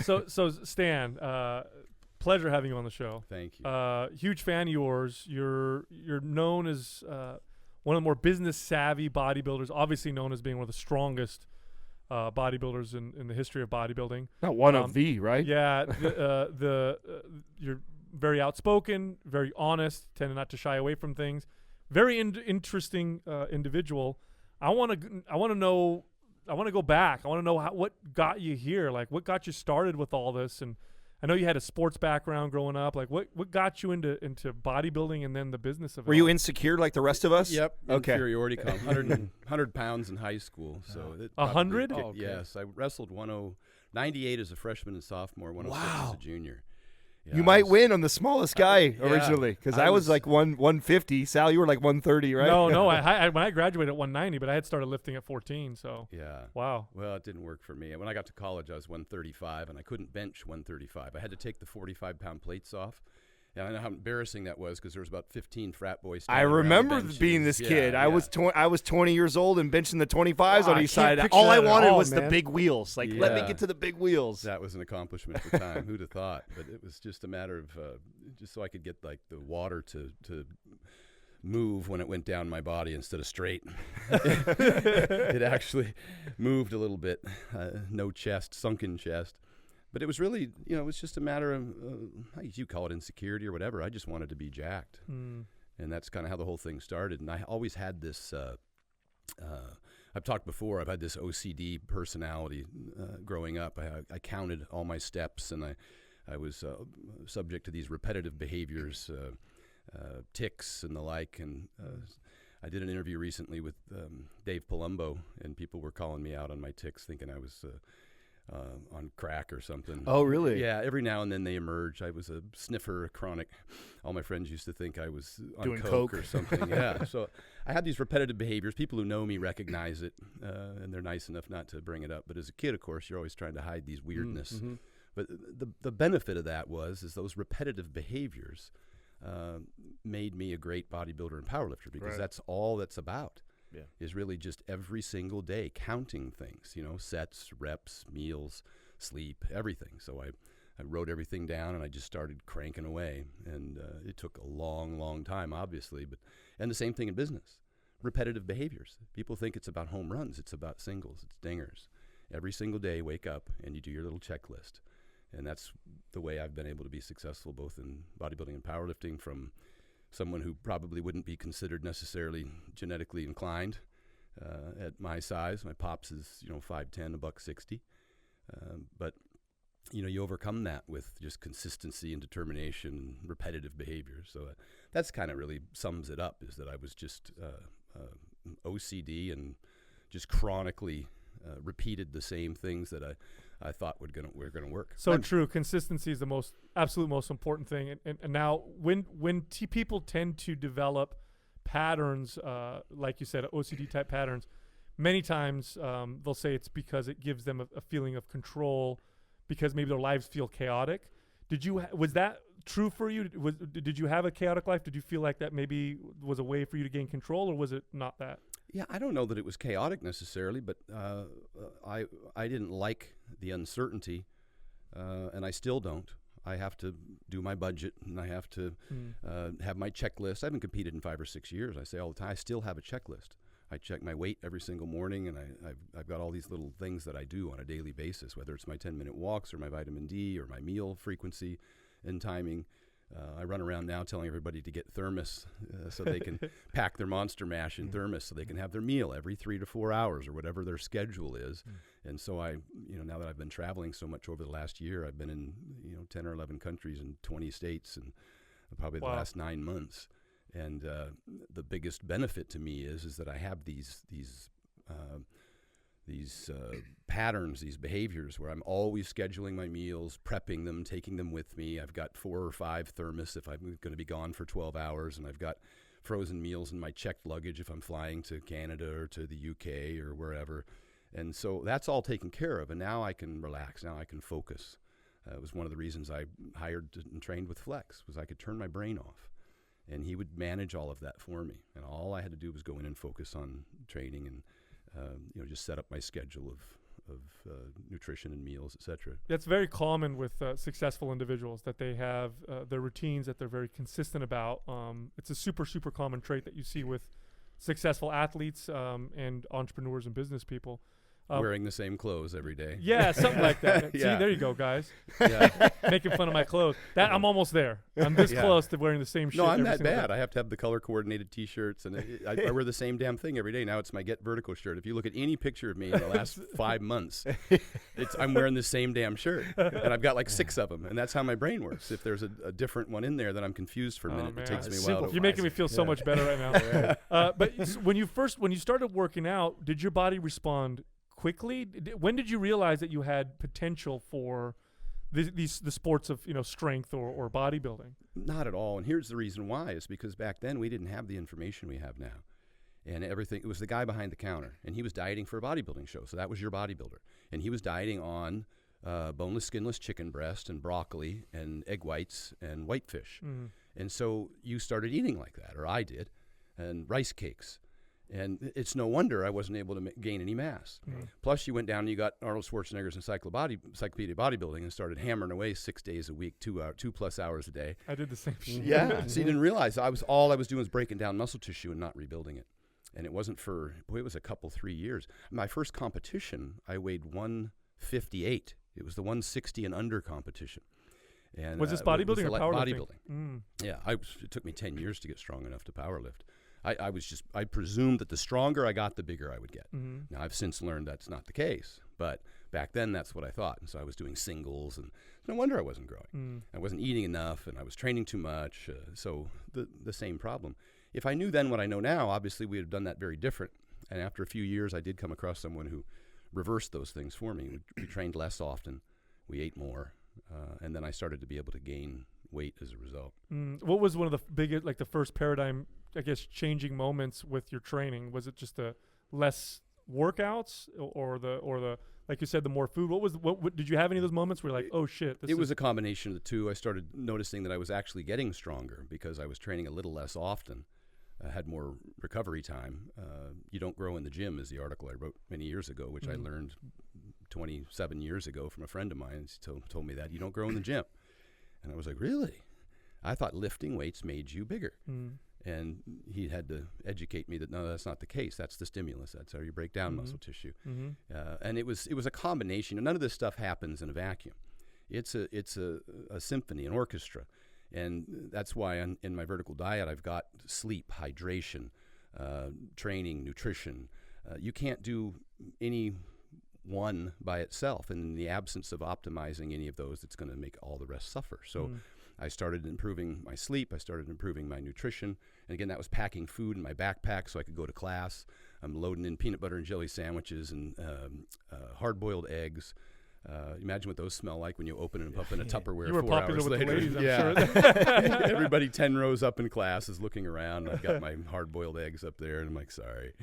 So Stan, pleasure having you on the show. Thank you. Huge fan of yours. You're known as one of the more business savvy bodybuilders. Obviously known as being one of the strongest bodybuilders in the history of bodybuilding. Not one of the, right? Yeah. You're very outspoken, very honest, tend not to shy away from things. Very interesting individual. I want to go back. I want to know what got you here. Like, what got you started with all this? And I know you had a sports background growing up. Like, what got you into bodybuilding and then the business of it? Were you insecure like the rest of us? Yep. Okay. Inferiority complex. 100 pounds in high school. So 100? Oh, okay. Yes. I wrestled 98 as a freshman and sophomore, 106 as a junior. Yeah, you might win on the smallest guy originally, because I was like 150. Sal, you were like 130, right? No. I when I graduated at 190, but I had started lifting at 14. So yeah. Wow. Well, it didn't work for me. When I got to college, I was 135, and I couldn't bench 135. I had to take the 45-pound plates off. And I know how embarrassing that was because there was about 15 frat boys. I remember being this kid. I was 20 years old and benching the 25s on each side. All I wanted was the big wheels. Like, let me get to the big wheels. That was an accomplishment at the time. Who'd have thought? But it was just a matter of just so I could get like the water to move when it went down my body instead of straight. It actually moved a little bit. No chest, sunken chest. But it was really, it was just a matter of, you call it insecurity or whatever. I just wanted to be jacked. And that's kind of how the whole thing started. And I always had this, I've talked before, I've had this OCD personality growing up. I counted all my steps, and I was subject to these repetitive behaviors, tics and the like. And I did an interview recently with Dave Palumbo, and people were calling me out on my tics, thinking I was on crack or something. Oh, really? Yeah, every now and then they emerge. I was a sniffer, chronic. All my friends used to think I was on doing coke or something. Yeah, so I had these repetitive behaviors. People who know me recognize it, and they're nice enough not to bring it up. But as a kid, of course, you're always trying to hide these weirdness. Mm-hmm. But the benefit of that is those repetitive behaviors made me a great bodybuilder and powerlifter, because that's all that's about. Yeah. Is really just every single day counting things, sets, reps, meals, sleep, everything. So I wrote everything down, and I just started cranking away. And it took a long, long time, obviously. And the same thing in business. Repetitive behaviors. People think it's about home runs. It's about singles. It's dingers. Every single day, wake up, and you do your little checklist. And that's the way I've been able to be successful, both in bodybuilding and powerlifting, from someone who probably wouldn't be considered necessarily genetically inclined at my size. My pops is, 5'10", $160. But, you overcome that with just consistency and determination and repetitive behavior. So that's kind of really sums it up, is that I was just OCD and just chronically repeated the same things that I thought were gonna work. So true. Consistency is the absolute most important thing. And now when people tend to develop patterns, like you said, OCD type patterns, many times they'll say it's because it gives them a feeling of control, because maybe their lives feel chaotic. Was that true for you? Did you have a chaotic life? Did you feel like that maybe was a way for you to gain control, or was it not that? Yeah, I don't know that it was chaotic necessarily, but I didn't like the uncertainty, and I still don't. I have to do my budget, and I have to have my checklist. I haven't competed in 5 or 6 years. I say all the time, I still have a checklist. I check my weight every single morning, and I've got all these little things that I do on a daily basis, whether it's my 10-minute walks or my vitamin D or my meal frequency and timing. I run around now telling everybody to get thermos so they can pack their Monster Mash in thermos so they can have their meal every 3 to 4 hours or whatever their schedule is. And so now that I've been traveling so much over the last year, I've been in 10 or 11 countries and 20 states, and probably the last 9 months. And the biggest benefit to me is that I have these patterns, these behaviors, where I'm always scheduling my meals, prepping them, taking them with me. I've got 4 or 5 thermos if I'm going to be gone for 12 hours, and I've got frozen meals in my checked luggage if I'm flying to Canada or to the UK or wherever. And so that's all taken care of, and now I can relax. Now I can focus. It was one of the reasons I hired and trained with Flex, was I could turn my brain off, and he would manage all of that for me. And all I had to do was go in and focus on training and just set up my schedule nutrition and meals, etc. That's very common with successful individuals, that they have their routines that they're very consistent about. It's a super, super common trait that you see with successful athletes and entrepreneurs and business people. Wearing the same clothes every day. Yeah, something like that. Yeah. See, there you go, guys. Yeah. Making fun of my clothes. I'm almost there. I'm this close to wearing the same shit. No, I'm every that single bad. day. I have to have the color-coordinated T-shirts, and I wear the same damn thing every day. Now it's my Get Vertical shirt. If you look at any picture of me in the last 5 months, I'm wearing the same damn shirt, and I've got like 6 of them, and that's how my brain works. If there's a different one in there, then I'm confused for a minute. Man. It takes me a while to... You're making me feel so much better right now. But when you started working out, did your body respond quickly? When did you realize that you had potential for the sports of strength or bodybuilding? Not at all. And here's the reason why, is because back then we didn't have the information we have now. And everything, it was the guy behind the counter, and he was dieting for a bodybuilding show. So that was your bodybuilder. And he was dieting on boneless, skinless chicken breast and broccoli and egg whites and whitefish. Mm-hmm. And so you started eating like that, or I did, and rice cakes. And it's no wonder I wasn't able to gain any mass. Mm-hmm. Plus, you went down and you got Arnold Schwarzenegger's Encyclopedia Bodybuilding and started hammering away 6 days a week, 2+ hours a day. I did the same shit. Yeah. So you didn't realize all I was doing was breaking down muscle tissue and not rebuilding it. And it wasn't for, it was a couple, 3 years. My first competition, I weighed 158. It was the 160 and under competition. And was this bodybuilding or powerlifting? Bodybuilding. Yeah. It took me 10 years to get strong enough to powerlift. I presumed that the stronger I got, the bigger I would get. Mm-hmm. Now, I've since learned that's not the case. But back then, that's what I thought. And so I was doing singles, and no wonder I wasn't growing. Mm. I wasn't eating enough, and I was training too much. So the same problem. If I knew then what I know now, obviously we would have done that very different. And after a few years, I did come across someone who reversed those things for me. We trained less often. We ate more. And then I started to be able to gain weight as a result. What was one of the biggest, like the first paradigm, I guess, changing moments with your training? Was it just the less workouts or the like you said, the more food? What did you have any of those moments where you're like, oh shit? It was a combination of the two. I started noticing that I was actually getting stronger because I was training a little less often. I had more recovery time. You don't grow in the gym is the article I wrote many years ago, which I learned 27 years ago from a friend of mine. He told me that you don't grow in the gym. And I was like, really? I thought lifting weights made you bigger. And he had to educate me that, no, that's not the case. That's the stimulus. That's how you break down muscle tissue. And it was a combination. None of this stuff happens in a vacuum. It's a symphony, an orchestra. And that's why in my vertical diet, I've got sleep, hydration, training, nutrition. You can't do any one by itself. And in the absence of optimizing any of those, it's going to make all the rest suffer. So I started improving my sleep. I started improving my nutrition. And again, that was packing food in my backpack so I could go to class. I'm loading in peanut butter and jelly sandwiches and hard-boiled eggs. Imagine what those smell like when you open them up in a Tupperware. You were 4 popular hours with later. the ladies, I'm sure. Everybody 10 rows up in class is looking around. I've got my hard-boiled eggs up there, and I'm like, sorry.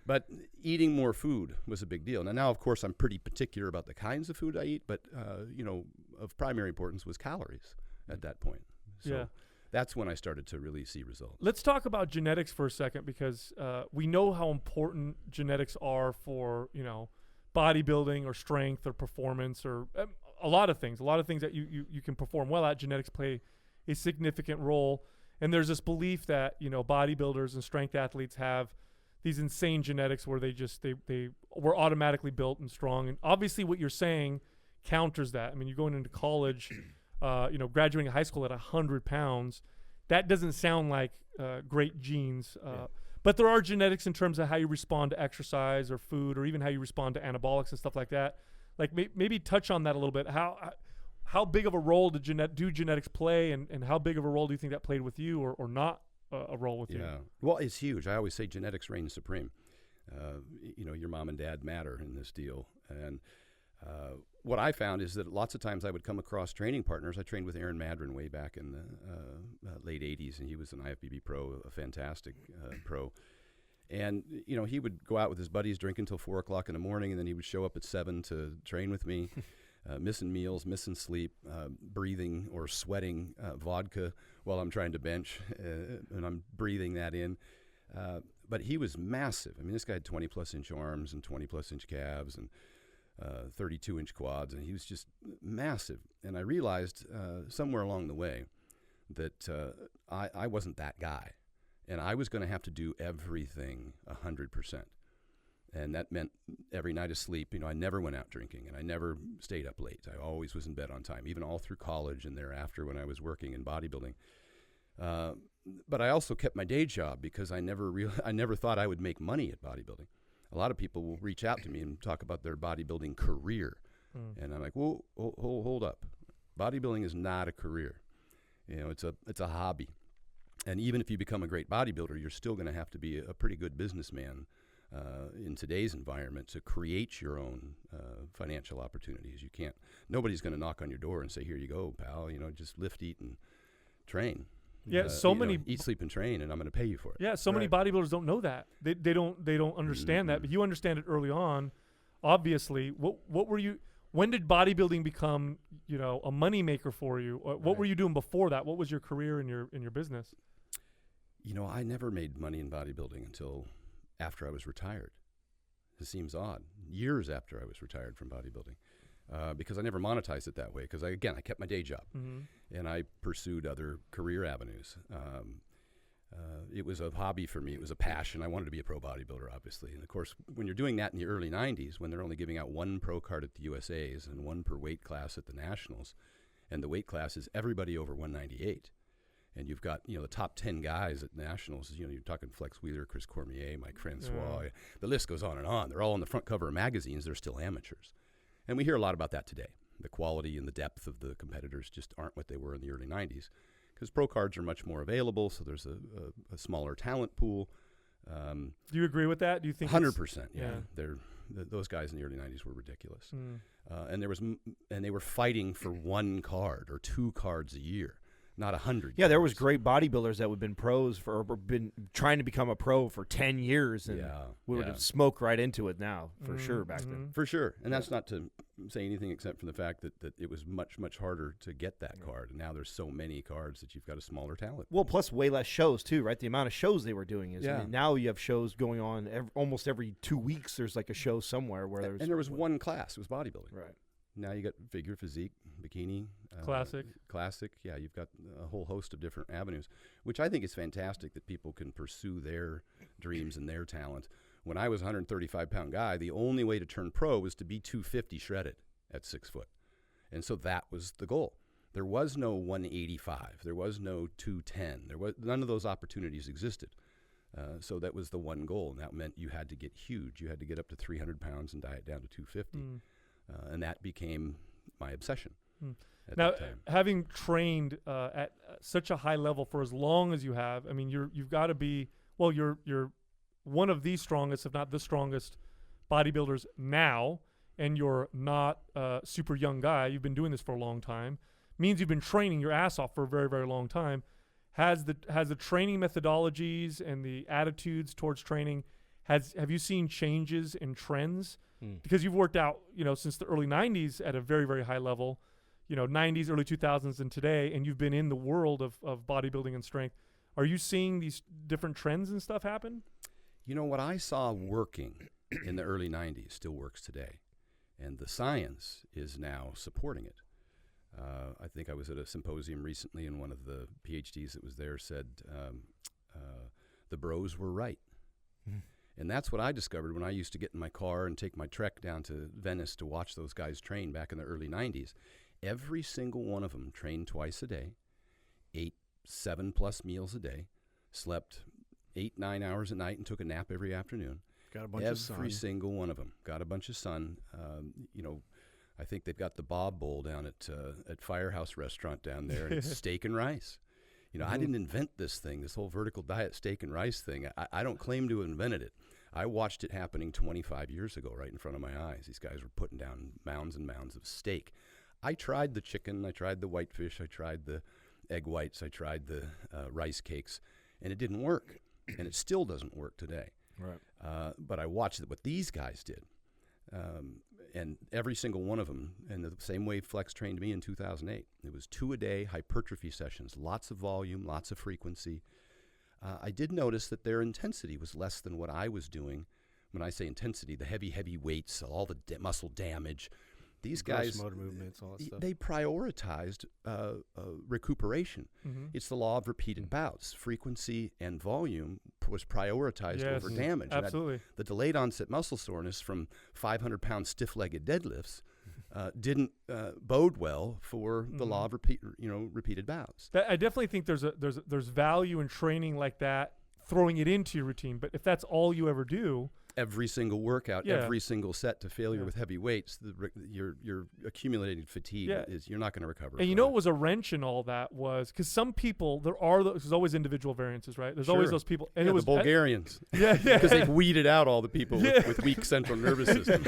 But eating more food was a big deal. Now, of course, I'm pretty particular about the kinds of food I eat, but, of primary importance was calories at that point. So that's when I started to really see results. Let's talk about genetics for a second, because we know how important genetics are for, bodybuilding or strength or performance or a lot of things that you can perform well at. Genetics play a significant role. And there's this belief that, bodybuilders and strength athletes have these insane genetics where they were automatically built and strong. And obviously what you're saying counters that. I mean, you're going into college, graduating high school at 100 pounds. That doesn't sound like great genes. But there are genetics in terms of how you respond to exercise or food, or even how you respond to anabolics and stuff like that. Like maybe touch on that a little bit. How big of a role do genetics play, and how big of a role do you think that played with you, or not a role with you? Yeah, well, it's huge. I always say genetics reign supreme. Your mom and dad matter in this deal. And what I found is that lots of times I would come across training partners. I trained with Aaron Madron way back in the late 80s, and he was an IFBB pro, a fantastic pro. And, he would go out with his buddies, drink until 4 o'clock in the morning, and then he would show up at 7 to train with me, missing meals, missing sleep, breathing or sweating vodka while I'm trying to bench, and I'm breathing that in. But he was massive. I mean, this guy had 20-plus inch arms and 20-plus inch calves, and 32-inch quads, and he was just massive. And I realized somewhere along the way that I wasn't that guy, and I was going to have to do everything 100%. And that meant every night of sleep. I never went out drinking, and I never stayed up late. I always was in bed on time, even all through college and thereafter when I was working in bodybuilding. But I also kept my day job because I never thought I would make money at bodybuilding. A lot of people will reach out to me and talk about their bodybuilding career. And I'm like, whoa, hold up. Bodybuilding is not a career. It's a hobby. And even if you become a great bodybuilder, you're still going to have to be a pretty good businessman in today's environment to create your own financial opportunities. Nobody's going to knock on your door and say, here you go, pal, just lift, eat, and train. Yeah, eat, sleep, and train, and I'm going to pay you for it. Yeah, so many bodybuilders don't know that. They don't understand that, but you understand it early on. Obviously, what were you? When did bodybuilding become a money maker for you? What were you doing before that? What was your career in your business? I never made money in bodybuilding until after I was retired. It seems odd. Years after I was retired from bodybuilding. Because I never monetized it that way. Because I kept my day job, and I pursued other career avenues. It was a hobby for me. It was a passion. I wanted to be a pro bodybuilder, obviously. And of course, when you're doing that in the early '90s, when they're only giving out one pro card at the USA's and one per weight class at the Nationals, and the weight class is everybody over 198, and you've got the top 10 guys at Nationals. You're talking Flex Wheeler, Chris Cormier, Mike Francois. The list goes on and on. They're all on the front cover of magazines. They're still amateurs. And we hear a lot about that today. The quality and the depth of the competitors just aren't what they were in the early 90s because pro cards are much more available, so there's a smaller talent pool. Do you agree with that? Do you think 100%, yeah. Those guys in the early 90s were ridiculous. And they were fighting for one card or two cards a year, not 100. Yeah, there was great bodybuilders that would have been pros or been trying to become a pro for 10 years, and we would have smoked right into it now, for sure, back then. For sure. And that's not to say anything except from the fact that it was much, much harder to get that card. And now there's so many cards that you've got a smaller talent. Well, plus way less shows, too, right? The amount of shows they were doing is, I mean, now you have shows going on almost every 2 weeks. There's like a show somewhere where there's... And there was one class. It was bodybuilding. Right. Now you got figure, physique, bikini. Classic. Yeah, you've got a whole host of different avenues, which I think is fantastic that people can pursue their dreams and their talent. When I was a 135-pound guy, the only way to turn pro was to be 250 shredded at 6 foot. And so that was the goal. There was no 185. There was no 210. None of those opportunities existed. So that was the one goal, and that meant you had to get huge. You had to get up to 300 pounds and diet down to 250. And that became my obsession. Now, having trained at such a high level for as long as you have, I mean, you've got to be, well, you're one of the strongest, if not the strongest, bodybuilders now, and you're not a super young guy. You've been doing this for a long time. Means you've been training your ass off for a very, very long time. Has the training methodologies and the attitudes towards training, have you seen changes in trends? Because you've worked out, since the early 90s at a very, very high level, 90s, early 2000s and today, and you've been in the world of bodybuilding and strength. Are you seeing these different trends and stuff happen? What I saw working in the early 90s still works today, and the science is now supporting it. I think I was at a symposium recently, and one of the PhDs that was there said the bros were right. And that's what I discovered when I used to get in my car and take my trek down to Venice to watch those guys train back in the early 90s. Every single one of them trained twice a day, ate 7+ meals a day, slept 8-9 hours a night, and took a nap every afternoon. Got a bunch of sun. Every single one of them got a bunch of sun. I think they've got the Bob Bowl down at Firehouse Restaurant down there, and it's steak and rice. I didn't invent this thing, this whole vertical diet steak and rice thing. I don't claim to have invented it. I watched it happening 25 years ago right in front of my eyes. These guys were putting down mounds and mounds of steak. I tried the chicken, I tried the whitefish, I tried the egg whites, I tried the rice cakes, and it didn't work. And it still doesn't work today. Right. But I watched what these guys did. And every single one of them, in the same way Flex trained me in 2008. It was 2-a-day hypertrophy sessions, lots of volume, lots of frequency. I did notice that their intensity was less than what I was doing when I say intensity, the heavy weights, all the muscle damage. These guys, motor movements, all that stuff. They prioritized recuperation. It's the law of repeated bouts. Frequency and volume was prioritized over damage. Absolutely. The delayed onset muscle soreness from 500-pound stiff-legged deadlifts didn't bode well for the law of repeated bouts. I definitely think there's value in training like that, throwing it into your routine. But if that's all you ever do, every single workout, every single set to failure with heavy weights, your accumulated fatigue is you're not going to recover. And you know what was a wrench in all that was because some people there's always individual variances, right? There's always those people, and it was the Bulgarians, because they've weeded out all the people with weak central nervous system.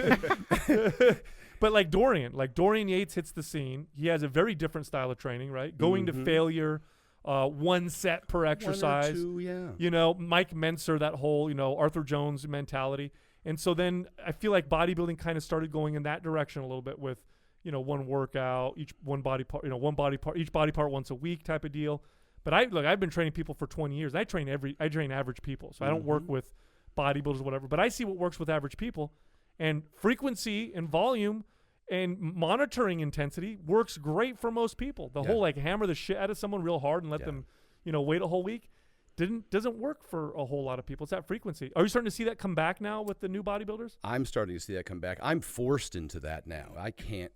But like Dorian Yates hits the scene. He has a very different style of training, right? Going to failure. 1 set per exercise. 1 or 2, Mike Menser, that whole, Arthur Jones mentality. And so then I feel like bodybuilding kind of started going in that direction a little bit with, one workout, each body part once a week type of deal. But I've been training people for 20 years. I train average people. So I don't work with bodybuilders or whatever, but I see what works with average people, and frequency and volume and monitoring intensity works great for most people. The whole hammer the shit out of someone real hard and let them, wait a whole week doesn't work for a whole lot of people. It's that frequency. Are you starting to see that come back now with the new bodybuilders? I'm starting to see that come back. I'm forced into that now. I can't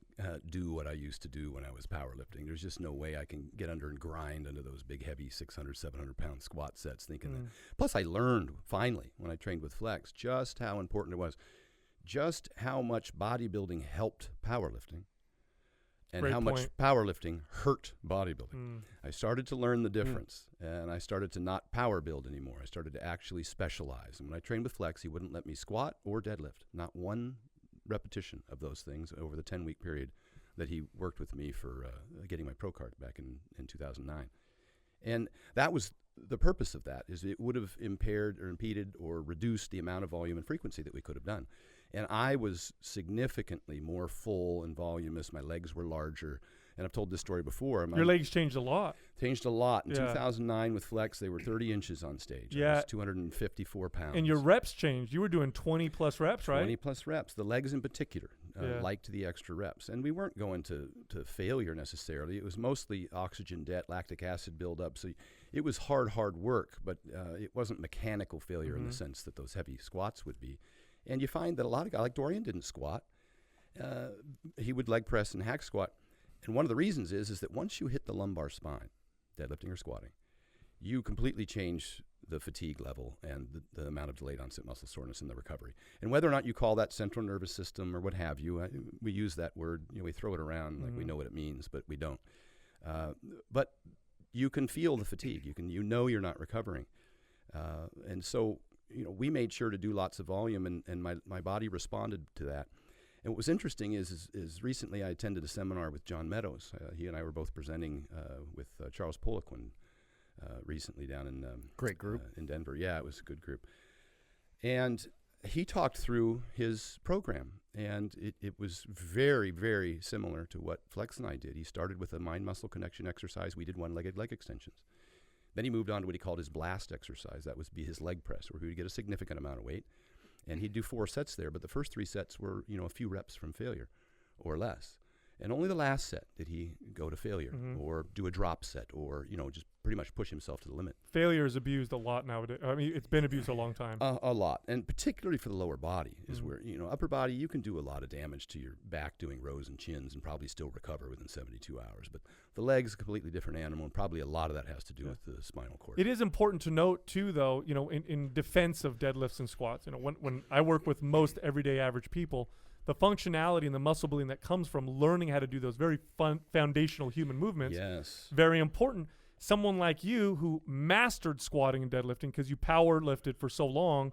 do what I used to do when I was powerlifting. There's just no way I can get under and grind under those big, heavy 600, 700-pound squat sets thinking that. Plus, I learned finally when I trained with Flex just how important it was. Just how much bodybuilding helped powerlifting and how much powerlifting hurt bodybuilding. I started to learn the difference, and I started to not power build anymore. I started to actually specialize. And when I trained with Flex, he wouldn't let me squat or deadlift, not one repetition of those things over the 10-week period that he worked with me for getting my pro card back in 2009. And that was the purpose of that, is it would have impaired or impeded or reduced the amount of volume and frequency that we could have done. And I was significantly more full and voluminous. My legs were larger. And I've told this story before. Your legs changed a lot. Changed a lot. In 2009 with Flex, they were 30 inches on stage. I was 254 pounds. And your reps changed. You were doing 20-plus reps, right? 20-plus reps. The legs in particular liked the extra reps. And we weren't going to failure necessarily. It was mostly oxygen debt, lactic acid buildup. So it was hard work, but it wasn't mechanical failure in the sense that those heavy squats would be. And you find that a lot of guys, like Dorian didn't squat. He would leg press and hack squat. And one of the reasons is that once you hit the lumbar spine, deadlifting or squatting, you completely change the fatigue level and the amount of delayed onset muscle soreness in the recovery. And whether or not you call that central nervous system or what have you, we use that word, we throw it around like we know what it means, but we don't. But you can feel the fatigue. You know you're not recovering. And so, we made sure to do lots of volume, and my body responded to that. And what was interesting is recently I attended a seminar with John Meadows. He and I were both presenting with Charles Poliquin recently down in great group in Denver. Yeah, it was a good group. And he talked through his program, and it was very, very similar to what Flex and I did. He started with a mind-muscle connection exercise. We did one-legged leg extensions. Then he moved on to what he called his blast exercise. That would be his leg press, where he would get a significant amount of weight. And he'd do 4 sets there, but the first 3 sets were, a few reps from failure or less. And only the last set did he go to failure or do a drop set or, just pretty much push himself to the limit. Failure is abused a lot nowadays. I mean, it's been abused a long time. A lot. And particularly for the lower body is where, upper body, you can do a lot of damage to your back doing rows and chins and probably still recover within 72 hours. But the leg's a completely different animal, and probably a lot of that has to do with the spinal cord. It is important to note, too, though, in defense of deadlifts and squats, when I work with most everyday average people, the functionality and the muscle building that comes from learning how to do those very foundational human movements, very important. Someone like you who mastered squatting and deadlifting because you power lifted for so long,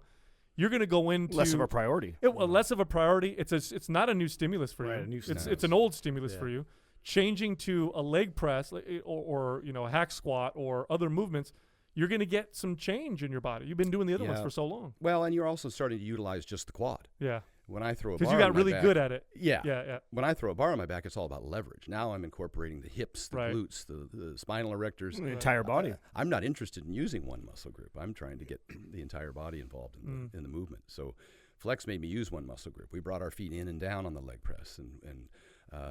you're going to go into less of a priority. Less of a priority. It's not a new stimulus for you. It's an old stimulus for you. Changing to a leg press or a hack squat or other movements, you're going to get some change in your body. You've been doing the other ones for so long. Well, and you're also starting to utilize just the quad. Yeah. When I throw a bar because you got really good at it. Yeah. When I throw a bar on my back, it's all about leverage. Now I'm incorporating the hips, the glutes, the spinal erectors. The entire body. I'm not interested in using one muscle group. I'm trying to get the entire body involved in the movement. So Flex made me use one muscle group. We brought our feet in and down on the leg press,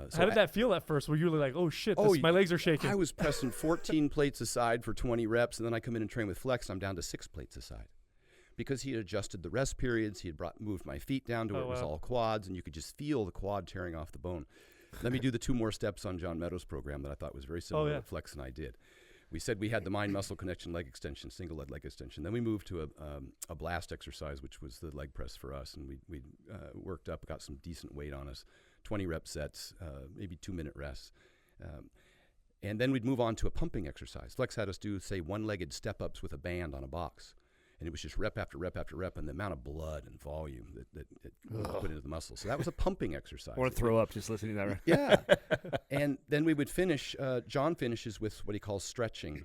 so how did that feel at first? Were you like, oh shit, my legs are shaking? I was pressing 14 plates aside for 20 reps, and then I come in and train with Flex, and I'm down to 6 plates aside. Because he had adjusted the rest periods, he had moved my feet down to where it was all quads, and you could just feel the quad tearing off the bone. Let me do the 2 more steps on John Meadows' program that I thought was very similar to what Flex and I did. We said we had the mind-muscle connection leg extension, single leg extension. Then we moved to a blast exercise, which was the leg press for us, and we worked up, got some decent weight on us, 20 rep sets, maybe 2-minute rests. And then we'd move on to a pumping exercise. Flex had us do, say, one-legged step-ups with a band on a box. And it was just rep after rep after rep, and the amount of blood and volume that put into the muscle. So that was a pumping exercise. I want to throw up just listening to that. Right? Yeah. And then we would finish, John finishes with what he calls stretching.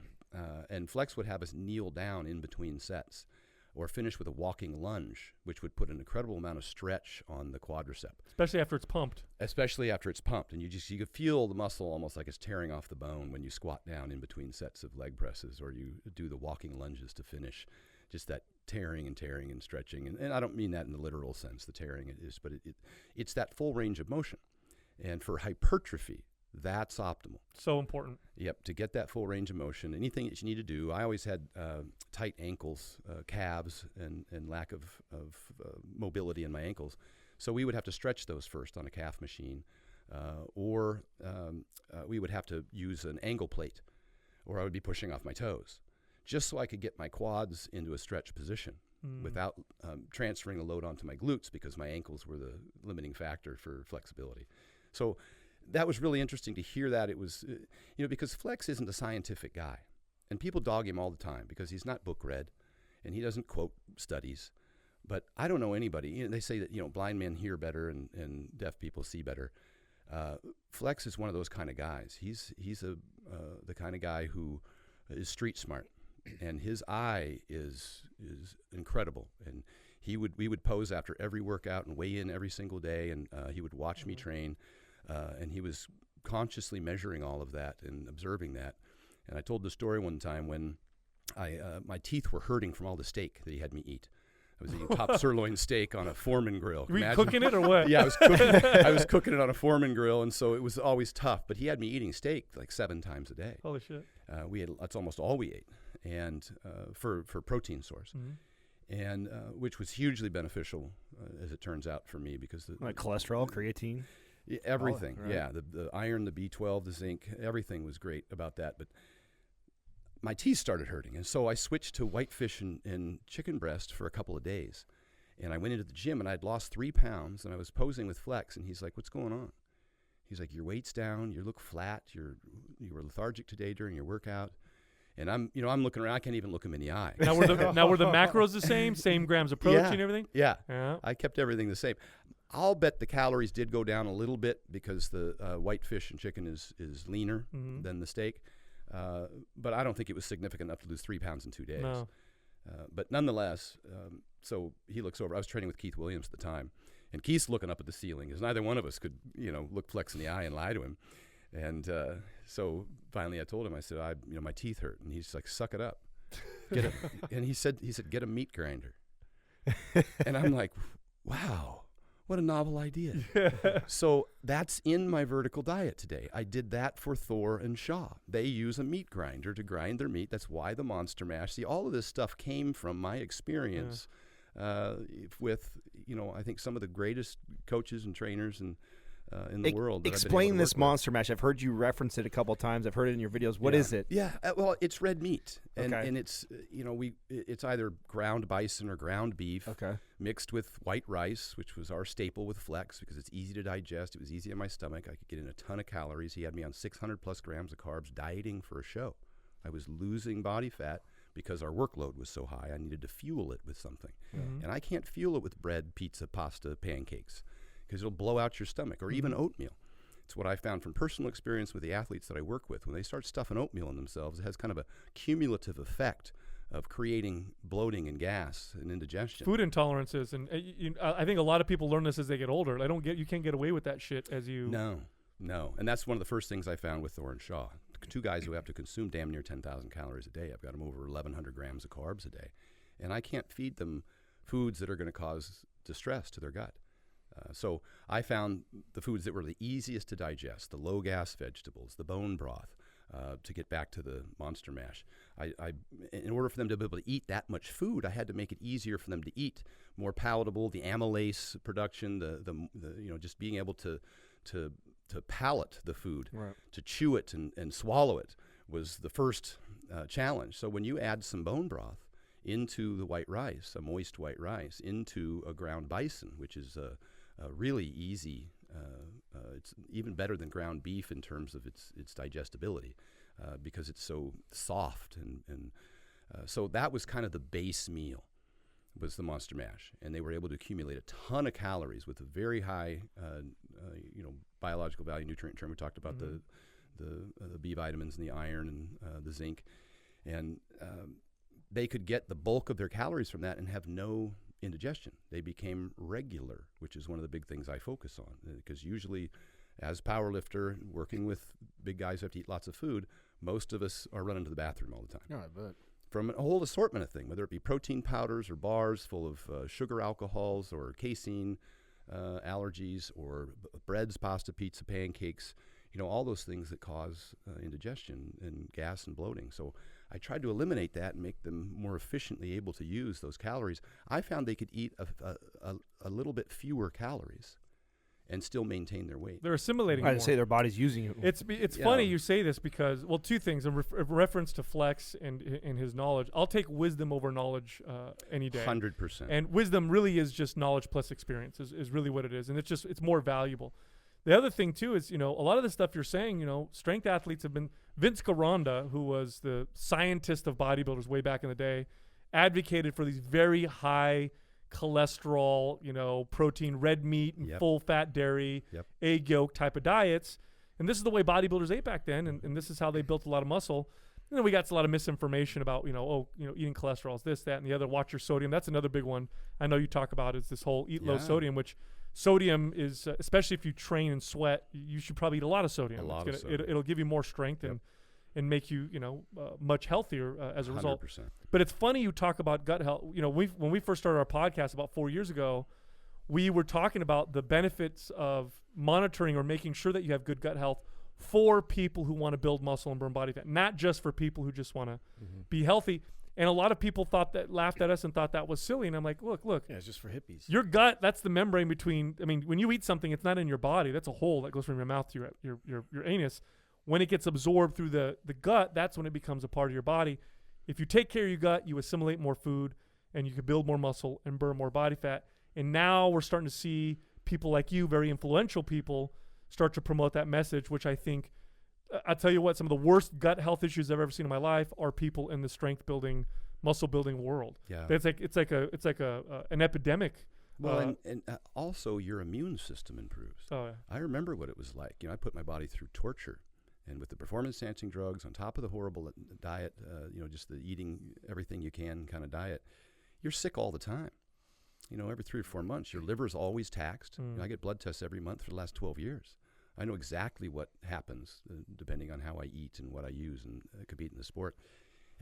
And Flex would have us kneel down in between sets or finish with a walking lunge, which would put an incredible amount of stretch on the quadricep. Especially after it's pumped. And you could feel the muscle almost like it's tearing off the bone when you squat down in between sets of leg presses or you do the walking lunges to finish. Just that tearing and stretching. And I don't mean that in the literal sense, the tearing but it's that full range of motion. And for hypertrophy, that's optimal. So important. Yep, to get that full range of motion. Anything that you need to do. I always had tight ankles, calves, and lack of mobility in my ankles. So we would have to stretch those first on a calf machine. Or we would have to use an angle plate, or I would be pushing off my toes, just so I could get my quads into a stretch position without transferring the load onto my glutes because my ankles were the limiting factor for flexibility. So that was really interesting to hear that. It was, because Flex isn't a scientific guy. And people dog him all the time because he's not book read and he doesn't quote studies. But I don't know anybody. They say that, blind men hear better and deaf people see better. Flex is one of those kind of guys. He's the kind of guy who is street smart. And his eye is incredible. And we would pose after every workout and weigh in every single day. And he would watch me train. And he was consciously measuring all of that and observing that. And I told the story one time when my teeth were hurting from all the steak that he had me eat. I was eating top sirloin steak on a Foreman grill. Were you cooking it or what? Yeah, I was cooking it on a Foreman grill, and so it was always tough. But he had me eating steak like 7 times a day. Holy shit! That's almost all we ate, and for protein source, and which was hugely beneficial as it turns out for me because like cholesterol, creatine, everything. Right. Yeah, the iron, the B12, the zinc, everything was great about that. But my teeth started hurting, and so I switched to whitefish and chicken breast for a couple of days. And I went into the gym, and I'd lost 3 pounds, and I was posing with Flex, and he's like, "What's going on?" He's like, "Your weight's down. You look flat. You were lethargic today during your workout." And I'm looking around. I can't even look him in the eye. Now were the macros the same? Same grams of protein and everything? Yeah. I kept everything the same. I'll bet the calories did go down a little bit because the whitefish and chicken is leaner than the steak. But I don't think it was significant enough to lose 3 pounds in 2 days. No. But nonetheless, so he looks over. I was training with Keith Williams at the time, and Keith's looking up at the ceiling because neither one of us could, look Flex in the eye and lie to him. And so finally I told him, I said, my teeth hurt. And he's like, "Suck it up." And he said, "Get a meat grinder." And I'm like, wow. What a novel idea. So that's in my vertical diet today. I did that for Thor and Shaw. They use a meat grinder to grind their meat. That's why the Monster Mash. See, all of this stuff came from my experience with, I think some of the greatest coaches and trainers in the world. Explain this Monster Mash. I've heard you reference it a couple of times. I've heard it in your videos. What is it? Yeah, well, it's red meat, and it's it's either ground bison or ground beef, mixed with white rice, which was our staple with Flex because it's easy to digest. It was easy on my stomach. I could get in a ton of calories. He had me on 600 plus grams of carbs, dieting for a show. I was losing body fat because our workload was so high. I needed to fuel it with something, and I can't fuel it with bread, pizza, pasta, pancakes, because it'll blow out your stomach, or even oatmeal. It's what I found from personal experience with the athletes that I work with. When they start stuffing oatmeal in themselves, it has kind of a cumulative effect of creating bloating and gas and indigestion. Food intolerances, and I think a lot of people learn this as they get older. You can't get away with that shit as you... No. And that's one of the first things I found with Thor and Shaw. 2 guys who have to consume damn near 10,000 calories a day. I've got them over 1,100 grams of carbs a day. And I can't feed them foods that are going to cause distress to their gut. So I found the foods that were the easiest to digest, the low-gas vegetables, the bone broth, to get back to the monster mash. In order for them to be able to eat that much food, I had to make it easier for them to eat, more palatable. The amylase production, just being able to palate the food, right. to chew it and swallow it was the first challenge. So when you add some bone broth into the white rice, a moist white rice, into a ground bison, which is a really easy, it's even better than ground beef in terms of its digestibility, because it's so soft, and so that was kind of the base meal, was the monster mash, and they were able to accumulate a ton of calories with a very high biological value nutrient term. We talked about the B vitamins and the iron and the zinc, and they could get the bulk of their calories from that and have no indigestion. They became regular, which is one of the big things I focus on, because usually as powerlifter, working with big guys who have to eat lots of food, most of us are running to the bathroom all the time. Yeah, I bet. From a whole assortment of things, whether it be protein powders or bars full of sugar alcohols or casein allergies, or breads, pasta, pizza, pancakes, all those things that cause indigestion and gas and bloating. So I tried to eliminate that and make them more efficiently able to use those calories. I found they could eat a little bit fewer calories and still maintain their weight. They're assimilating I'd more. say their body's using it. It's funny you say this, because, well, two things. In reference to Flex and his knowledge, I'll take wisdom over knowledge any day. 100%. And wisdom really is just knowledge plus experience is really what it is. And it's more valuable. The other thing, too, is, a lot of the stuff you're saying, strength athletes have been, Vince Gironda, who was the scientist of bodybuilders way back in the day, advocated for these very high cholesterol, protein, red meat, and full fat dairy, egg yolk type of diets. And this is the way bodybuilders ate back then, and this is how they built a lot of muscle. And then we got a lot of misinformation about, eating cholesterol is this, that, and the other. Watch your sodium. That's another big one I know you talk about, is this whole eat low sodium, which sodium is, especially if you train and sweat, you should probably eat a lot of sodium. It'll give you more strength and make you, much healthier as a result. 100%. But it's funny you talk about gut health. When we first started our podcast about 4 years ago, we were talking about the benefits of monitoring or making sure that you have good gut health for people who want to build muscle and burn body fat, not just for people who just want to be healthy. And a lot of people laughed at us and thought that was silly. And I'm like, look. Yeah, it's just for hippies. Your gut, that's the membrane between, when you eat something, it's not in your body. That's a hole that goes from your mouth to your anus. When it gets absorbed through the gut, that's when it becomes a part of your body. If you take care of your gut, you assimilate more food, and you can build more muscle and burn more body fat. And now we're starting to see people like you, very influential people, start to promote that message, which I think, I'll tell you what, some of the worst gut health issues I've ever seen in my life are people in the strength building, muscle building world. Yeah. It's like an epidemic. Well, and also your immune system improves. Oh, yeah. I remember what it was like. I put my body through torture, and with the performance-enhancing drugs on top of the horrible diet, just the eating everything you can kind of diet, you're sick all the time. Every 3 or 4 months, your liver's always taxed. I get blood tests every month for the last 12 years. I know exactly what happens depending on how I eat and what I use and compete in the sport.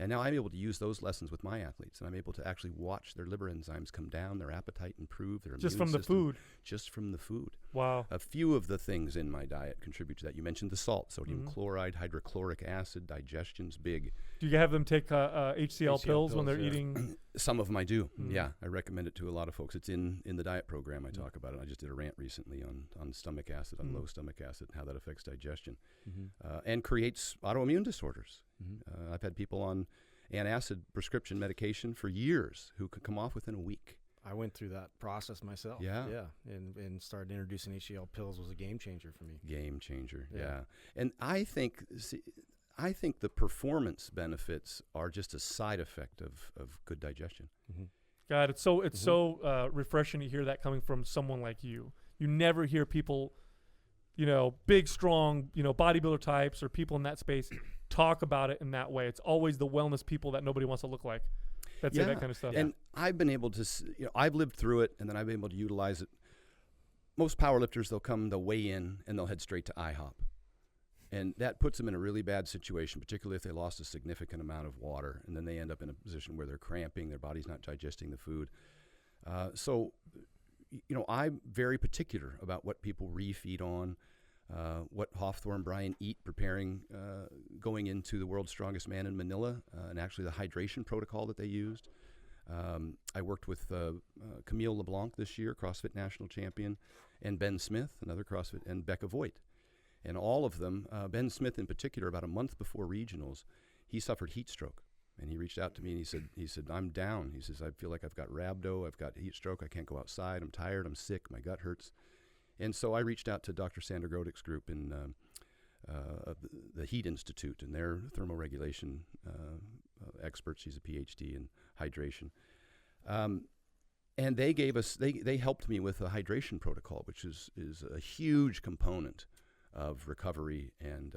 And now I'm able to use those lessons with my athletes, and I'm able to actually watch their liver enzymes come down, their appetite improve, their just immune from system, the food. Just from the food. Wow. A few of the things in my diet contribute to that. You mentioned the salt, sodium chloride, hydrochloric acid, digestion's big. Do you have them take HCl pills when they're eating? Some of them I do. Yeah, I recommend it to a lot of folks. It's in the diet program. I talk about it. I just did a rant recently on stomach acid, on low stomach acid, and how that affects digestion, and creates autoimmune disorders. I've had people on antacid prescription medication for years who could come off within a week. I went through that process myself. Yeah. And started introducing HCl pills was a game changer for me. Game changer. Yeah. And I think the performance benefits are just a side effect of good digestion. God, it's so refreshing to hear that coming from someone like you. You never hear people, big, strong, bodybuilder types or people in that space talk about it in that way. It's always the wellness people that nobody wants to look like that say that kind of stuff. And I've been able to, I've lived through it, and then I've been able to utilize it. Most powerlifters, they'll weigh in, and they'll head straight to IHOP. And that puts them in a really bad situation, particularly if they lost a significant amount of water, and then they end up in a position where they're cramping, their body's not digesting the food. So I'm very particular about what people refeed on, what Hawthorne Bryan eat preparing, going into the World's Strongest Man in Manila, and actually the hydration protocol that they used. I worked with Camille LeBlanc this year, CrossFit national champion, and Ben Smith, another CrossFit, and Becca Voigt. And all of them, Ben Smith in particular, about a month before regionals, he suffered heat stroke. And he reached out to me and he said, I'm down. He says, I feel like I've got rhabdo, I've got heat stroke, I can't go outside, I'm tired, I'm sick, my gut hurts. And so I reached out to Dr. Sandra Grodik's group in the Heat Institute, and their thermoregulation experts. She's a PhD in hydration. And they gave us, they helped me with a hydration protocol, which is a huge component of recovery and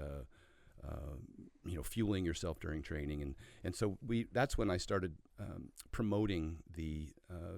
fueling yourself during training, and so that's when I started promoting the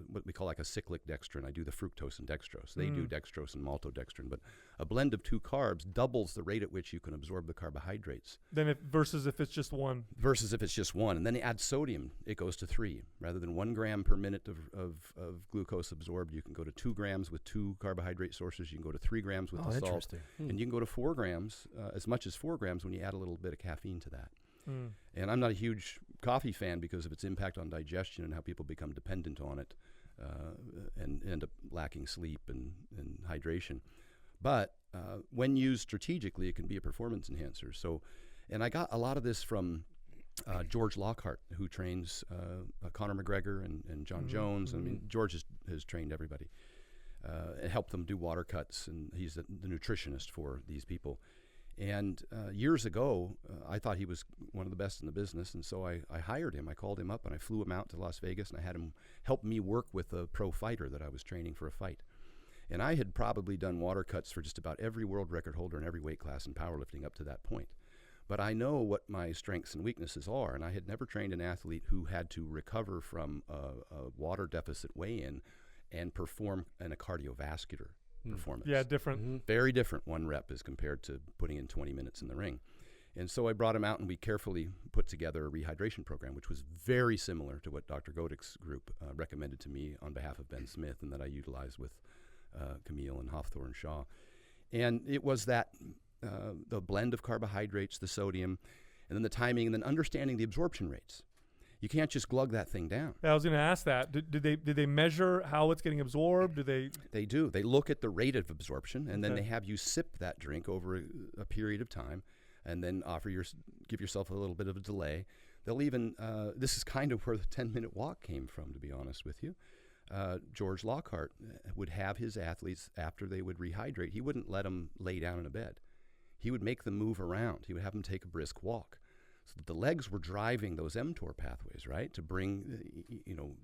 what we call like a cyclic dextrin. I do the fructose and dextrose. They do dextrose and maltodextrin, but a blend of two carbs doubles the rate at which you can absorb the carbohydrates. Versus if it's just one. Versus if it's just one, and then they add sodium, it goes to 3. Rather than 1 gram per minute of glucose absorbed, you can go to 2 grams with 2 carbohydrate sources. You can go to 3 grams with the salt, and you can go to 4 grams, as much as 4 grams when you add a little bit of caffeine to that. And I'm not a huge coffee fan because of its impact on digestion and how people become dependent on it and end up lacking sleep and hydration. But when used strategically, it can be a performance enhancer. So, and I got a lot of this from George Lockhart, who trains Conor McGregor and John Jones. I mean, George has trained everybody and helped them do water cuts, and he's the nutritionist for these people. And years ago, I thought he was one of the best in the business, and so I hired him. I called him up, and I flew him out to Las Vegas, and I had him help me work with a pro fighter that I was training for a fight. And I had probably done water cuts for just about every world record holder in every weight class in powerlifting up to that point. But I know what my strengths and weaknesses are, and I had never trained an athlete who had to recover from a water deficit weigh-in and perform in a cardiovascular performance. Yeah, different. Very different 1 rep as compared to putting in 20 minutes in the ring. And so I brought him out, and we carefully put together a rehydration program, which was very similar to what Dr. Godek's group recommended to me on behalf of Ben Smith, and that I utilized with Camille and Hawthorne Shaw. And it was that the blend of carbohydrates, the sodium, and then the timing, and then understanding the absorption rates. You can't just glug that thing down. Yeah, I was going to ask that. Did they measure how it's getting absorbed? They do. They look at the rate of absorption, and then they have you sip that drink over a period of time, and then give yourself a little bit of a delay. They'll even this is kind of where the 10-minute walk came from, to be honest with you. George Lockhart would have his athletes, after they would rehydrate, he wouldn't let them lay down in a bed. He would make them move around. He would have them take a brisk walk. So that the legs were driving those mTOR pathways, right, to bring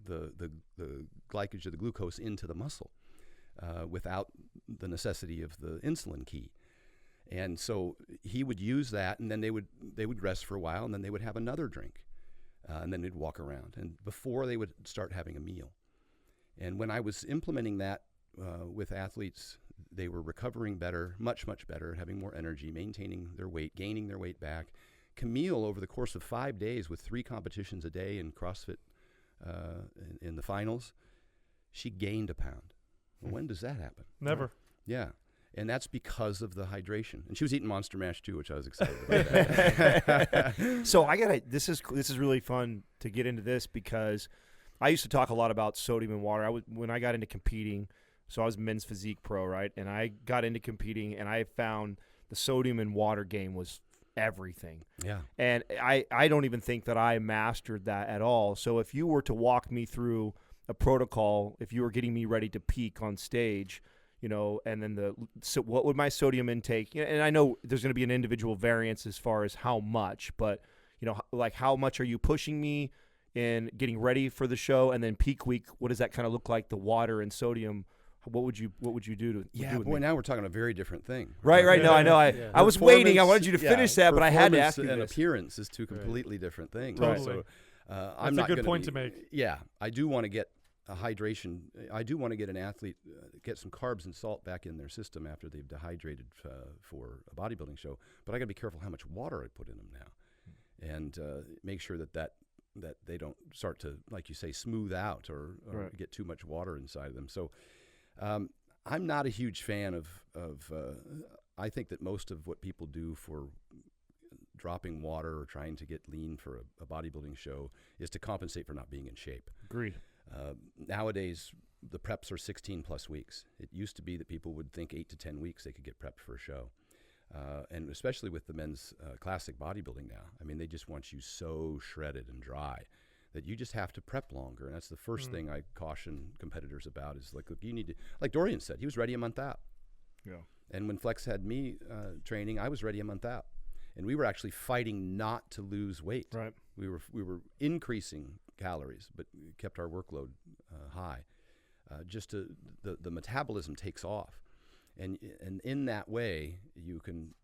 the glycogen, the glucose into the muscle without the necessity of the insulin key. And so he would use that, and then they would rest for a while, and then they would have another drink, and then they'd walk around, and before they would start having a meal. And when I was implementing that with athletes, they were recovering better, much, much better, having more energy, maintaining their weight, gaining their weight back. Camille, over the course of 5 days with 3 competitions a day in CrossFit in the finals, she gained a pound. Well, when does that happen? Never. Yeah. And that's because of the hydration. And she was eating Monster Mash too, which I was excited about. So this is really fun to get into this, because I used to talk a lot about sodium and water. When I got into competing, so I was men's physique pro, right? And I got into competing, and I found the sodium and water game was everything. Yeah. And I don't even think that I mastered that at all. So if you were to walk me through a protocol, if you were getting me ready to peak on stage, and then so what would my sodium intake, and I know there's going to be an individual variance as far as how much, but like how much are you pushing me in getting ready for the show, and then peak week, what does that kind of look like, the water and sodium? What would you do to do with me? Now we're talking a very different thing. Right. No, I know. I was waiting. I wanted you to finish that, but I had to ask you and this. Appearance is two completely different things. Totally. So, that's a good point to make. Yeah, I do want to get a hydration. I do want to get an athlete get some carbs and salt back in their system after they've dehydrated for a bodybuilding show. But I got to be careful how much water I put in them now, and make sure that they don't start to, like you say, smooth out or get too much water inside of them. So. I'm not a huge fan of I think that most of what people do for dropping water or trying to get lean for a bodybuilding show is to compensate for not being in shape. Agreed. Nowadays, the preps are 16 plus weeks. It used to be that people would think 8 to 10 weeks they could get prepped for a show. And especially with the men's classic bodybuilding now. I mean, they just want you so shredded and dry that you just have to prep longer. And that's the first thing I caution competitors about is like, look, you need to, like Dorian said, he was ready a month out. Yeah. And when Flex had me training, I was ready a month out. And we were actually fighting not to lose weight. Right. We were increasing calories, but kept our workload high. Just to, the metabolism takes off. And in that way, you can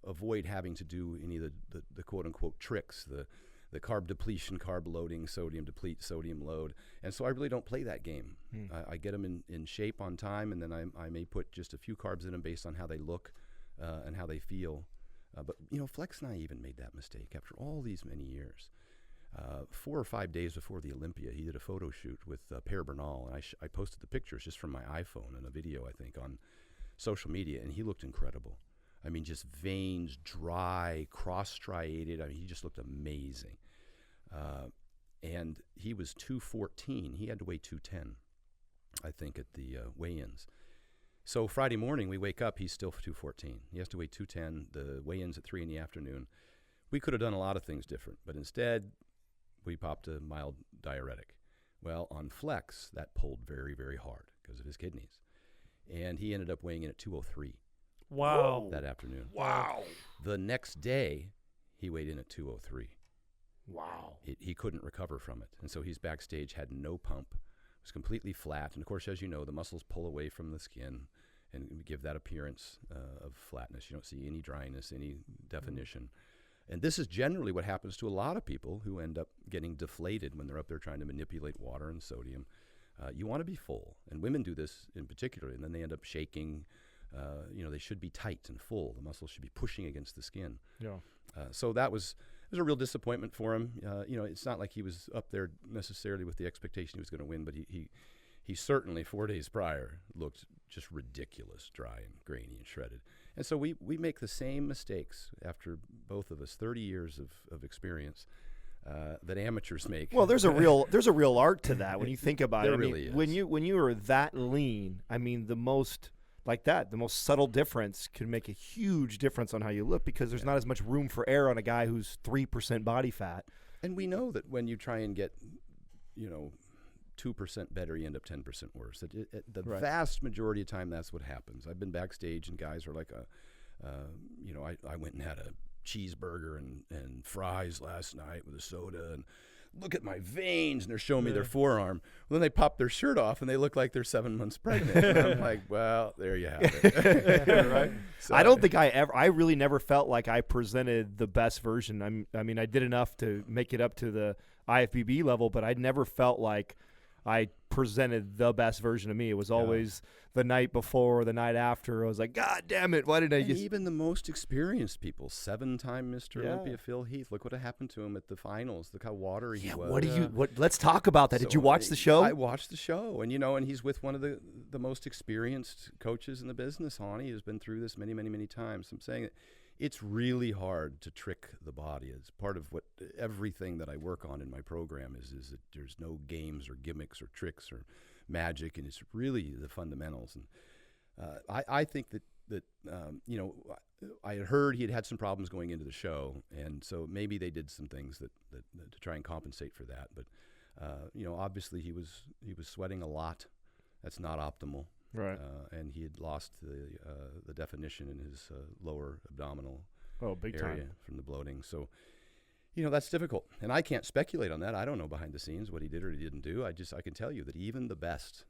avoid having to do any of the quote-unquote tricks, the carb depletion, carb loading, sodium deplete, sodium load. And so I really don't play that game. I get them in shape on time, and then I may put just a few carbs in them based on how they look and how they feel. But, you know, Flex and I even made that mistake after all these many years. 4 or 5 days before the Olympia, he did a photo shoot with Per Bernal, and I posted the pictures just from my iPhone and a video, I think, on social media, and he looked incredible. I mean, just veins, dry, cross-striated. I mean, he just looked amazing. And he was 214. He had to weigh 210, I think, at the weigh-ins. So Friday morning, we wake up, he's still 214. He has to weigh 210. The weigh-ins at 3 in the afternoon. We could have done a lot of things different, but instead, we popped a mild diuretic. Well, on Flex, that pulled very, very hard because of his kidneys. And he ended up weighing in at 203. Wow. That afternoon. Wow. The next day, he weighed in at 203. Wow. He couldn't recover from it. And so he's backstage, had no pump, was completely flat. And of course, as you know, the muscles pull away from the skin and give that appearance of flatness. You don't see any dryness, any definition. And this is generally what happens to a lot of people who end up getting deflated when they're up there trying to manipulate water and sodium. You want to be full. And women do this in particular, and then they end up shaking. You know, they should be tight and full. The muscles should be pushing against the skin. Yeah. So it was a real disappointment for him. You know, it's not like he was up there necessarily with the expectation he was going to win, but he certainly 4 days prior looked just ridiculous, dry and grainy and shredded. And so we make the same mistakes after both of us, 30 years of experience, that amateurs make. Well, there's a real art to that when you think about it. There I mean, really is. when you are that lean, I mean, the most subtle difference can make a huge difference on how you look because there's not as much room for error on a guy who's 3% body fat. And we know that when you try and get, you know, 2% better, you end up 10% worse. The Right. vast majority of time, that's what happens. I've been backstage and guys are like, you know, I went and had a cheeseburger and fries last night with a soda, and look at my veins, and they're showing me their forearm. Well, then they pop their shirt off and they look like they're 7 months pregnant. And I'm like, well, there you have it. Right? So, I don't think I really never felt like I presented the best version. I mean, I did enough to make it up to the IFBB level, but I never felt like I presented the best version of me. It was always the night before, the night after. I was like, God damn it, why didn't I and just... even the most experienced people, 7-time Mr. Yeah. Olympia Phil Heath, look what happened to him at the finals. Look how watery he was. Let's talk about that. Did you watch the show? I watched the show, and you know, and he's with one of the most experienced coaches in the business, Hani, who's been through this many, many, many times. I'm saying that it's really hard to trick the body. It's part of what everything that I work on in my program is that there's no games or gimmicks or tricks or magic, and it's really the fundamentals. And I think that you know, I had heard he had some problems going into the show, and so maybe they did some things that to try and compensate for that. But you know, obviously he was sweating a lot. That's not optimal. Right. And he had lost the definition in his lower abdominal Big area time. from the bloating. So, you know, that's difficult. And I can't speculate on that. I don't know behind the scenes what he did or he didn't do. I can tell you that even the best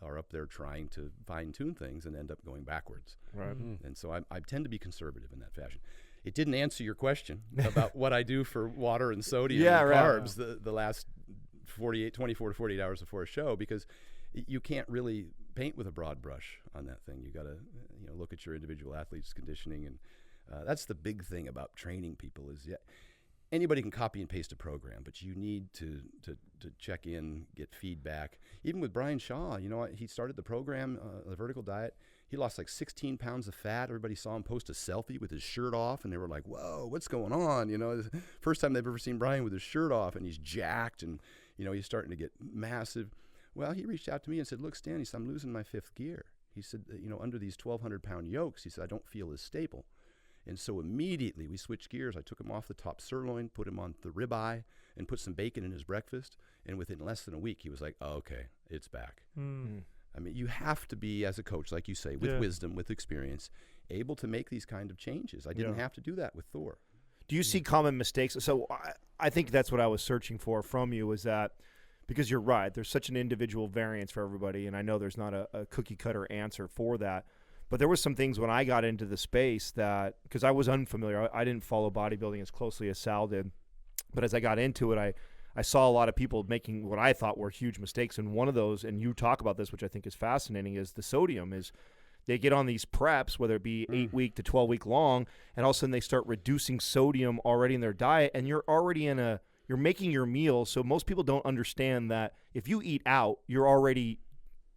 are up there trying to fine-tune things and end up going backwards. Right. And so I tend to be conservative in that fashion. It didn't answer your question about what I do for water and sodium and carbs the last 24 to 48 hours before a show, because you can't really paint with a broad brush on that thing. You got to, you know, look at your individual athlete's conditioning, and that's the big thing about training people is anybody can copy and paste a program, but you need to check in, get feedback. Even with Brian Shaw, he started the program, the vertical diet. He lost like 16 pounds of fat. Everybody saw him post a selfie with his shirt off, and they were like, whoa, what's going on? First time they've ever seen Brian with his shirt off, and he's jacked, and, he's starting to get massive. Well, he reached out to me and said, look, Stan, he said, I'm losing my fifth gear. He said, under these 1,200-pound yokes, he said, I don't feel as stable. And so immediately we switched gears. I took him off the top sirloin, put him on the ribeye, and put some bacon in his breakfast. And within less than a week, he was like, oh, okay, it's back. I mean, you have to be, as a coach, like you say, with wisdom, with experience, able to make these kind of changes. I didn't have to do that with Thor. Do you see common mistakes? So I think that's what I was searching for from you, is that, because you're right, there's such an individual variance for everybody, and I know there's not a cookie-cutter answer for that. But there were some things when I got into the space that, because I was unfamiliar, I didn't follow bodybuilding as closely as Sal did, but as I got into it, I saw a lot of people making what I thought were huge mistakes. And one of those, and you talk about this, which I think is fascinating, is the sodium. Is they get on these preps, whether it be 8-week to 12-week long, and all of a sudden they start reducing sodium already in their diet, and you're already you're making your meal. So most people don't understand that if you eat out, you're already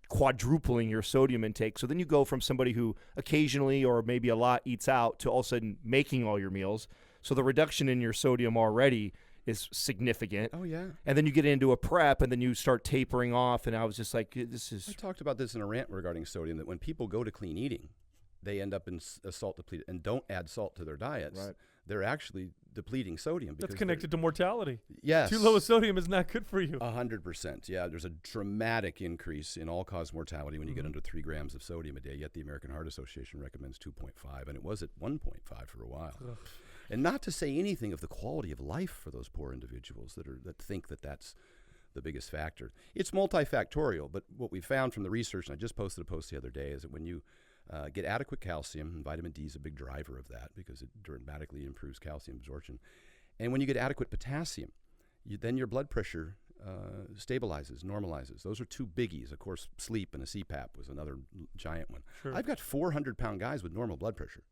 quadrupling your sodium intake. So then you go from somebody who occasionally or maybe a lot eats out to all of a sudden making all your meals. So the reduction in your sodium already is significant. Oh, yeah. And then you get into a prep, and then you start tapering off, and I was just like, this is... I talked about this in a rant regarding sodium, that when people go to clean eating, they end up in salt depleted and don't add salt to their diets. Right. They're actually depleting sodium. That's connected to mortality. Yes. Too low of sodium is not good for you. 100%. Yeah, there's a dramatic increase in all-cause mortality when you get under 3 grams of sodium a day, yet the American Heart Association recommends 2.5, and it was at 1.5 for a while. Ugh. And not to say anything of the quality of life for those poor individuals that think that that's the biggest factor. It's multifactorial, but what we found from the research, and I just posted a post the other day, is that when you get adequate calcium, and vitamin D is a big driver of that because it dramatically improves calcium absorption. And when you get adequate potassium, then your blood pressure stabilizes, normalizes. Those are two biggies. Of course, sleep and a CPAP was another giant one. Sure. I've got 400-pound guys with normal blood pressure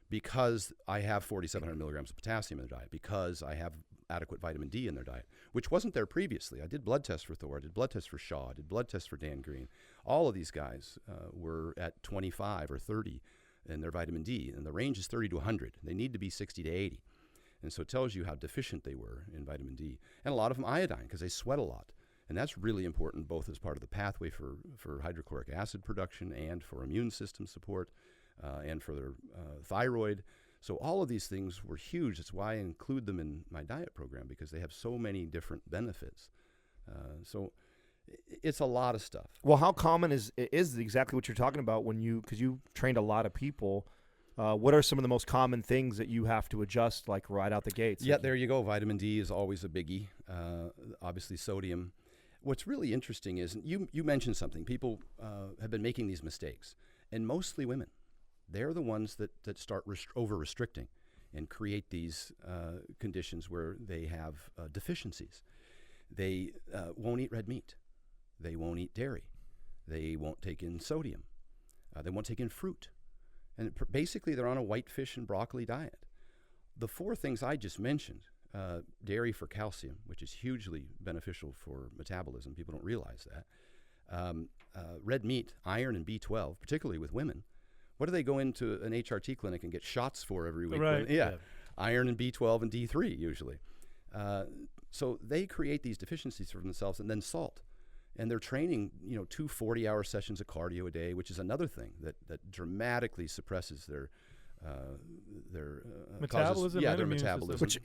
because I have 4,700 milligrams of potassium in their diet, because I have adequate vitamin D in their diet, which wasn't there previously. I did blood tests for Thor, I did blood tests for Shaw, I did blood tests for Dan Green. All of these guys were at 25 or 30 in their vitamin D, and the range is 30 to 100. They need to be 60 to 80. And so it tells you how deficient they were in vitamin D. And a lot of them iodine, because they sweat a lot. And that's really important, both as part of the pathway for hydrochloric acid production and for immune system support and for their thyroid. So all of these things were huge. That's why I include them in my diet program, because they have so many different benefits. So it's a lot of stuff. Well, how common is exactly what you're talking about because you trained a lot of people? What are some of the most common things that you have to adjust, like right out the gates? Yeah, there you go. Vitamin D is always a biggie. Obviously, sodium. What's really interesting is, you mentioned something. People have been making these mistakes, and mostly women. They're the ones that start over-restricting and create these conditions where they have deficiencies. They won't eat red meat. They won't eat dairy. They won't take in sodium. They won't take in fruit. And basically, they're on a white fish and broccoli diet. The 4 things I just mentioned, dairy for calcium, which is hugely beneficial for metabolism. People don't realize that. Red meat, iron, and B12, particularly with women. What do they go into an HRT clinic and get shots for every week? Right. Yeah. Iron and B12 and D3 usually. So they create these deficiencies for themselves, and then salt. And they're training, 2 40-hour sessions of cardio a day, which is another thing that dramatically suppresses their metabolism. Their metabolism. Which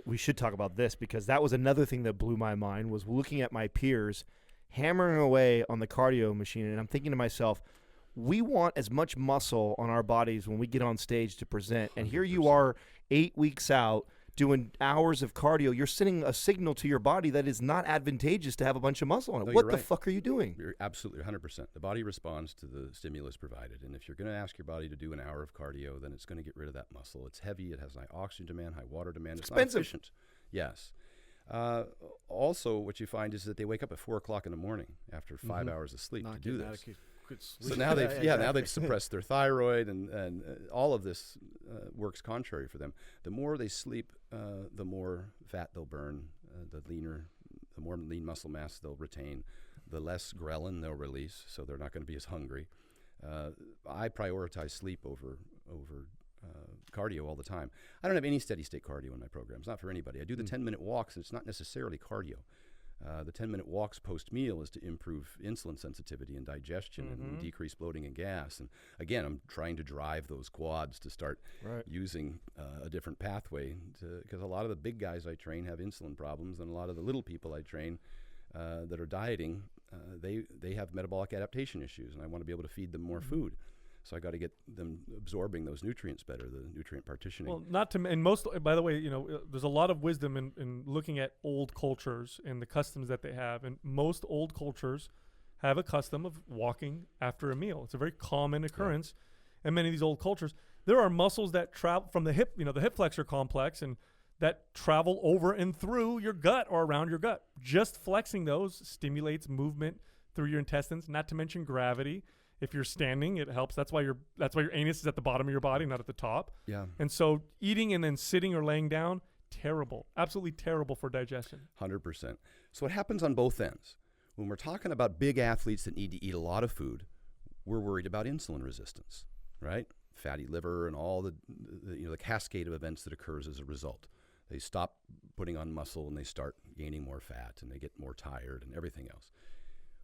we should talk about this, because that was another thing that blew my mind, was looking at my peers hammering away on the cardio machine, and I'm thinking to myself, we want as much muscle on our bodies when we get on stage to present, and here you are 8 weeks out doing hours of cardio. You're sending a signal to your body that is not advantageous to have a bunch of muscle on it. No, what the right. fuck are you doing? You're absolutely 100%. The body responds to the stimulus provided, and if you're going to ask your body to do an hour of cardio, then it's going to get rid of that muscle. It's heavy. It has high oxygen demand, high water demand. It's expensive. Not efficient. Yes. Also, what you find is that they wake up at 4 o'clock in the morning after 5 hours of sleep to do this. Good So sleep. now they've now exactly. they've suppressed their thyroid, and all of this works contrary for them. The more they sleep, the more fat they'll burn, the more lean muscle mass they'll retain, the less ghrelin they'll release, so they're not going to be as hungry. I prioritize sleep over cardio all the time. I don't have any steady state cardio in my programs, not for anybody. I do the 10-minute walks, and it's not necessarily cardio. The 10-minute walks post-meal is to improve insulin sensitivity and digestion and decrease bloating and gas. And again, I'm trying to drive those quads to start using a different pathway, because a lot of the big guys I train have insulin problems, and a lot of the little people I train that are dieting, they have metabolic adaptation issues, and I want to be able to feed them more food. So I got to get them absorbing those nutrients better, the nutrient partitioning. Well, and most, by the way, there's a lot of wisdom in looking at old cultures and the customs that they have. And most old cultures have a custom of walking after a meal. It's a very common occurrence in many of these old cultures. There are muscles that travel from the hip, the hip flexor complex, and that travel over and through your gut or around your gut. Just flexing those stimulates movement through your intestines, not to mention gravity. If you're standing, it helps. That's why your anus is at the bottom of your body, not at the top. Yeah. And so eating and then sitting or laying down, terrible. Absolutely terrible for digestion. 100%. So what happens on both ends? When we're talking about big athletes that need to eat a lot of food, we're worried about insulin resistance, right? Fatty liver and all the cascade of events that occurs as a result. They stop putting on muscle and they start gaining more fat and they get more tired and everything else.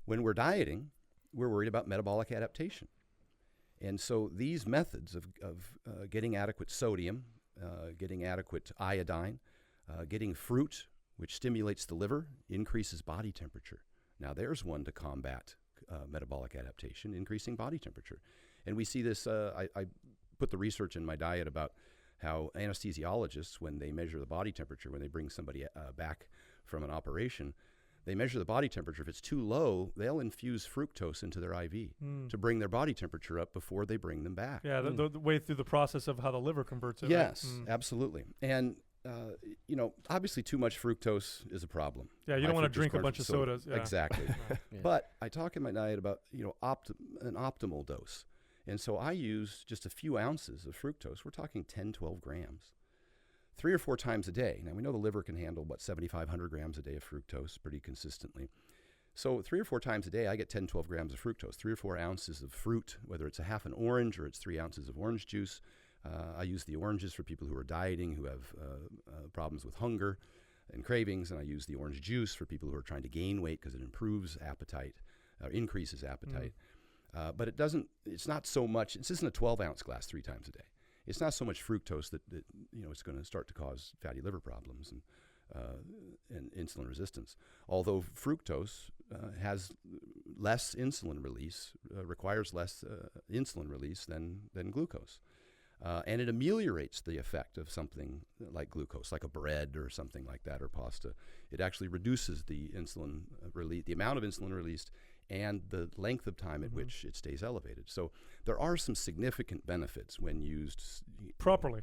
When we're dieting, we're worried about metabolic adaptation. And so these methods of getting adequate sodium, getting adequate iodine, getting fruit, which stimulates the liver, increases body temperature. Now there's one to combat metabolic adaptation, increasing body temperature. And we see this, I put the research in my diet about how anesthesiologists, when they measure the body temperature, when they bring somebody back from an operation, they measure the body temperature. If it's too low, they'll infuse fructose into their IV to bring their body temperature up before they bring them back. Yeah, the way through the process of how the liver converts it. Yes, right? Absolutely. And, obviously too much fructose is a problem. Yeah, you don't want to drink a bunch of sodas. Yeah. Exactly. But I talk in my diet about, an optimal dose. And so I use just a few ounces of fructose. We're talking 10, 12 grams. 3 or 4 times a day. Now, we know the liver can handle, 7,500 grams a day of fructose pretty consistently. So 3 or 4 times a day, I get 10, 12 grams of fructose, 3 or 4 ounces of fruit, whether it's a half an orange or it's 3 ounces of orange juice. I use the oranges for people who are dieting, who have problems with hunger and cravings, and I use the orange juice for people who are trying to gain weight because it improves appetite, increases appetite. But it's not so much, this isn't a 12-ounce glass 3 times a day. It's not so much fructose that it's going to start to cause fatty liver problems and insulin resistance. Although fructose has less insulin release, requires less insulin release than glucose. And it ameliorates the effect of something like glucose, like a bread or something like that, or pasta. It actually reduces the insulin the amount of insulin released and the length of time at which it stays elevated. So there are some significant benefits when used properly.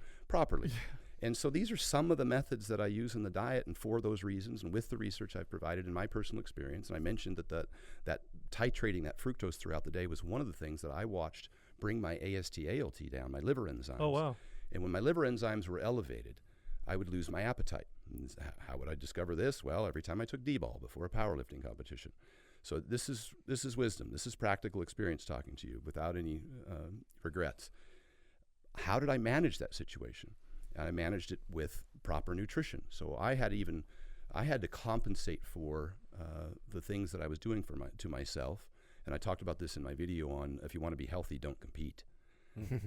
And so these are some of the methods that I use in the diet, and for those reasons, and with the research I've provided in my personal experience. And I mentioned that titrating that fructose throughout the day was one of the things that I watched bring my AST, ALT down, my liver enzymes. Oh, wow. And when my liver enzymes were elevated, I would lose my appetite. And how would I discover this? Well, every time I took D-ball before a powerlifting competition. So this is wisdom. This is practical experience talking to you without any regrets. How did I manage that situation? I managed it with proper nutrition. So I had to compensate for the things that I was doing to myself. And I talked about this in my video on, if you want to be healthy, don't compete.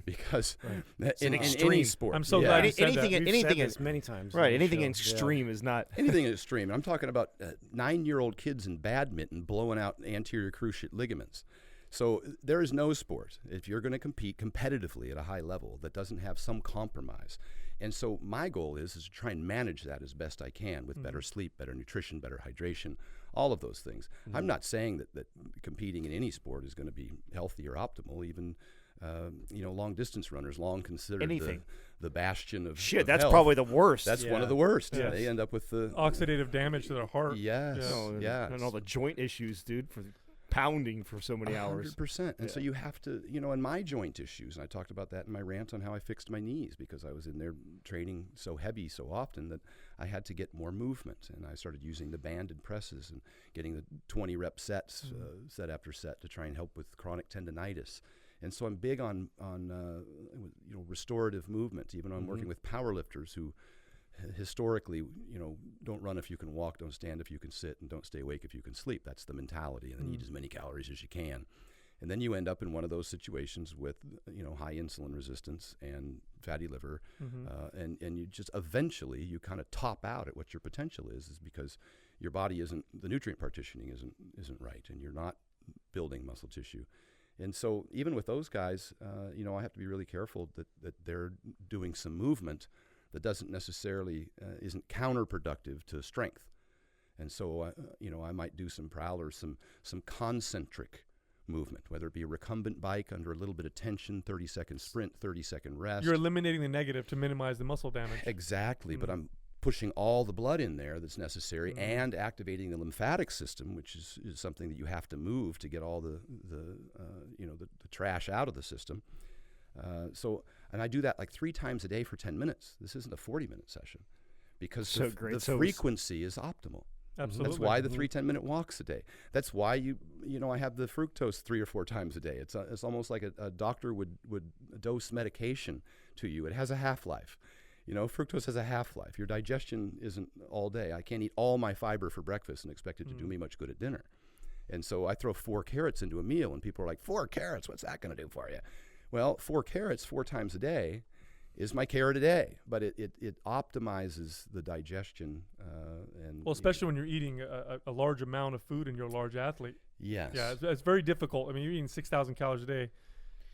Because in any sport, I'm so glad you said anything is many times. Right, anything extreme is not anything extreme. I'm talking about 9-year-old kids in badminton blowing out anterior cruciate ligaments. So there is no sport, if you're going to compete competitively at a high level, that doesn't have some compromise. And so my goal is to try and manage that as best I can with better sleep, better nutrition, better hydration, all of those things. I'm not saying that competing in any sport is going to be healthy or optimal. Even long distance runners, long considered the bastion of that's health. probably the worst. That's one of the worst. Yes. They end up with the oxidative damage to their heart. Yes. and all the joint issues, dude. pounding for so many hours. 100%. And so you have to, in my joint issues, and I talked about that in my rant on how I fixed my knees, because I was in there training so heavy so often that I had to get more movement. And I started using the banded presses and getting the 20 rep sets, set after set, to try and help with chronic tendonitis. And so I'm big on restorative movement, even when I'm working with powerlifters who historically, don't run if you can walk, don't stand if you can sit, and don't stay awake if you can sleep. That's the mentality, and then eat as many calories as you can. And then you end up in one of those situations with, high insulin resistance and fatty liver, and you just eventually you kind of top out at what your potential is because your body the nutrient partitioning isn't right, and you're not building muscle tissue. And so even with those guys, I have to be really careful that they're doing some movement that doesn't necessarily isn't counterproductive to strength. And so I might do some prowlers, some concentric movement, whether it be a recumbent bike under a little bit of tension, 30-second sprint, 30-second rest. You're eliminating the negative to minimize the muscle damage. Exactly, but I'm pushing all the blood in there that's necessary and activating the lymphatic system, which is something that you have to move to get all the trash out of the system. And I do that like 3 times a day for 10 minutes. This isn't a 40-minute session because the frequency is optimal. Absolutely. That's why the 3 10-minute walks a day. That's why I have the fructose 3 or 4 times a day. It's almost like a doctor would dose medication to you. It has a half-life. Fructose has a half-life. Your digestion isn't all day. I can't eat all my fiber for breakfast and expect it to do me much good at dinner. And so I throw 4 carrots into a meal, and people are like, 4 carrots? What's that going to do for you? Well, 4 carrots 4 times a day is my carrot a day, but it optimizes the digestion. Especially when you're eating a large amount of food and you're a large athlete. Yes. Yeah, it's very difficult. I mean, you're eating 6,000 calories a day.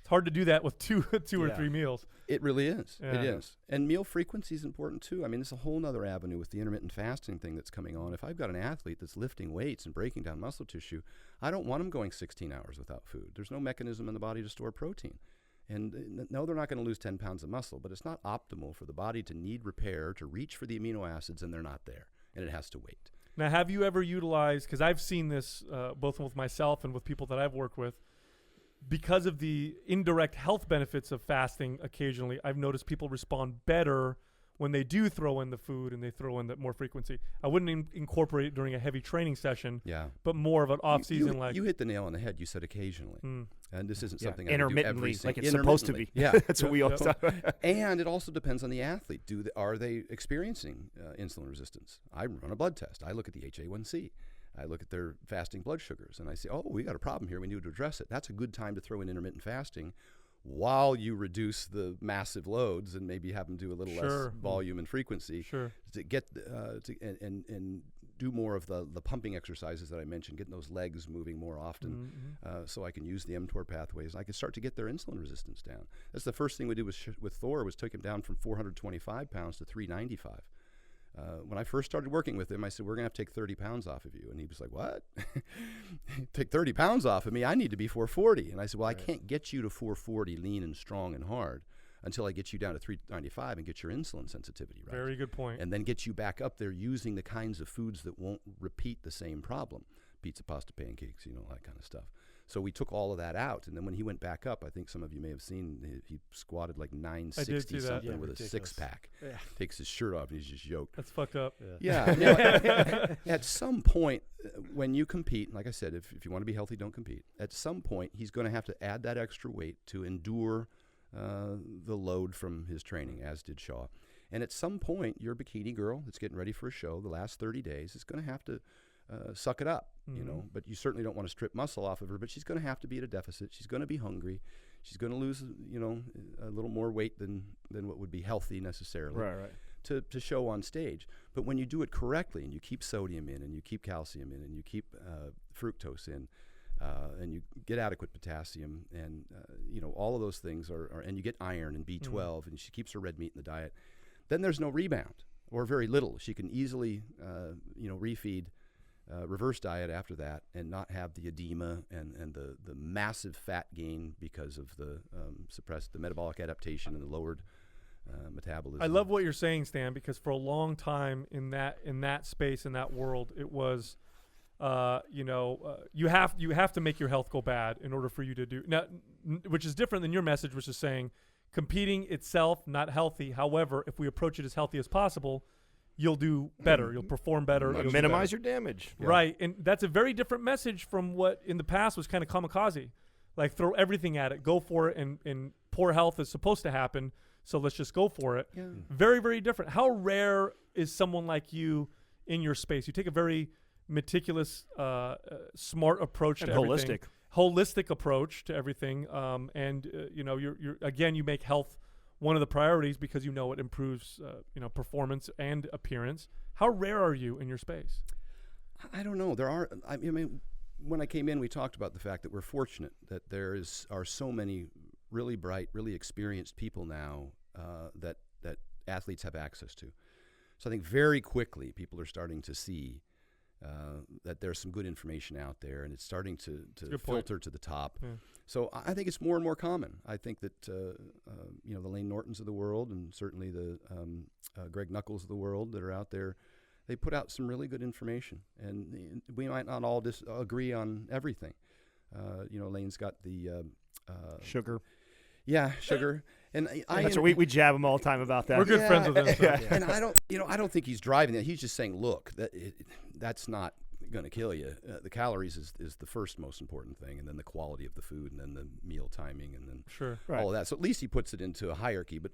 It's hard to do that with two or 3 meals. It really is. Yeah. It is. And meal frequency is important too. I mean, it's a whole nother avenue with the intermittent fasting thing that's coming on. If I've got an athlete that's lifting weights and breaking down muscle tissue, I don't want them going 16 hours without food. There's no mechanism in the body to store protein. And no, they're not going to lose 10 pounds of muscle, but it's not optimal for the body to need repair, to reach for the amino acids, and they're not there, and it has to wait. Now, have you ever utilized, because I've seen this both with myself and with people that I've worked with, because of the indirect health benefits of fasting occasionally, I've noticed people respond better when they do throw in the food and they throw in the more frequency. I wouldn't incorporate it during a heavy training session, but more of an off-season. You hit the nail on the head. You said occasionally. And this isn't something I do intermittently, every like it's supposed to be. Yeah. That's what we all talk about. And it also depends on the athlete. Are they experiencing insulin resistance? I run a blood test. I look at the HA1C. I look at their fasting blood sugars, and I say, we got a problem here. We need to address it. That's a good time to throw in intermittent fasting while you reduce the massive loads and maybe have them do a little less volume and frequency to get and do more of the pumping exercises that I mentioned, getting those legs moving more often, so I can use the mTOR pathways. I can start to get their insulin resistance down. That's the first thing we did with Thor, was take him down from 425 pounds to 395. When I first started working with him, I said, we're going to have to take 30 pounds off of you. And he was like, what? Take 30 pounds off of me? I need to be 440. And I said, well, I can't get you to 440 lean and strong and hard until I get you down to 395 and get your insulin sensitivity right. Very good point. And then get you back up there using the kinds of foods that won't repeat the same problem. Pizza, pasta, pancakes, all that kind of stuff. So we took all of that out, and then when he went back up, I think some of you may have seen, he squatted like 960 something with a 6-pack. Yeah. Takes his shirt off and he's just yoked. That's fucked up. At some point, when you compete, like I said, if you want to be healthy, don't compete. At some point, he's going to have to add that extra weight to endure the load from his training, as did Shaw. And at some point, your bikini girl that's getting ready for a show, the last 30 days, is going to have to suck it up, but you certainly don't want to strip muscle off of her, but she's going to have to be at a deficit. She's going to be hungry. She's going to lose, a little more weight than what would be healthy necessarily to show on stage. But when you do it correctly and you keep sodium in and you keep calcium in and you keep fructose in and you get adequate potassium and, all of those things and you get iron and B12 and she keeps her red meat in the diet, then there's no rebound or very little. She can easily, refeed. Reverse diet after that and not have the edema and the massive fat gain because of the suppressed metabolic adaptation and the lowered metabolism. I love what you're saying, Stan, because for a long time in that space, in that world, it was you have to make your health go bad in order for you to do now, which is different than your message, which is saying competing itself not healthy. However, if we approach it as healthy as possible, you'll do better. You'll perform better. You'll Minimize your damage. Right, and that's a very different message from what in the past was kind of kamikaze, like throw everything at it, go for it, and poor health is supposed to happen, so let's just go for it. Yeah. Very, very different. How rare is someone like you in your space? You take a very meticulous, smart approach to everything. Holistic approach to everything. You're again, you make health one of the priorities because you know it improves, performance and appearance. How rare are you in your space? I don't know. I mean, when I came in, we talked about the fact that we're fortunate that are so many really bright, really experienced people now that athletes have access to. So I think very quickly people are starting to see that there's some good information out there, and it's starting to filter to the top. Yeah. So I think it's more and more common. I think that the Lane Nortons of the world, and certainly the Greg Knuckles of the world that are out there, they put out some really good information, and we might not all agree on everything. Lane's got the sugar. Yeah, sugar. And we jab him all the time about that. We're good friends with him. So. Yeah. And I don't think he's driving that. He's just saying, look, that's not going to kill you. The calories is the first most important thing, and then the quality of the food, and then the meal timing, and then all of that. So at least he puts it into a hierarchy. But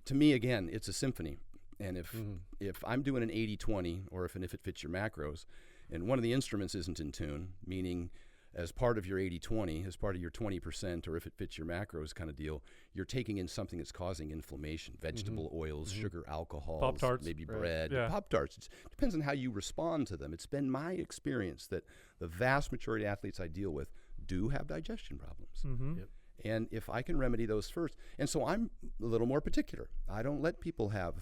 to me, again, it's a symphony. And if I'm doing an 80-20, or if it fits your macros, and one of the instruments isn't in tune, meaning as part of your 80-20, as part of your 20%, or if it fits your macros kind of deal, you're taking in something that's causing inflammation, vegetable oils, sugar, alcohol, Pop-Tarts. maybe bread, Pop-Tarts. It depends on how you respond to them. It's been my experience that the vast majority of athletes I deal with do have digestion problems. Mm-hmm. Yep. And if I can remedy those first, and so I'm a little more particular. I don't let people have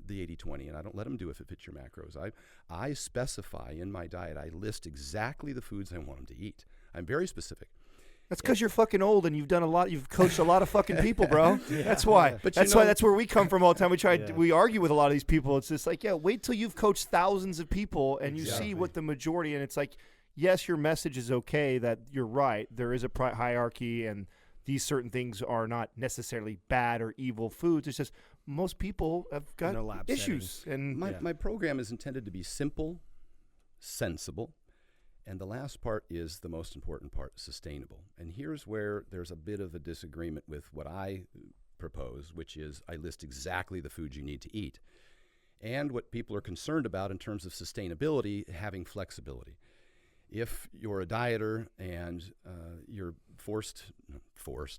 the 80-20, and I don't let them do if it fits your macros. I specify in my diet, I list exactly the foods I want them to eat. I'm very specific. That's because you're fucking old and you've coached a lot of fucking people, bro. Yeah. That's why. But that's where we come from all the time. We argue with a lot of these people. It's just like, wait till you've coached thousands of people and you see what the majority, and it's like, yes, your message is okay, that you're right. There is a hierarchy, and these certain things are not necessarily bad or evil foods. It's just most people have got issues. And my program is intended to be simple, sensible, and the last part is the most important part, sustainable. And here's where there's a bit of a disagreement with what I propose, which is I list exactly the foods you need to eat. And what people are concerned about in terms of sustainability, having flexibility. If you're a dieter and you're forced,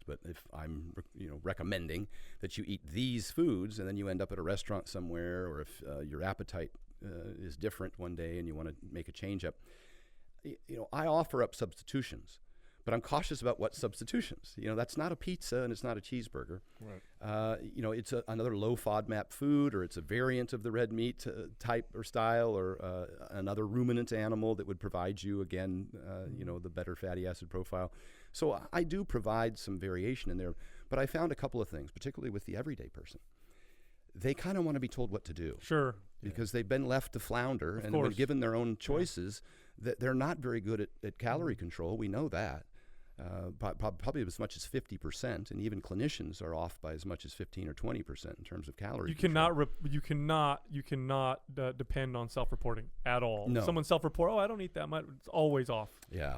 but if I'm recommending that you eat these foods, and then you end up at a restaurant somewhere, or if your appetite is different one day and you want to make a change up, I offer up substitutions, but I'm cautious about what substitutions. That's not a pizza and it's not a cheeseburger. Right. It's another low FODMAP food, or it's a variant of the red meat type or style, or another ruminant animal that would provide you, again, the better fatty acid profile. So I do provide some variation in there, but I found a couple of things, particularly with the everyday person. They kind of want to be told what to do. Sure. Because they've been left to flounder, and when given their own choices, that they're not very good at calorie control. We know that. Probably as much as 50%, and even clinicians are off by as much as 15 or 20% in terms of calorie control. You cannot depend on self-reporting at all. No. If someone self-report, I don't eat that much. It's always off. Yeah.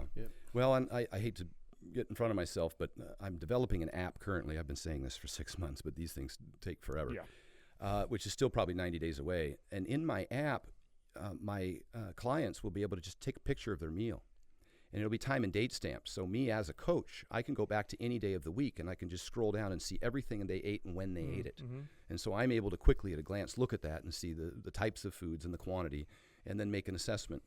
Well, and I hate to get in front of myself, but I'm developing an app currently. I've been saying this for 6 months, but these things take forever. Yeah. Which is still probably 90 days away. And in my app, my clients will be able to just take a picture of their meal. And it'll be time and date stamped. So me as a coach, I can go back to any day of the week and I can just scroll down and see everything they ate and when they ate it. Mm-hmm. And so I'm able to quickly at a glance look at that and see the types of foods and the quantity, and then make an assessment,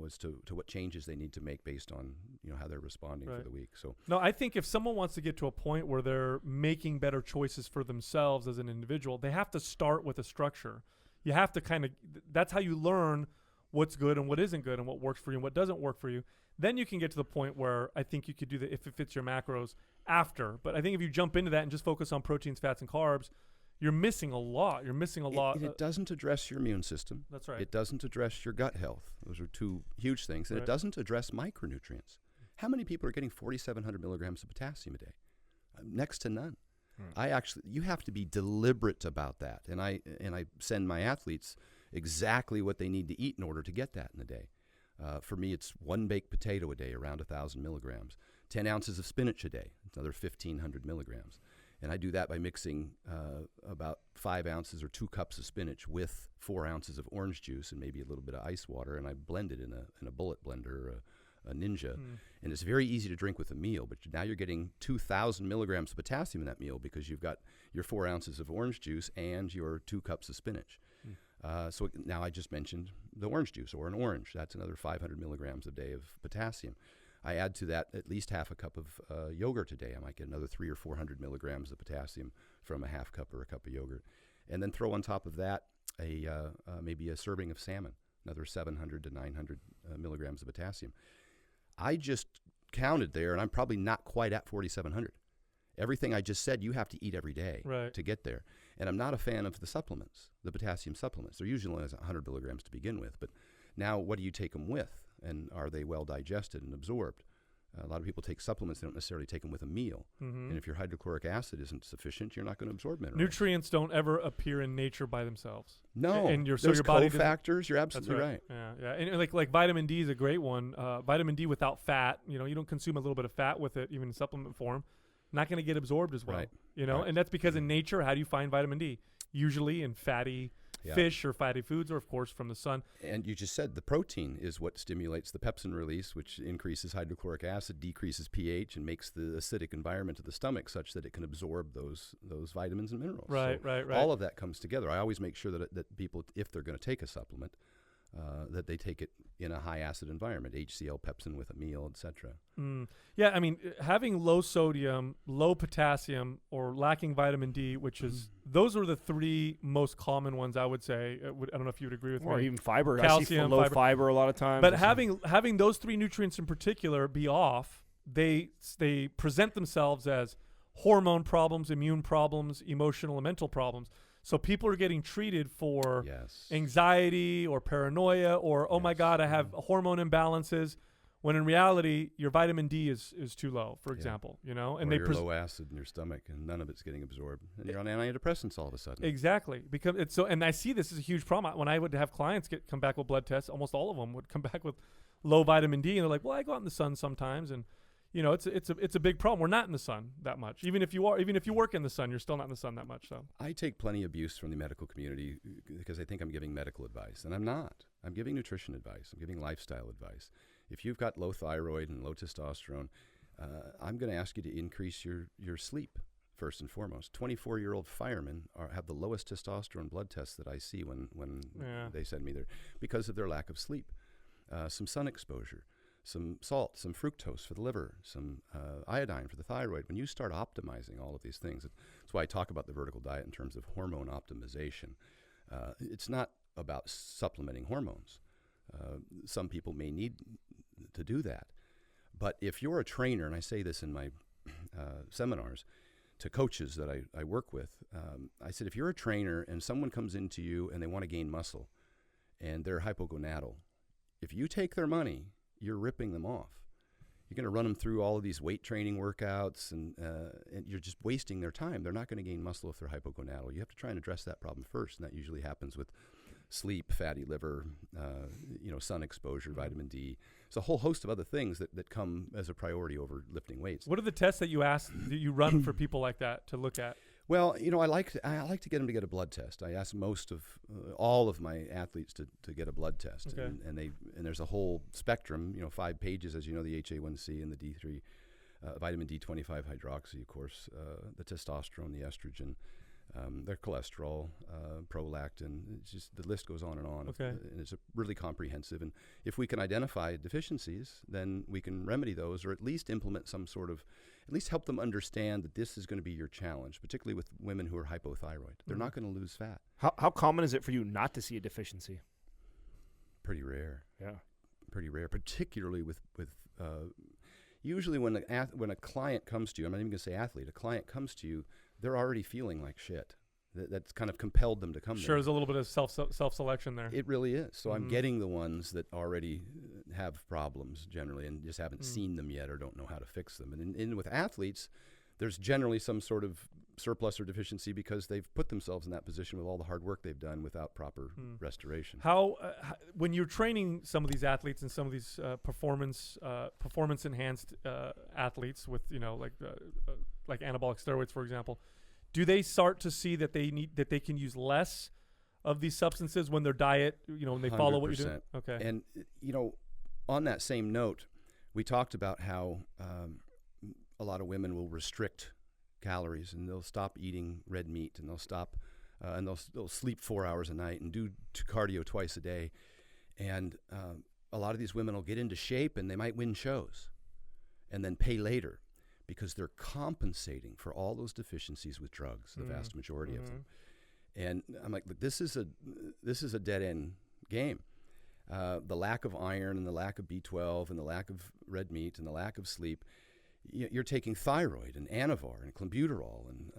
as to what changes they need to make based on, how they're responding for the week. So no, I think if someone wants to get to a point where they're making better choices for themselves as an individual, they have to start with a structure. You have to that's how you learn what's good and what isn't good, and what works for you and what doesn't work for you. Then you can get to the point where I think you could do if it fits your macros after. But I think if you jump into that and just focus on proteins, fats, and carbs, you're missing a lot. You're missing a lot. It doesn't address your immune system. That's right. It doesn't address your gut health. Those are two huge things. And Right. it doesn't address micronutrients. How many people are getting 4,700 milligrams of potassium a day? Next to none. You have to be deliberate about that. And I send my athletes exactly what they need to eat in order to get that in a day. For me, it's 1 baked potato a day, around 1,000 milligrams. 10 ounces of spinach a day, another 1,500 milligrams. And I do that by mixing about 5 ounces or 2 cups of spinach with 4 ounces of orange juice and maybe a little bit of ice water, and I blend it in a bullet blender or a Ninja. And it's very easy to drink with a meal, but now you're getting 2,000 milligrams of potassium in that meal because you've got your 4 ounces of orange juice and your 2 cups of spinach. So now I just mentioned the orange juice or an orange. That's another 500 milligrams a day of potassium. I add to that at least half a cup of yogurt a day. I might get another 300 or 400 milligrams of potassium from a half cup or a cup of yogurt. And then throw on top of that maybe a serving of salmon, another 700 to 900 milligrams of potassium. I just counted there, and I'm probably not quite at 4,700. Everything I just said, you have to eat every day to get there. And I'm not a fan of the supplements, the potassium supplements. They're usually only 100 milligrams to begin with. But now what do you take them with? And are they well digested and absorbed? A lot of people take supplements. They don't necessarily take them with a meal. And if your hydrochloric acid isn't sufficient, you're not going to absorb minerals. Nutrients don't ever appear in nature by themselves. No. And there's your body cofactors. You're absolutely right. Yeah. And like vitamin D is a great one. Vitamin D without fat, you don't consume a little bit of fat with it, even in supplement form, not going to get absorbed as well. And that's because in nature, how do you find vitamin D? Usually in fatty fish or fatty foods, or of course from the sun. And you just said the protein is what stimulates the pepsin release, which increases hydrochloric acid, decreases pH, and makes the acidic environment of the stomach such that it can absorb those vitamins and minerals. Right. All of that comes together. I always make sure that people, if they're going to take a supplement, that they take it in a high acid environment, HCl, pepsin with a meal, etc. Yeah, I mean, having low sodium, low potassium, or lacking vitamin D, which is those are the 3 most common ones, I would say. I don't know if you would agree with me. Or even fiber. Calcium, I see low fiber a lot of times. But having those 3 nutrients in particular be off, they present themselves as hormone problems, immune problems, emotional and mental problems. So people are getting treated for anxiety or paranoia or, oh my God, I have hormone imbalances, when in reality, your vitamin D is too low, for example, and or you're low acid in your stomach and none of it's getting absorbed. And you're on antidepressants all of a sudden. Exactly. Because it's so, and I see this as a huge problem. When I would have clients come back with blood tests, almost all of them would come back with low vitamin D, and they're like, well, I go out in the sun sometimes, and it's a big problem. We're not in the sun that much. Even if you work in the sun, you're still not in the sun that much. So I take plenty of abuse from the medical community because they think I'm giving medical advice, and I'm not. I'm giving nutrition advice. I'm giving lifestyle advice. If you've got low thyroid and low testosterone, I'm going to ask you to increase your sleep first and foremost. 24-year-old firemen have the lowest testosterone blood tests that I see when they send me there because of their lack of sleep. Some sun exposure. Some salt, some fructose for the liver, some iodine for the thyroid. When you start optimizing all of these things, that's why I talk about the vertical diet in terms of hormone optimization. It's not about supplementing hormones. Some people may need to do that. But if you're a trainer, and I say this in my seminars to coaches that I work with, I said, if you're a trainer and someone comes into you and they want to gain muscle and they're hypogonadal, if you take their money, you're ripping them off. You're going to run them through all of these weight training workouts, and you're just wasting their time. They're not going to gain muscle if they're hypogonadal. You have to try and address that problem first, and that usually happens with sleep, fatty liver, sun exposure, vitamin D. It's a whole host of other things that come as a priority over lifting weights. What are the tests that you run for people like that to look at? Well, I like to get them to get a blood test. I ask most of all of my athletes to get a blood test, okay. and there's a whole spectrum, 5 pages, as you know, the HA1C and the D3, vitamin D25 hydroxy, of course, the testosterone, the estrogen, their cholesterol, prolactin. It's just the list goes on and on. Okay. And it's really comprehensive. And if we can identify deficiencies, then we can remedy those, or at least implement some sort of, at least help them understand that this is going to be your challenge, particularly with women who are hypothyroid. They're not going to lose fat. How common is it for you not to see a deficiency? Pretty rare. Yeah. Pretty rare, particularly with usually when a client comes to you, I'm not even going to say athlete, a client comes to you, they're already feeling like shit. That's kind of compelled them to come Sure, there. there's a little bit of self-selection there. It really is. So I'm Mhm. getting the ones that already have problems generally and just haven't seen them yet or don't know how to fix them. And with athletes, there's generally some sort of surplus or deficiency because they've put themselves in that position with all the hard work they've done without proper restoration. How when you're training some of these athletes and some of these performance enhanced athletes with like anabolic steroids, for example, do they start to see that they can use less of these substances when their diet, when they follow what you're doing? 100%. Okay. And on that same note, we talked about how a lot of women will restrict calories and they'll stop eating red meat and they'll stop and they'll sleep 4 hours a night and do cardio twice a day. And a lot of these women will get into shape and they might win shows and then pay later because they're compensating for all those deficiencies with drugs, the vast majority of them. And I'm like, look, this is a dead end game. The lack of iron and the lack of B12 and the lack of red meat and the lack of sleep, you're taking thyroid and Anavar and clenbuterol and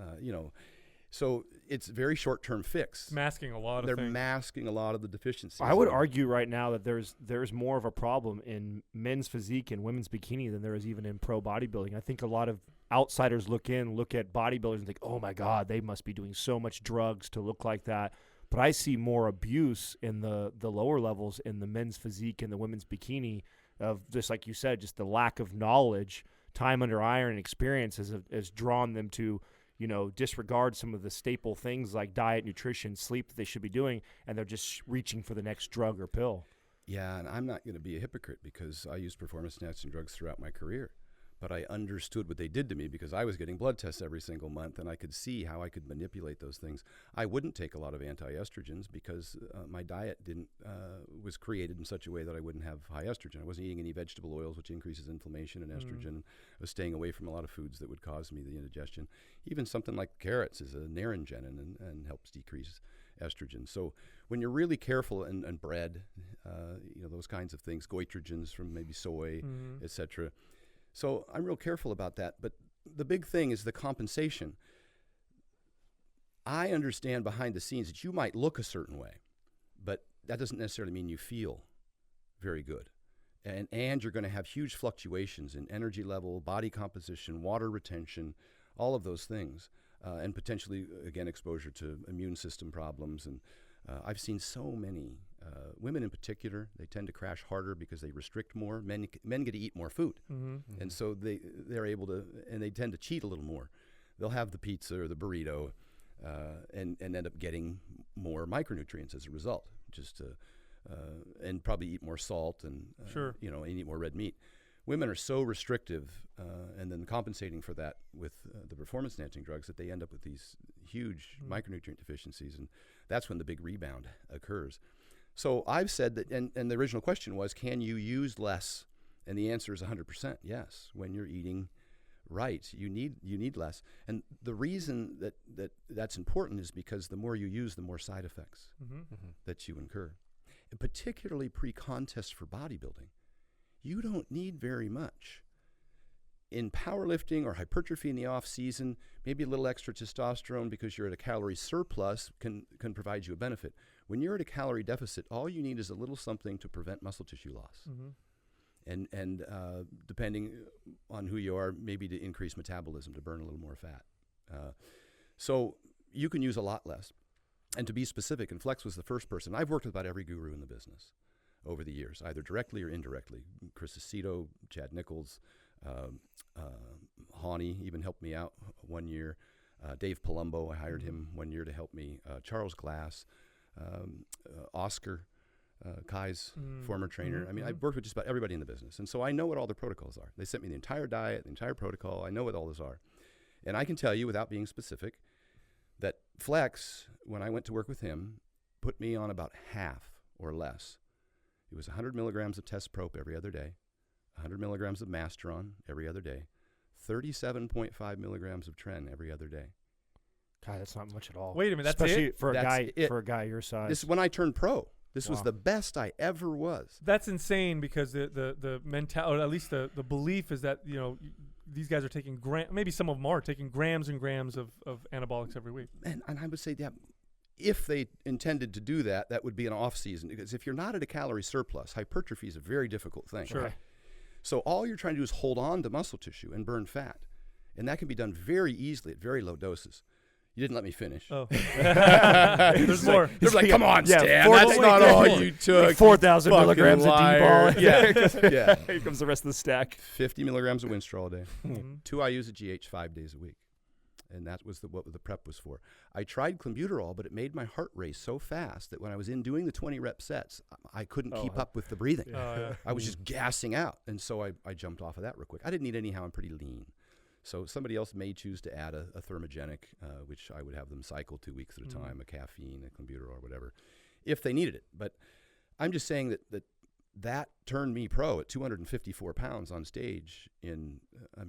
so it's very short-term fix. Masking a lot of They're things. masking a lot of the deficiencies. I would argue right now that there's more of a problem in men's physique and women's bikini than there is even in pro bodybuilding. I think a lot of outsiders look at bodybuilders and think, oh my God, they must be doing so much drugs to look like that. But I see more abuse in the lower levels in the men's physique and the women's bikini of just like you said, just the lack of knowledge, time under iron, and experience has drawn them to disregard some of the staple things like diet, nutrition, sleep that they should be doing, and they're just reaching for the next drug or pill. Yeah, and I'm not going to be a hypocrite because I used performance-enhancing drugs throughout my career. But I understood what they did to me because I was getting blood tests every single month, and I could see how I could manipulate those things. I wouldn't take a lot of anti-estrogens because my diet was created in such a way that I wouldn't have high estrogen. I wasn't eating any vegetable oils, which increases inflammation and estrogen. I was staying away from a lot of foods that would cause me the indigestion. Even something like carrots is a naringenin and helps decrease estrogen. So when you're really careful, and bread, those kinds of things, goitrogens from maybe soy, etc. So I'm real careful about that. But the big thing is the compensation. I understand behind the scenes that you might look a certain way, but that doesn't necessarily mean you feel very good. And you're going to have huge fluctuations in energy level, body composition, water retention, all of those things, and potentially, again, exposure to immune system problems. And I've seen so many women in particular, they tend to crash harder because they restrict more. Men get to eat more food. And so they're able to, and they tend to cheat a little more. They'll have the pizza or the burrito and end up getting more micronutrients as a result, and probably eat more salt and, and eat more red meat. Women are so restrictive and then compensating for that with the performance-enhancing drugs that they end up with these huge micronutrient deficiencies, and that's when the big rebound occurs. So I've said that, and the original question was, can you use less? And the answer is 100% yes. When you're eating right, you need less. And the reason that's important is because the more you use, the more side effects that you incur. And particularly pre-contest for bodybuilding, you don't need very much. In powerlifting or hypertrophy in the off season, maybe a little extra testosterone because you're at a calorie surplus can provide you a benefit. When you're at a calorie deficit, all you need is a little something to prevent muscle tissue loss. And depending on who you are, maybe to increase metabolism, to burn a little more fat. So you can use a lot less. And to be specific, and Flex was the first person. I've worked with about every guru in the business over the years, either directly or indirectly. Chris Aceto, Chad Nichols, Hawny even helped me out one year. Dave Palumbo, I hired him 1 year to help me. Charles Glass, Oscar, Kai's former trainer. I mean, I've worked with just about everybody in the business. And so I know what all the protocols are. They sent me the entire diet, the entire protocol. I know what all those are. And I can tell you, without being specific, that Flex, when I went to work with him, put me on about half or less. It was 100 milligrams of test prop every other day, 100 milligrams of Masteron every other day, 37.5 milligrams of Tren every other day. God, that's not much at all. Wait a minute, that's especially it? for That's a guy your size. This is when I turned pro. This was the best I ever was. That's insane because the mentality, or at least the belief is that, these guys are taking maybe some of them are taking grams and grams of anabolics every week. And I would say that if they intended to do that, that would be an off season, because if you're not at a calorie surplus, hypertrophy is a very difficult thing. Sure. So all you're trying to do is hold on to muscle tissue and burn fat. And that can be done very easily at very low doses. You didn't let me finish. Oh. There's more. They're like, come on, Yeah, Stan, that's not all you took. 4,000 fucking milligrams of liar. D-ball. Yeah. Here comes the rest of the stack. 50 milligrams of Winstrol a day. Mhm. 2 IUs of GH 5 days a week. And that was what the prep was for. I tried clenbuterol, but it made my heart race so fast that when I was in doing the 20 rep sets, I couldn't keep up with the breathing. Yeah. I was just gassing out. And so I jumped off of that real quick. I didn't need anyhow. I'm pretty lean. So somebody else may choose to add a thermogenic, which I would have them cycle 2 weeks at a time, a caffeine, a clenbuterol, or whatever, if they needed it. But I'm just saying that turned me pro at 254 pounds on stage in,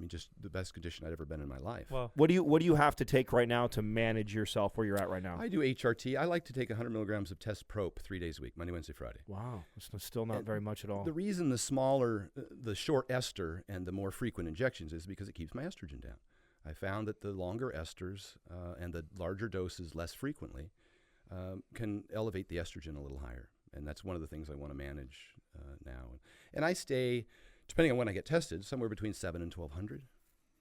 just the best condition I'd ever been in my life. Wow. What do you have to take right now to manage yourself where you're at right now? I do HRT. I like to take 100 milligrams of test prop 3 days a week, Monday, Wednesday, Friday. Wow, it's still not very much at all. The reason the short ester and the more frequent injections is because it keeps my estrogen down. I found that the longer esters and the larger doses less frequently can elevate the estrogen a little higher. And that's one of the things I want to manage now. And I stay, depending on when I get tested, somewhere between 7 and 1,200.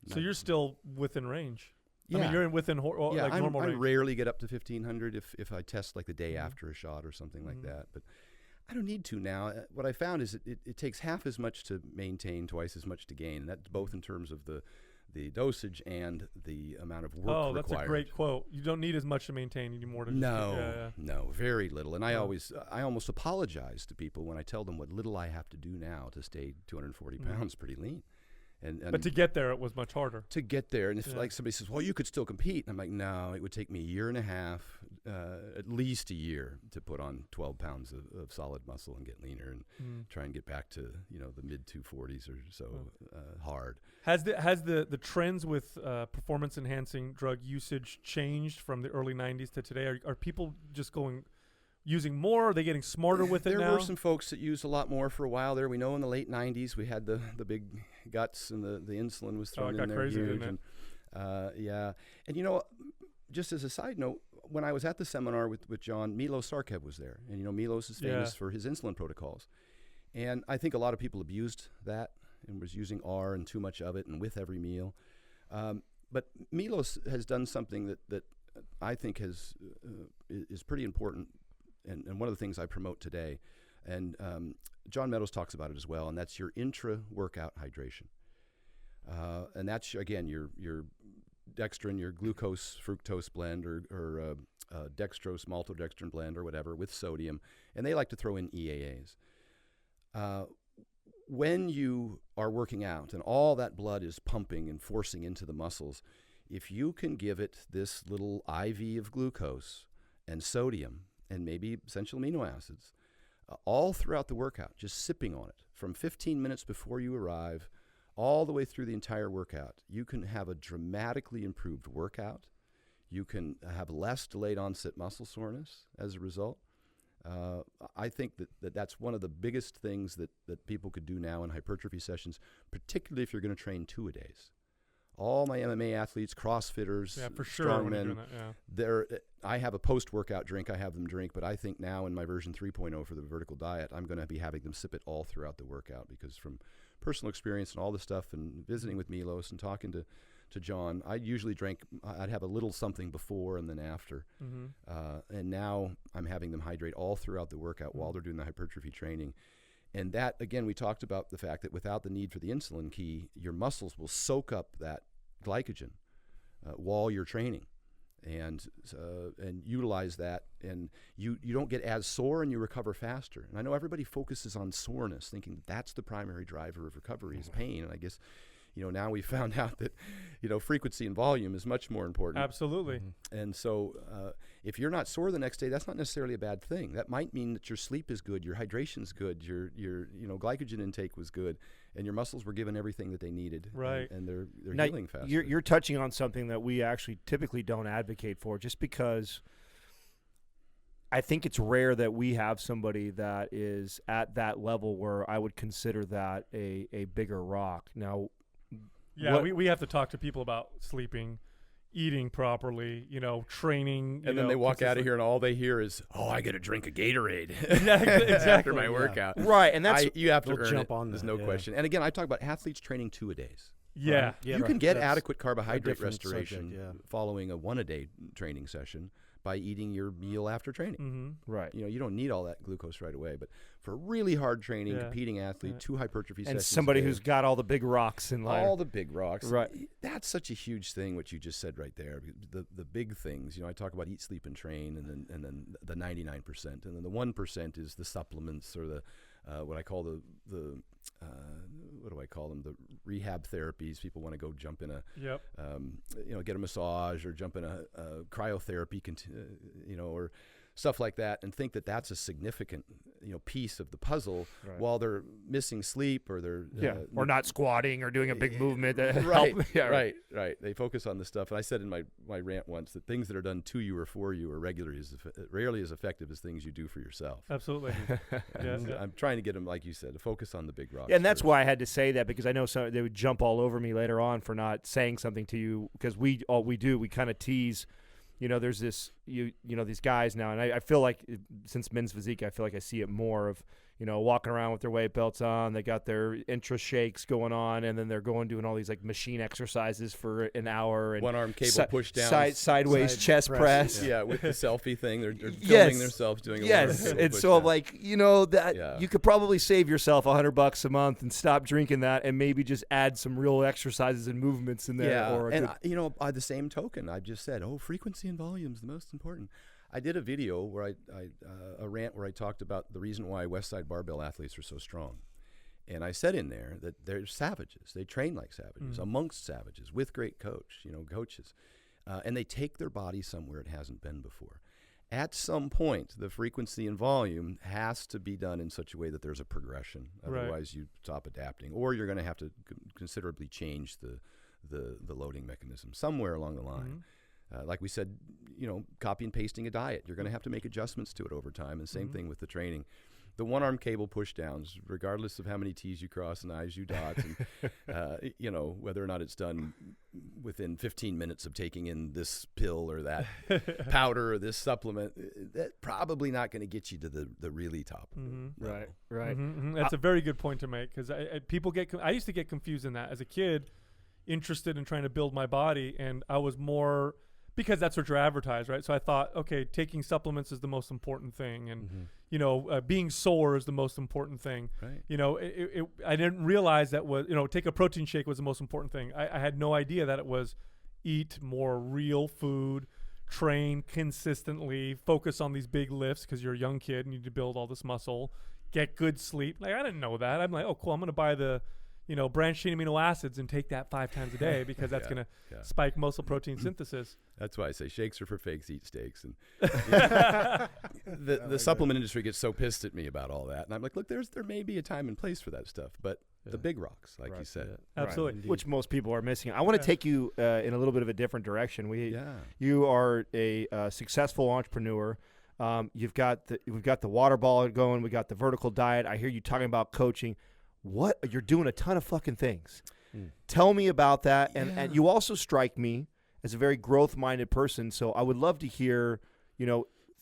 So you're still within range. Yeah. I mean, you're within normal I range. rarely get up to 1,500 if I test like the day after a shot or something like that. But I don't need to now. What I found is it takes half as much to maintain, twice as much to gain. And that's both in terms of the dosage and the amount of work required. Oh, that's a great quote. You don't need as much to maintain anymore. No, very little. And I almost apologize to people when I tell them what little I have to do now to stay 240 pounds pretty lean. But to get there, it was much harder. To get there. And if like somebody says, well, you could still compete. And I'm like, no, it would take me a year and a half, at least a year to put on 12 pounds of solid muscle and get leaner and try and get back to, the mid 240s or so hard. Has the trends with performance enhancing drug usage changed from the early 90s to today? Are people just using more? Are they getting smarter with it now? There were some folks that used a lot more for a while there. We know in the late 90s we had the big guts and the insulin was thrown in there crazy, huge. didn't And, and just as a side note, when I was at the seminar with John, Milos Sarkev was there. And, Milos is famous for his insulin protocols. And I think a lot of people abused that and was using R and too much of it and with every meal. But Milos has done something that I think is pretty important. And one of the things I promote today, and John Meadows talks about it as well, and that's your intra-workout hydration. And that's, again, your dextrin, your glucose fructose blend or dextrose maltodextrin blend or whatever with sodium, and they like to throw in EAAs. When you are working out and all that blood is pumping and forcing into the muscles, if you can give it this little IV of glucose and sodium and maybe essential amino acids all throughout the workout, just sipping on it from 15 minutes before you arrive all the way through the entire workout, you can have a dramatically improved workout. You can have less delayed onset muscle soreness as a result. I think that's one of the biggest things that people could do now in hypertrophy sessions, particularly if you're going to train 2-a-days. All my MMA athletes, CrossFitters, for sure, strongmen, I have a post-workout drink I have them drink, but I think now in my version 3.0 for the vertical diet, I'm going to be having them sip it all throughout the workout, because from personal experience and all this stuff and visiting with Milos and talking to John, I'd have a little something before and then after. And now I'm having them hydrate all throughout the workout while they're doing the hypertrophy training. And that, again, we talked about the fact that without the need for the insulin key, your muscles will soak up that glycogen while you're training and utilize that. And you don't get as sore and you recover faster. And I know everybody focuses on soreness, thinking that's the primary driver of recovery is pain. And I guess, now we found out that, frequency and volume is much more important. Absolutely. And so if you're not sore the next day, that's not necessarily a bad thing. That might mean that your sleep is good, your hydration's good, your glycogen intake was good, and your muscles were given everything that they needed. Right. And they're now, healing faster. You're touching on something that we actually typically don't advocate for, just because I think it's rare that we have somebody that is at that level where I would consider that a bigger rock. Now, Yeah, we have to talk to people about sleeping, eating properly, training. And then they walk out of here and all they hear is, "Oh, I got to drink a Gatorade Yeah, exactly. after my workout." Right, and that's you have to They'll earn jump it. on There's that, no yeah. question. And again, I talk about athletes training 2-a-days. Yeah. Yeah, You can get that's adequate a carbohydrate different restoration subject, yeah. following a 1-a-day training session by eating your meal after training. Mm-hmm. right. You don't need all that glucose right away. But for a really hard training, Yeah. competing athlete, Yeah. 2 hypertrophy And sessions somebody a day, who's got all the big rocks in life. all the big rocks. Right. That's such a huge thing, what you just said right there. The big things, I talk about eat, sleep, and train, and then the 99%. And then the 1% is the supplements or the what I call the what do I call them? The rehab therapies. People want to go jump in a, Yep. get a massage or jump in a cryotherapy, or stuff like that, and think that that's a significant, piece of the puzzle, Right. while they're missing sleep or they're or not squatting or doing a big movement. That right, help. Yeah, right. They focus on the stuff. And I said in my rant once that things that are done to you or for you are rarely as effective as things you do for yourself. Absolutely. And Yeah. I'm trying to get them, like you said, to focus on the big rocks. Yeah, and that's first. why I had to say that, because I know they would jump all over me later on for not saying something to you, because we kind of tease. There's this these guys now, and I feel like since Men's Physique, I feel like I see it more of walking around with their weight belts on. They got their intra shakes going on, and then they're doing all these like machine exercises for an hour and one arm cable push down, sideways Side chest press. yeah, with the selfie thing, they're filming Yes. themselves doing. Yes, a one arm and cable so I'm push like, that Yeah. you could probably save yourself $100 a month and stop drinking that, and maybe just add some real exexercises and movements in there. Yeah, Or a and good- by the same token, I just said, frequency and volume is the most important. I did a video where a rant where I talked about the reason why Westside Barbell athletes are so strong. And I said in there that they're savages. They train like savages, amongst savages, with great coaches. And they take their body somewhere it hasn't been before. At some point, the frequency and volume has to be done in such a way that there's a progression. Right. Otherwise, you stop adapting. Or you're going to have to considerably change the loading mechanism somewhere along the line. Like we said, copy and pasting a diet. You're going to have to make adjustments to it over time. And same thing with the training. The one-arm cable push downs, regardless of how many T's you cross and I's you dot, and whether or not it's done within 15 minutes of taking in this pill or that powder or this supplement, that's probably not going to get you to the really top. right. That's a very good point to make, because I used to get confused in that as a kid, interested in trying to build my body, and I was more, because that's what you're advertised, right? So I thought, okay, taking supplements is the most important thing, and being sore is the most important thing. Right. I didn't realize that was, take a protein shake was the most important thing. I had no idea that it was eat more real food, train consistently, focus on these big lifts because you're a young kid and you need to build all this muscle, get good sleep. Like, I didn't know that. I'm like, oh, cool, I'm going to buy the branched chain amino acids and take that 5 times a day because that's going to spike muscle protein synthesis. That's why I say shakes are for fakes, eat steaks. And the supplement industry gets so pissed at me about all that. And I'm like, look, there may be a time and place for that stuff, but the big rocks, like you said. Absolutely. Which most people are missing. I want to take you in a little bit of a different direction. You are a successful entrepreneur. We've got the water ball going. We got the vertical diet. I hear you talking about coaching. You're doing a ton of fucking things. Tell me about that. And you also strike me as a very growth-minded person. So I would love to hear,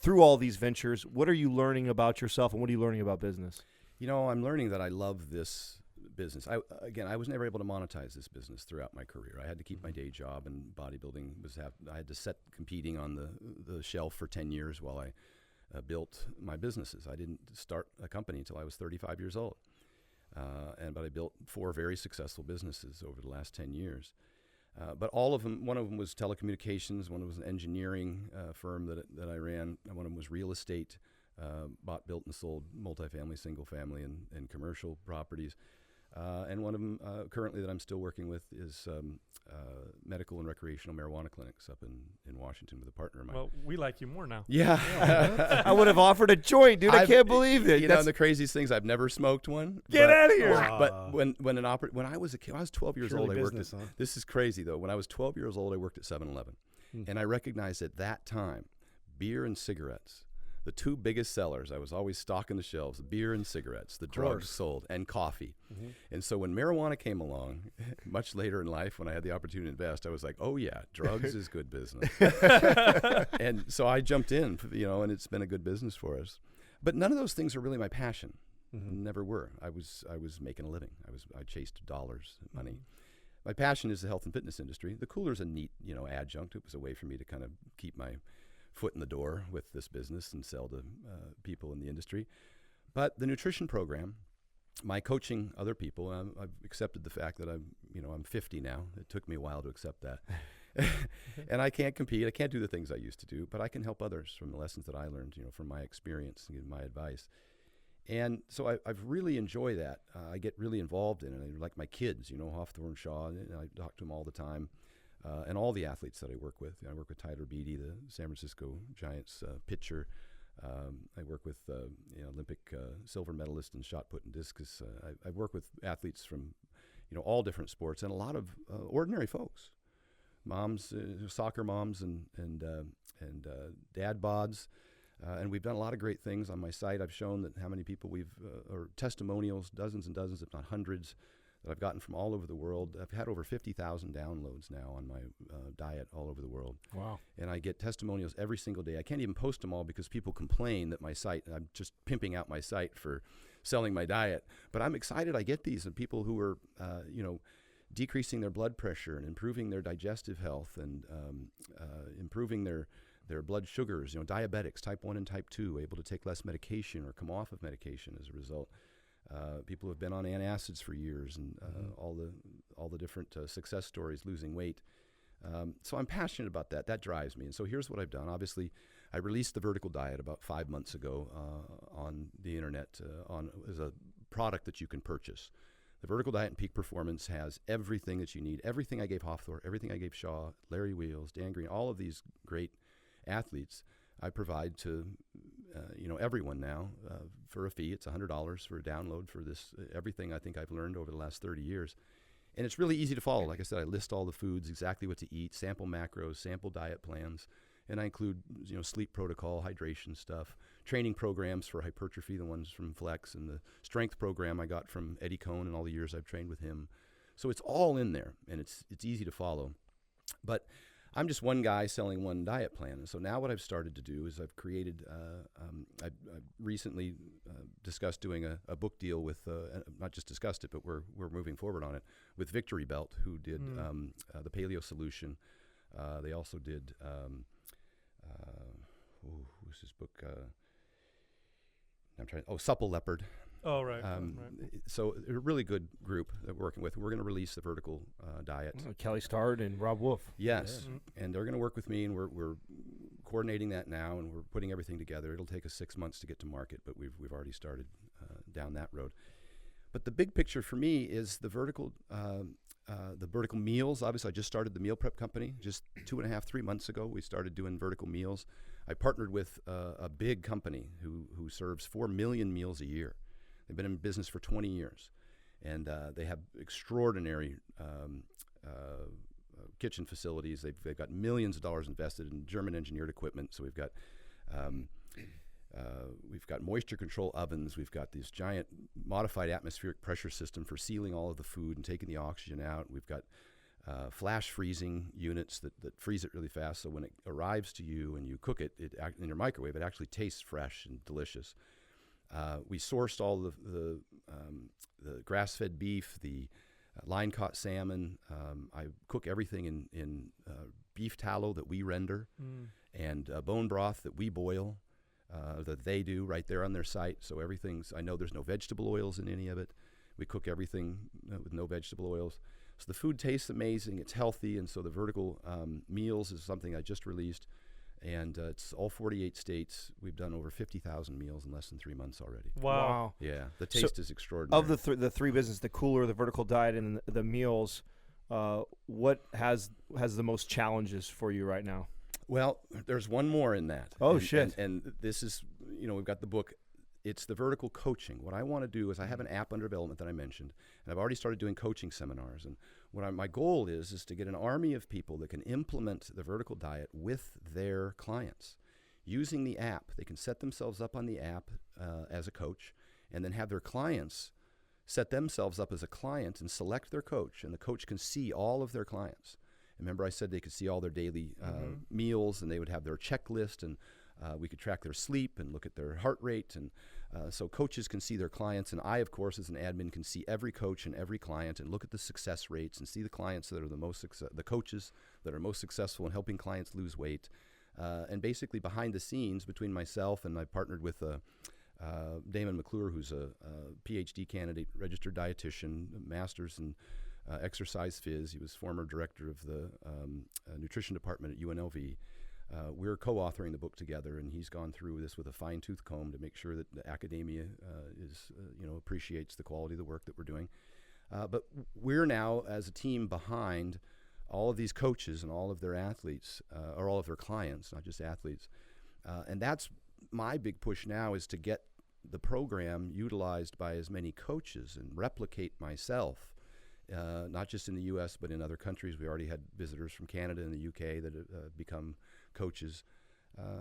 through all these ventures, what are you learning about yourself and what are you learning about business? I'm learning that I love this business. I was never able to monetize this business throughout my career. I had to keep my day job, and bodybuilding I had to set competing on the shelf for 10 years while I built my businesses. I didn't start a company until I was 35 years old. But I built 4 very successful businesses over the last 10 years. But all of them, one of them was telecommunications, one was an engineering firm that I ran, and one of them was real estate, bought, built, and sold multifamily, single family, and commercial properties. And one of them currently that I'm still working with is medical and recreational marijuana clinics up in Washington with a partner of mine. Well, we like you more now. Yeah. I would have offered a joint, dude. I can't believe it. The craziest things, I've never smoked one. Get out of here. But when I was a kid, I was 12 years old. I worked at, this is crazy though. When I was 12 years old, I worked at 7-Eleven. And I recognized at that time, beer and cigarettes, the two biggest sellers. I was always stocking the shelves: the beer and cigarettes, the drugs sold, and coffee. And so when marijuana came along, much later in life, when I had the opportunity to invest, I was like, oh yeah, drugs is good business. And so I jumped in, and it's been a good business for us. But none of those things are really my passion. Never were. I was making a living. I chased dollars, money. My passion is the health and fitness industry. The cooler's a neat, adjunct. It was a way for me to kind of keep my foot in the door with this business and sell to people in the industry. But the nutrition program, my coaching other people, I've accepted the fact that I'm 50 now. It took me a while to accept that. And I can't compete. I can't do the things I used to do, but I can help others from the lessons that I learned, from my experience and give my advice. And so I've really enjoyed that. I get really involved in it. I like my kids, Hawthorne Shaw, and I talk to them all the time. And all the athletes that I work with. I work with Tyler Beatty, the San Francisco Giants pitcher. I work with Olympic silver medalist in shot put and discus. I work with athletes from all different sports and a lot of ordinary folks, moms, soccer moms, and dad bods. And we've done a lot of great things on my site. I've shown that how many people or testimonials, dozens and dozens, if not hundreds, that I've gotten from all over the world. I've had over 50,000 downloads now on my diet all over the world. Wow. And I get testimonials every single day. I can't even post them all because people complain that my site, I'm just pimping out my site for selling my diet. But I'm excited I get these, and people who are, decreasing their blood pressure and improving their digestive health and improving their blood sugars, diabetics, type 1 and type 2, able to take less medication or come off of medication as a result. People who have been on antacids for years, and all the different success stories, losing weight. So I'm passionate about that. That drives me. And so here's what I've done. Obviously, I released the Vertical Diet about 5 months ago on the internet as a product that you can purchase. The Vertical Diet and Peak Performance has everything that you need. Everything I gave Hawthorne, everything I gave Shaw, Larry Wheels, Dan Green, all of these great athletes, I provide to everyone now for a fee. It's $100 for a download for this, everything I think I've learned over the last 30 years. And it's really easy to follow. Like I said, I list all the foods, exactly what to eat, sample macros, sample diet plans, and I include sleep protocol, hydration stuff, training programs for hypertrophy, the ones from Flex, and the strength program I got from Eddie Cohn and all the years I've trained with him. So it's all in there, and it's easy to follow. But I'm just one guy selling one diet plan. And so now what I've started to do is I've created, I recently discussed doing a book deal with, not just discussed it, but we're moving forward on it, with Victory Belt, who did the Paleo Solution. They also did, who's his book? Supple Leopard. Oh, right. Right. So they're a really good group that we're working with. We're going to release the Vertical Diet. Kelly Starrett and Rob Wolf. Yes, and they're going to work with me, and we're coordinating that now, and we're putting everything together. It'll take us 6 months to get to market, but we've already started down that road. But the big picture for me is the vertical meals. Obviously, I just started the meal prep company just 2.5, 3 months ago. We started doing vertical meals. I partnered with a big company who serves 4 million meals a year. They've been in business for 20 years, and they have extraordinary kitchen facilities. They've got millions of dollars invested in German engineered equipment. So we've got moisture control ovens. We've got this giant modified atmospheric pressure system for sealing all of the food and taking the oxygen out. We've got flash freezing units that freeze it really fast. So when it arrives to you and you cook it in your microwave, it actually tastes fresh and delicious. We sourced all the grass-fed beef, the line-caught salmon. I cook everything in beef tallow that we render, and bone broth that we boil, that they do right there on their site. So I know there's no vegetable oils in any of it. We cook everything with no vegetable oils. So the food tastes amazing. It's healthy, and so the vertical meals is something I just released. And it's all 48 states. We've done over 50,000 meals in less than 3 months already. Wow. Yeah, the taste is extraordinary. Of the three businesses, the cooler, the vertical diet, and the meals, what has the most challenges for you right now? Well, there's one more in that. Oh, shit. And this is, we've got the book. It's the vertical coaching. What I want to do is I have an app under development that I mentioned, and I've already started doing coaching seminars. And my goal is to get an army of people that can implement the vertical diet with their clients. using the app. They can set themselves up on the app as a coach, and then have their clients set themselves up as a client and select their coach, and the coach can see all of their clients. Remember I said they could see all their daily meals, and they would have their checklist, and we could track their sleep and look at their heart rate. And so coaches can see their clients, and I, of course, as an admin, can see every coach and every client and look at the success rates and see the clients that are the coaches that are most successful in helping clients lose weight. And basically behind the scenes, between myself and I partnered with Damon McClure, who's a PhD candidate, registered dietitian, master's in exercise phys. He was former director of the nutrition department at UNLV. We're co-authoring the book together, and he's gone through this with a fine-tooth comb to make sure that the academia appreciates the quality of the work that we're doing. But we're now, as a team, behind all of these coaches and all of their athletes, or all of their clients, not just athletes. And that's my big push now, is to get the program utilized by as many coaches and replicate myself, not just in the U.S., but in other countries. We already had visitors from Canada and the U.K. that have become coaches.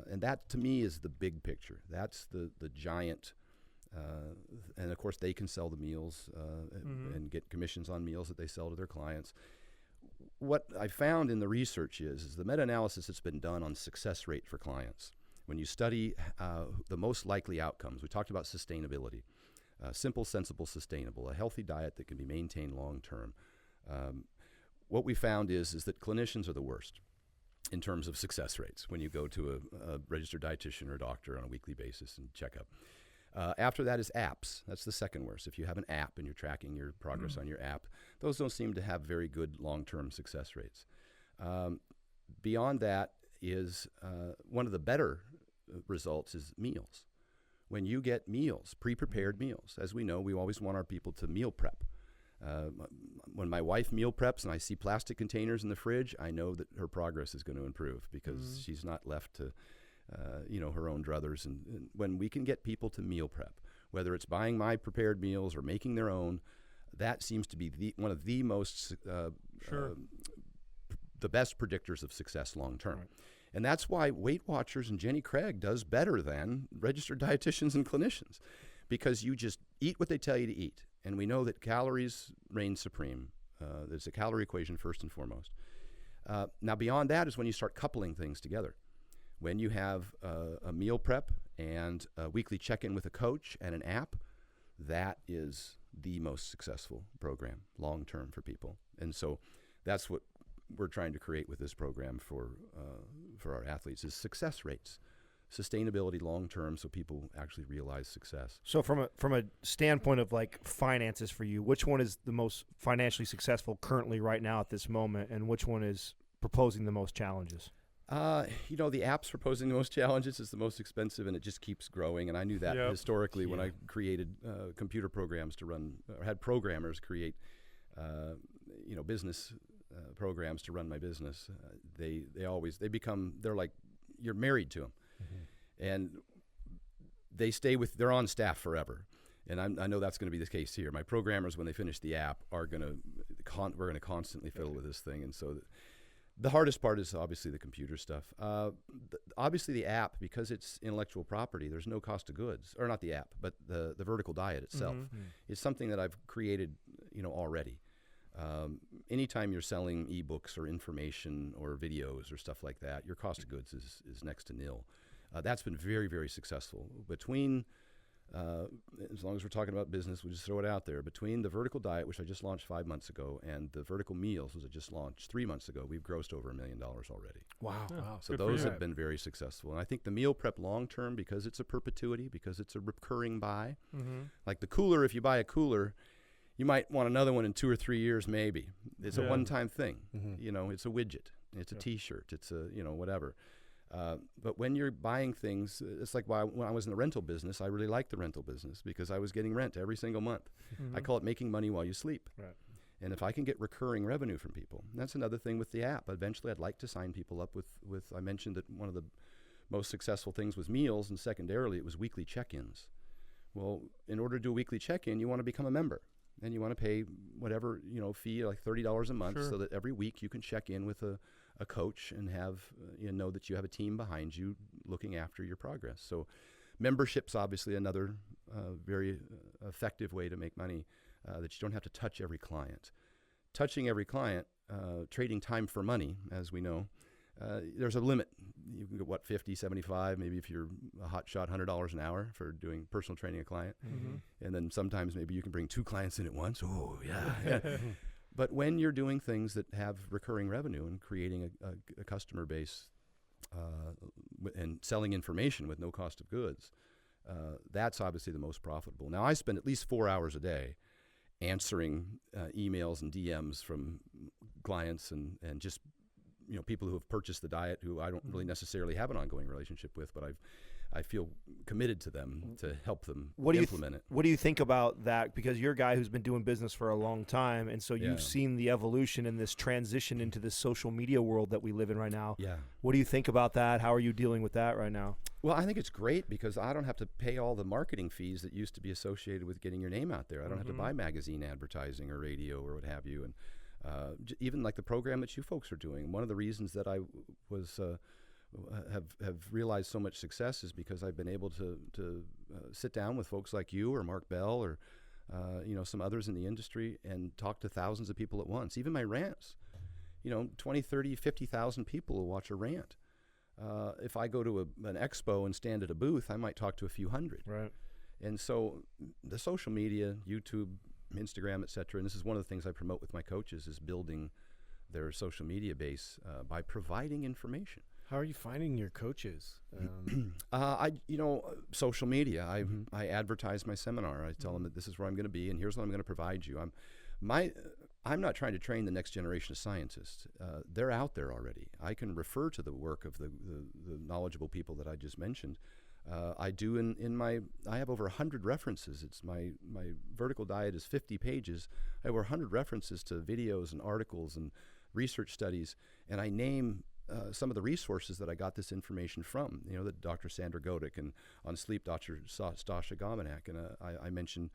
And that, to me, is the big picture. That's the giant. And, of course, they can sell the meals and get commissions on meals that they sell to their clients. What I found in the research is the meta-analysis that's been done on success rate for clients. When you study the most likely outcomes, we talked about sustainability. Simple, sensible, sustainable, a healthy diet that can be maintained long term. What we found is that clinicians are the worst in terms of success rates when you go to a registered dietitian or doctor on a weekly basis and check up. After that is apps. That's the second worst. If you have an app and you're tracking your progress on your app, those don't seem to have very good long-term success rates. Beyond that is one of the better results is meals. When you get meals, pre-prepared meals, as we know, we always want our people to meal prep. When my wife meal preps and I see plastic containers in the fridge, I know that her progress is going to improve because she's not left to her own druthers. And when we can get people to meal prep, whether it's buying my prepared meals or making their own, that seems to be one of the most the best predictors of success long term. Right. And that's why Weight Watchers and Jenny Craig does better than registered dietitians and clinicians, because you just eat what they tell you to eat. And we know that calories reign supreme. There's a calorie equation first and foremost. Now, beyond that is when you start coupling things together. When you have a meal prep and a weekly check-in with a coach and an app, that is the most successful program long-term for people. And so that's what we're trying to create with this program for our athletes is success rates, sustainability long-term, so people actually realize success. So from a standpoint of like finances for you, which one is the most financially successful currently right now at this moment, and which one is proposing the most challenges? The app's proposing the most challenges is the most expensive, and it just keeps growing. And I knew that historically when I created computer programs to run, or had programmers create, business programs to run my business. They're like, you're married to them, and they're on staff forever. And I know that's going to be the case here. My programmers, when they finish the app, we're going to constantly fiddle with this thing, and so. The hardest part is obviously the computer stuff. Obviously the app, because it's intellectual property, there's no cost of goods, or not the app, but the vertical diet itself is something that I've created, already. Anytime you're selling ebooks or information or videos or stuff like that, your cost of goods is next to nil. That's been very, very successful. Between as long as we're talking about business, we'll just throw it out there. Between the vertical diet, which I just launched 5 months ago, and the vertical meals, which I just launched 3 months ago, we've grossed over $1 million already. Wow. So those have been very successful. And I think the meal prep long term, because it's a perpetuity, because it's a recurring buy, like the cooler, if you buy a cooler, you might want another one in 2 or 3 years, maybe. It's a one-time thing. It's a widget. It's a T-shirt. It's a, whatever. But when you're buying things, it's like when I was in the rental business, I really liked the rental business because I was getting rent every single month. I call it making money while you sleep. Right. And if I can get recurring revenue from people, that's another thing with the app. Eventually, I'd like to sign people up with I mentioned that one of the most successful things was meals, and secondarily, it was weekly check-ins. Well, in order to do a weekly check-in, you want to become a member. And you want to pay whatever, fee, like $30 a month, so that every week you can check in with a a coach and have know that you have a team behind you looking after your progress. So membership's obviously another very effective way to make money, that you don't have to touch every client. Touching every client, trading time for money, as we know, there's a limit. You can get, 50, 75, maybe if you're a hot shot, $100 an hour for doing personal training a client. And then sometimes maybe you can bring 2 clients in at once. Oh, yeah. But when you're doing things that have recurring revenue and creating a customer base and selling information with no cost of goods, that's obviously the most profitable. Now, I spend at least 4 hours a day answering emails and DMs from clients and just people who have purchased the diet who I don't really necessarily have an ongoing relationship with, but I feel committed to them to help them implement it. What do you think about that? Because you're a guy who's been doing business for a long time, and so you've seen the evolution and this transition into this social media world that we live in right now. Yeah. What do you think about that? How are you dealing with that right now? Well, I think it's great because I don't have to pay all the marketing fees that used to be associated with getting your name out there. I don't have to buy magazine advertising or radio or what have you. And even like the program that you folks are doing, one of the reasons that I was have realized so much success is because I've been able to sit down with folks like you or Mark Bell or some others in the industry and talk to thousands of people at once. Even my rants, 20, 30, 50,000 people will watch a rant. If I go to an expo and stand at a booth, I might talk to a few hundred. Right. And so the social media, YouTube, Instagram, et cetera, and this is one of the things I promote with my coaches, is building their social media base by providing information. How are you finding your coaches? Social media. I advertise my seminar. I tell them that this is where I'm going to be and here's what I'm going to provide you. I'm not trying to train the next generation of scientists. They're out there already. I can refer to the work of the knowledgeable people that I just mentioned. I do I have over 100 references. It's my vertical diet is 50 pages. I have over 100 references to videos and articles and research studies, and I name some of the resources that I got this information from. That Dr. Sandra Godek, and on sleep, Dr. Stasha Gomanak, and I mentioned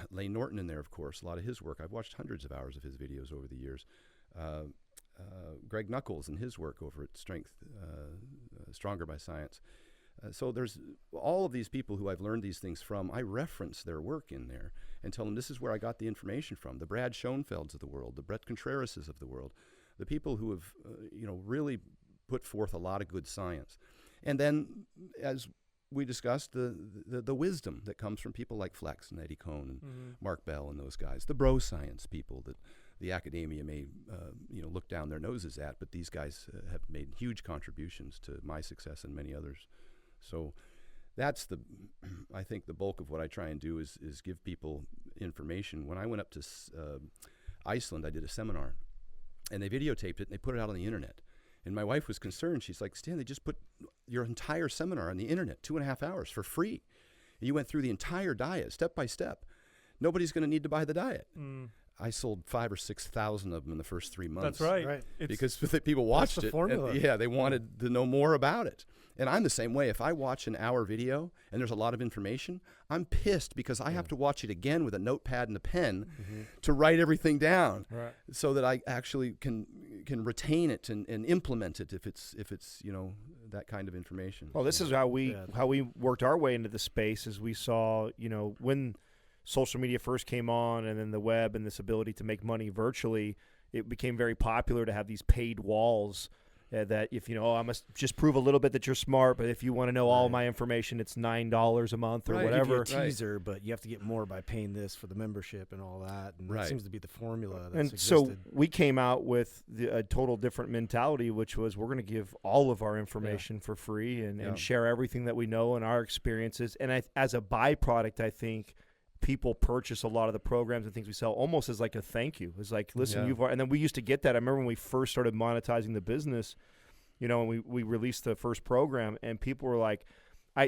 Lane Norton in there, of course, a lot of his work. I've watched hundreds of hours of his videos over the years. Greg Nuckols and his work over at Strength, Stronger by Science. So there's all of these people who I've learned these things from. I reference their work in there and tell them this is where I got the information from. The Brad Schoenfelds of the world, the Brett Contrerases of the world, the people who have really put forth a lot of good science. And then, as we discussed, the wisdom that comes from people like Flex and Eddie Cohn and Mark Bell and those guys, the bro science people that the academia may look down their noses at, but these guys have made huge contributions to my success and many others. So that's I think the bulk of what I try and do is give people information. When I went up to Iceland, I did a seminar, and they videotaped it and they put it out on the internet. And my wife was concerned. She's like, Stan, they just put your entire seminar on the internet, 2.5 hours for free. And you went through the entire diet, step by step. Nobody's going to need to buy the diet. I sold 5,000 or 6,000 of them in the first 3 months. That's right. Because people watched the it. formula. And, they wanted to know more about it. And I'm the same way. If I watch an hour video and there's a lot of information, I'm pissed because I have to watch it again with a notepad and a pen to write everything down, so that I actually can retain it and implement it if it's that kind of information. Well, this is how we worked our way into the space, as we saw when social media first came on, and then the web and this ability to make money virtually, it became very popular to have these paid walls that if I must just prove a little bit that you're smart, but if you want to know all my information, it's $9 a month or whatever. Give you a teaser, but you have to get more by paying this for the membership and all that. And that seems to be the formula that's existed. So we came out with a total different mentality, which was we're going to give all of our information for free and share everything that we know and our experiences. And as a byproduct, I think people purchase a lot of the programs and things we sell almost as like a thank you. It's like, listen, and then we used to get that. I remember when we first started monetizing the business, and we released the first program, and people were like,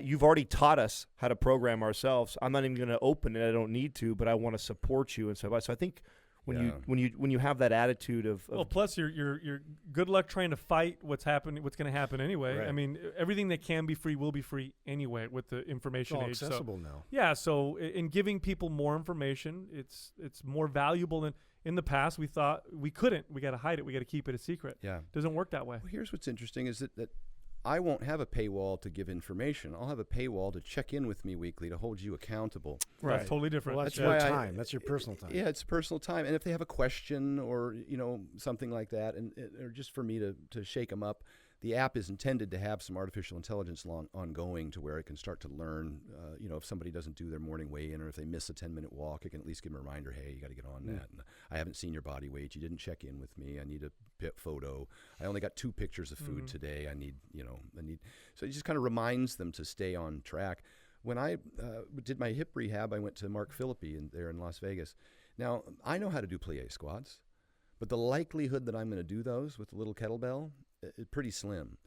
you've already taught us how to program ourselves. I'm not even going to open it. I don't need to, but I want to support you and so on. So I think when you have that attitude of plus you're good luck trying to fight what's going to happen anyway. Right. I mean, everything that can be free will be free anyway with the information age. It's all accessible now. Yeah, so in giving people more information, it's more valuable than in the past we thought we couldn't. We got to hide it. We got to keep it a secret. Yeah. Doesn't work that way. Well, here's what's interesting is that I won't have a paywall to give information. I'll have a paywall to check in with me weekly to hold you accountable. Right. That's totally different. Well, that's your time. That's your personal time. Yeah, it's personal time. And if they have a question or, something like that, or just for me to shake them up, the app is intended to have some artificial intelligence ongoing to where it can start to learn, if somebody doesn't do their morning weigh-in or if they miss a 10-minute walk, it can at least give them a reminder, hey, you got to get on that. And I haven't seen your body weight. You didn't check in with me. I need a photo. I only got 2 pictures of food today. I need. So it just kind of reminds them to stay on track. When I did my hip rehab, I went to Mark Philippi there in Las Vegas. Now, I know how to do plie squats, but the likelihood that I'm going to do those with a little kettlebell is pretty slim.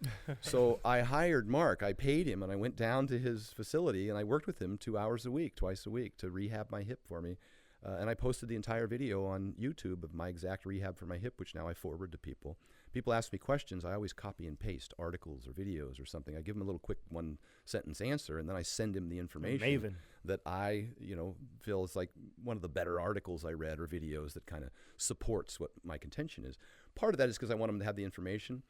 So I hired Mark. I paid him, and I went down to his facility, and I worked with him 2 hours a week, twice a week, to rehab my hip for me. And I posted the entire video on YouTube of my exact rehab for my hip, which now I forward to people. People ask me questions. I always copy and paste articles or videos or something. I give them a little quick 1-sentence answer, and then I send him the information that I, feel is like one of the better articles I read or videos that kind of supports what my contention is. Part of that is because I want them to have the information.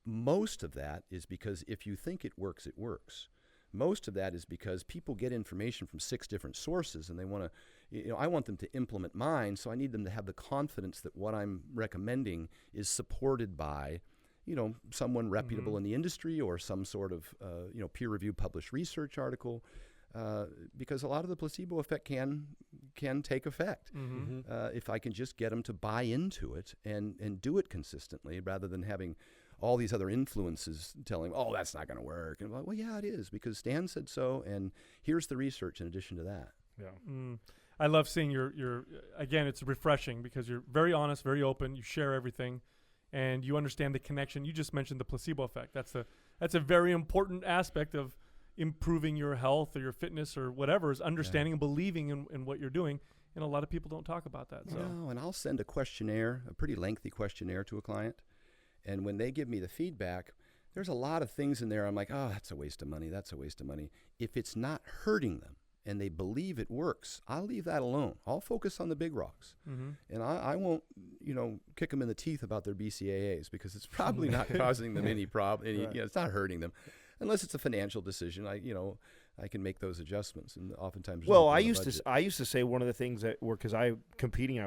Most of that is because if you think it works, it works. Most of that is because people get information from 6 different sources, and they want to, I want them to implement mine, so I need them to have the confidence that what I'm recommending is supported by, someone reputable in the industry or some sort of, peer-reviewed published research article, because a lot of the placebo effect can take effect if I can just get them to buy into it and do it consistently rather than having all these other influences telling, oh, that's not going to work. And I'm like, well, yeah, it is, because Stan said so, and here's the research in addition to that. Yeah. I love seeing your again, it's refreshing because you're very honest, very open, you share everything, and you understand the connection. You just mentioned the placebo effect. That's a very important aspect of improving your health or your fitness or whatever, is understanding and believing in what you're doing. And a lot of people don't talk about that. So. No, and I'll send a questionnaire, a pretty lengthy questionnaire to a client. And when they give me the feedback, there's a lot of things in there. I'm like, oh, that's a waste of money. That's a waste of money. If it's not hurting them and they believe it works, I'll leave that alone. I'll focus on the big rocks. And I won't, kick them in the teeth about their BCAAs because it's probably not causing them any problem. It's not hurting them. Unless it's a financial decision, I can make those adjustments, and oftentimes. Well, I used to say one of the things that were, because I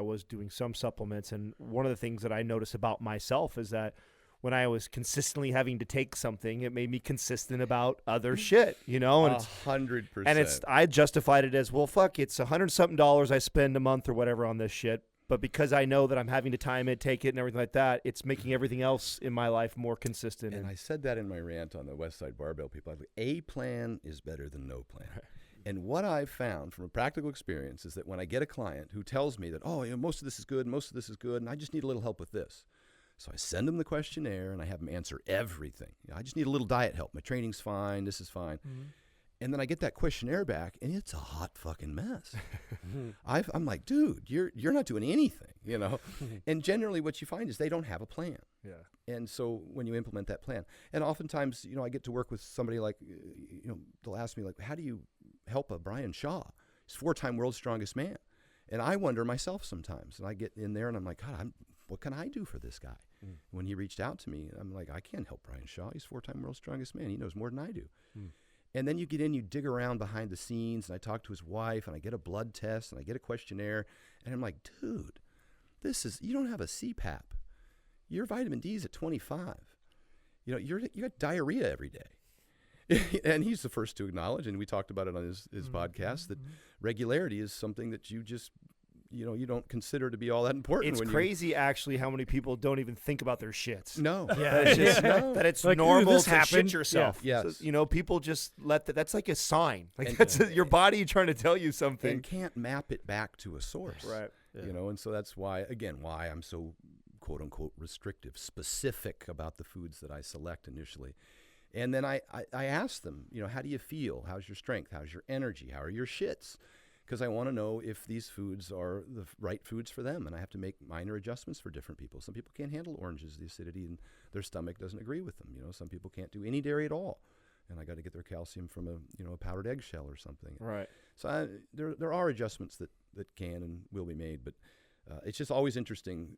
was doing some supplements, and one of the things that I noticed about myself is that when I was consistently having to take something, it made me consistent about other shit, and 100%. And I justified it as, well, fuck, it's $100-something I spend a month or whatever on this shit. But because I know that I'm having to time it, take it, and everything like that, it's making everything else in my life more consistent. And I said that in my rant on the West Side Barbell people. I was like, a plan is better than no plan. And what I've found from a practical experience is that when I get a client who tells me that, oh, most of this is good, most of this is good, and I just need a little help with this. So I send them the questionnaire, and I have them answer everything. I just need a little diet help. My training's fine. This is fine. And then I get that questionnaire back, and it's a hot fucking mess. I'm like, dude, you're not doing anything, And generally what you find is they don't have a plan. Yeah. And so when you implement that plan, and oftentimes, I get to work with somebody like, they'll ask me, like, how do you help a Brian Shaw? He's 4-time world's strongest man. And I wonder myself sometimes. And I get in there, and I'm like, God, what can I do for this guy? When he reached out to me, I'm like, I can't help Brian Shaw. He's 4-time world's strongest man. He knows more than I do. And then you get in, you dig around behind the scenes, and I talk to his wife, and I get a blood test, and I get a questionnaire, and I'm like, dude, you don't have a CPAP. Your vitamin D is at 25. You got diarrhea every day. And he's the first to acknowledge, and we talked about it on his podcast, that regularity is something that you just, you don't consider to be all that important. It's crazy, actually, how many people don't even think about their shits. No. Yeah. That it's like, normal to shit yourself. Yeah. Yes. So, people just that's like a sign. Like, that's your body trying to tell you something. And can't map it back to a source. Right. Yeah. And so that's why I'm so, quote unquote, restrictive, specific about the foods that I select initially. And then I ask them, how do you feel? How's your strength? How's your energy? How are your shits? Because I want to know if these foods are the right foods for them, and I have to make minor adjustments for different people. Some people can't handle oranges, the acidity, and their stomach doesn't agree with them. Some people can't do any dairy at all, and I got to get their calcium from a powdered eggshell or something. Right. So there are adjustments that can and will be made, but it's just always interesting.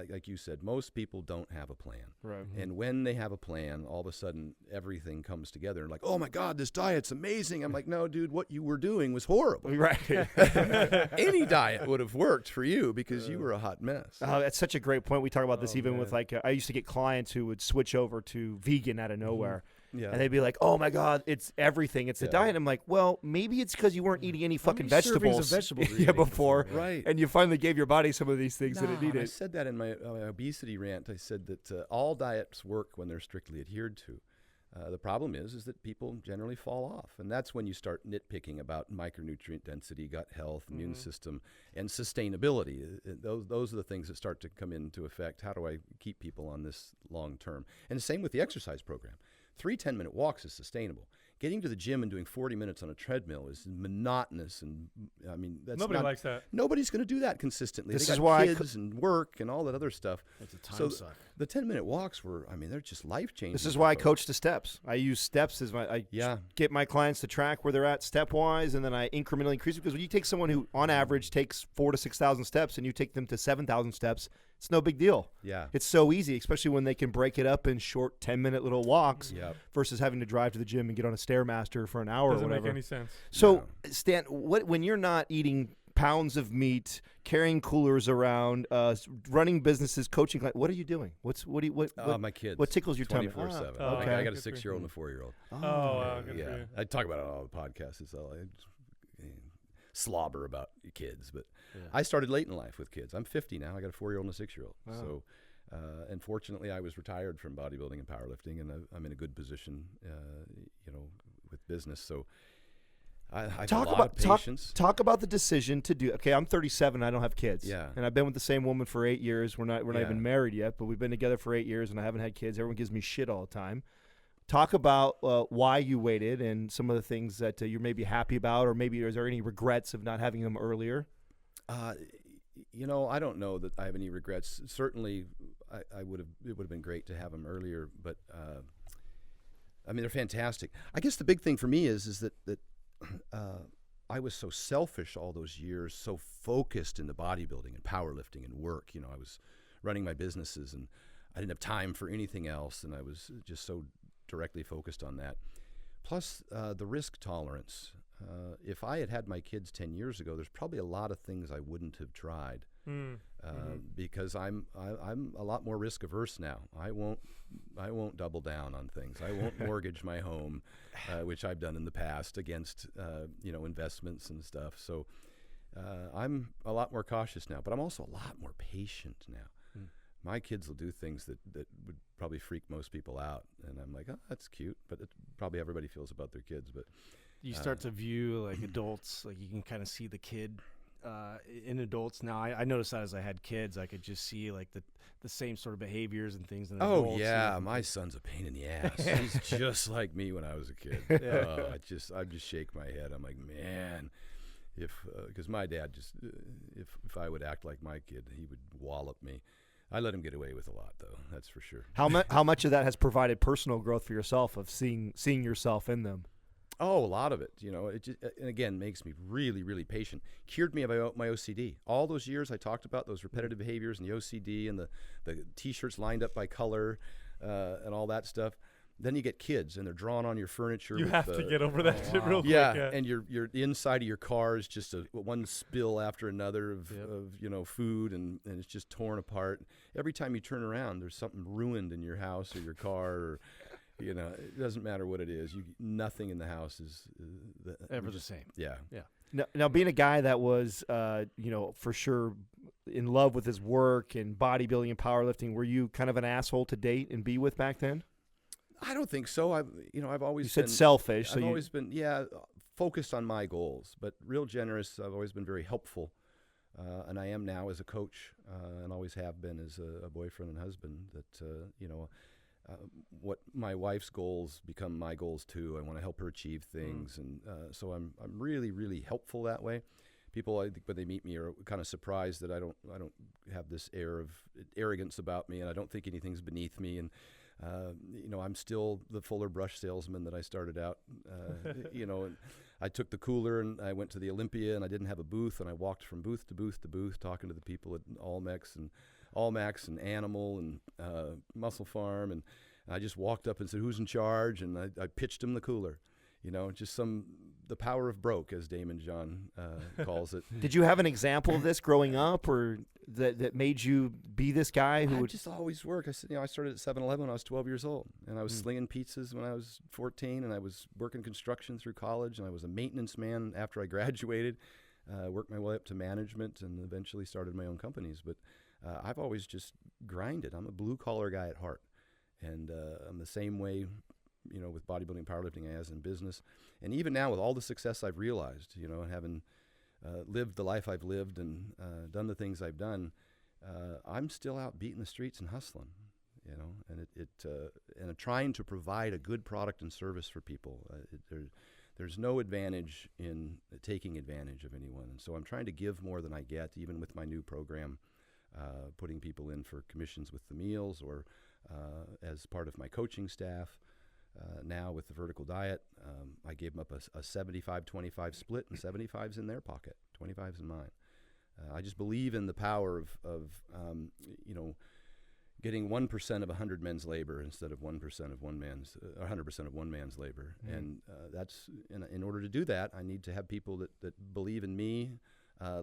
Like you said, most people don't have a plan. Right. And when they have a plan, all of a sudden everything comes together. And like, oh my God, this diet's amazing. I'm like, no, dude, what you were doing was horrible. Right. Any diet would have worked for you because you were a hot mess. Oh, that's such a great point. We talk about this even with like, I used to get clients who would switch over to vegan out of nowhere. Yeah. And they'd be like, oh my God, it's everything. It's the diet. I'm like, well, maybe it's because you weren't eating any fucking vegetables, before. Right. And you finally gave your body some of these things that it needed. I said that in my obesity rant. I said that all diets work when they're strictly adhered to. The problem is that people generally fall off. And that's when you start nitpicking about micronutrient density, gut health, immune system, and sustainability. Those are the things that start to come into effect. How do I keep people on this long term? And the same with the exercise program. 3 10-minute walks is sustainable. Getting to the gym and doing 40 minutes on a treadmill is monotonous, and I mean, nobody likes that. Nobody's going to do that consistently. This they is got why kids and work and all that other stuff. It's a time suck. The 10-minute walks were, I mean, they're just life-changing. This is why I coach the steps. I use steps as I get my clients to track where they're at step-wise, and then I incrementally increase it. Because when you take someone who, on average, takes 4,000 to 6,000 steps, and you take them to 7,000 steps, it's no big deal. Yeah. It's so easy, especially when they can break it up in short 10-minute little walks versus having to drive to the gym and get on a Stairmaster for an hour or whatever. Doesn't make any sense. So, Stan, when you're not eating pounds of meat, carrying coolers around, running businesses, coaching, what are you doing? What my kids. What tickles your tummy? 24/7. Okay. I got a 6-year-old and a 4-year-old. Good for you. I talk about it on all the podcasts. It's all I slobber about kids, but I started late in life with kids. I'm 50 now. I got a 4-year-old and a 6-year-old. Wow. So, and fortunately, I was retired from bodybuilding and powerlifting, and I'm in a good position, with business. So, I have a lot of patience. Talk about the decision to do. Okay, I'm 37. I don't have kids. Yeah. And I've been with the same woman for 8 years. We're not even married yet, but we've been together for 8 years, and I haven't had kids. Everyone gives me shit all the time. Talk about why you waited and some of the things that you're maybe happy about, or maybe is there any regrets of not having them earlier? I don't know that I have any regrets. Certainly, it would have been great to have them earlier, but I mean, they're fantastic. I guess the big thing for me is that I was so selfish all those years, so focused in the bodybuilding and powerlifting and work. I was running my businesses, and I didn't have time for anything else, and I was just so directly focused on that. Plus, the risk tolerance. If I had had my kids 10 years ago, there's probably a lot of things I wouldn't have tried because I'm a lot more risk averse now. I won't double down on things. I won't mortgage my home, which I've done in the past against investments and stuff. So I'm a lot more cautious now, but I'm also a lot more patient now. My kids will do things that would probably freak most people out, and I'm like, oh, that's cute, but it's probably everybody feels about their kids. But you start to view like adults, like you can kind of see the kid in adults now. I noticed that as I had kids, I could just see like the same sort of behaviors and things in adults. Oh yeah, my son's a pain in the ass. He's just like me when I was a kid. I just shake my head. I'm like, man, because my dad just if I would act like my kid, he would wallop me. I let him get away with a lot, though. That's for sure. How much of that has provided personal growth for yourself of seeing yourself in them? Oh, a lot of it. It just, and again, makes me really, really patient. Cured me of my OCD. All those years I talked about, those repetitive behaviors and the OCD and the T-shirts lined up by color and all that stuff. Then you get kids, and they're drawn on your furniture. You have to get over that shit real quick. Yeah, and your inside of your car is just one spill after another of food, and it's just torn apart. Every time you turn around, there's something ruined in your house or your car, or it doesn't matter what it is. Nothing in the house is ever the same. Yeah. Now, being a guy that was, for sure in love with his work and bodybuilding and powerlifting, were you kind of an asshole to date and be with back then? I don't think so. I've always been selfish. I've always been focused on my goals, but real generous. I've always been very helpful, and I am now as a coach, and always have been as a boyfriend and husband. That what my wife's goals become my goals too. I want to help her achieve things, and so I'm really, really helpful that way. People, I think, when they meet me, are kind of surprised that I don't have this air of arrogance about me, and I don't think anything's beneath me. And I'm still the Fuller brush salesman that I started out, and I took the cooler and I went to the Olympia and I didn't have a booth, and I walked from booth to booth to booth talking to the people at Allmax and Animal and Muscle Farm, and I just walked up and said, "Who's in charge?" And I pitched them the cooler, just the power of broke, as Damon John calls it. Did you have an example of this growing up, or that made you be this guy who I would just always work. I said, I started at 7-Eleven when I was 12 years old, and I was slinging pizzas when I was 14, and I was working construction through college, and I was a maintenance man after I graduated, worked my way up to management, and eventually started my own companies. But I've always just grinded. I'm a blue-collar guy at heart, and I'm the same way, with bodybuilding, powerlifting as in business. And even now with all the success I've realized, having lived the life I've lived and done the things I've done, I'm still out beating the streets and hustling, and and trying to provide a good product and service for people. There's no advantage in taking advantage of anyone. And so I'm trying to give more than I get, even with my new program, putting people in for commissions with the meals or as part of my coaching staff. Now with the vertical diet, I gave them up a 75-25 split, and 75's in their pocket, 25's in mine. I just believe in the power of getting 1% of 100 men's labor instead of 1% of 100% of one man's labor. Mm-hmm. And that's in order to do that, I need to have people that believe in me,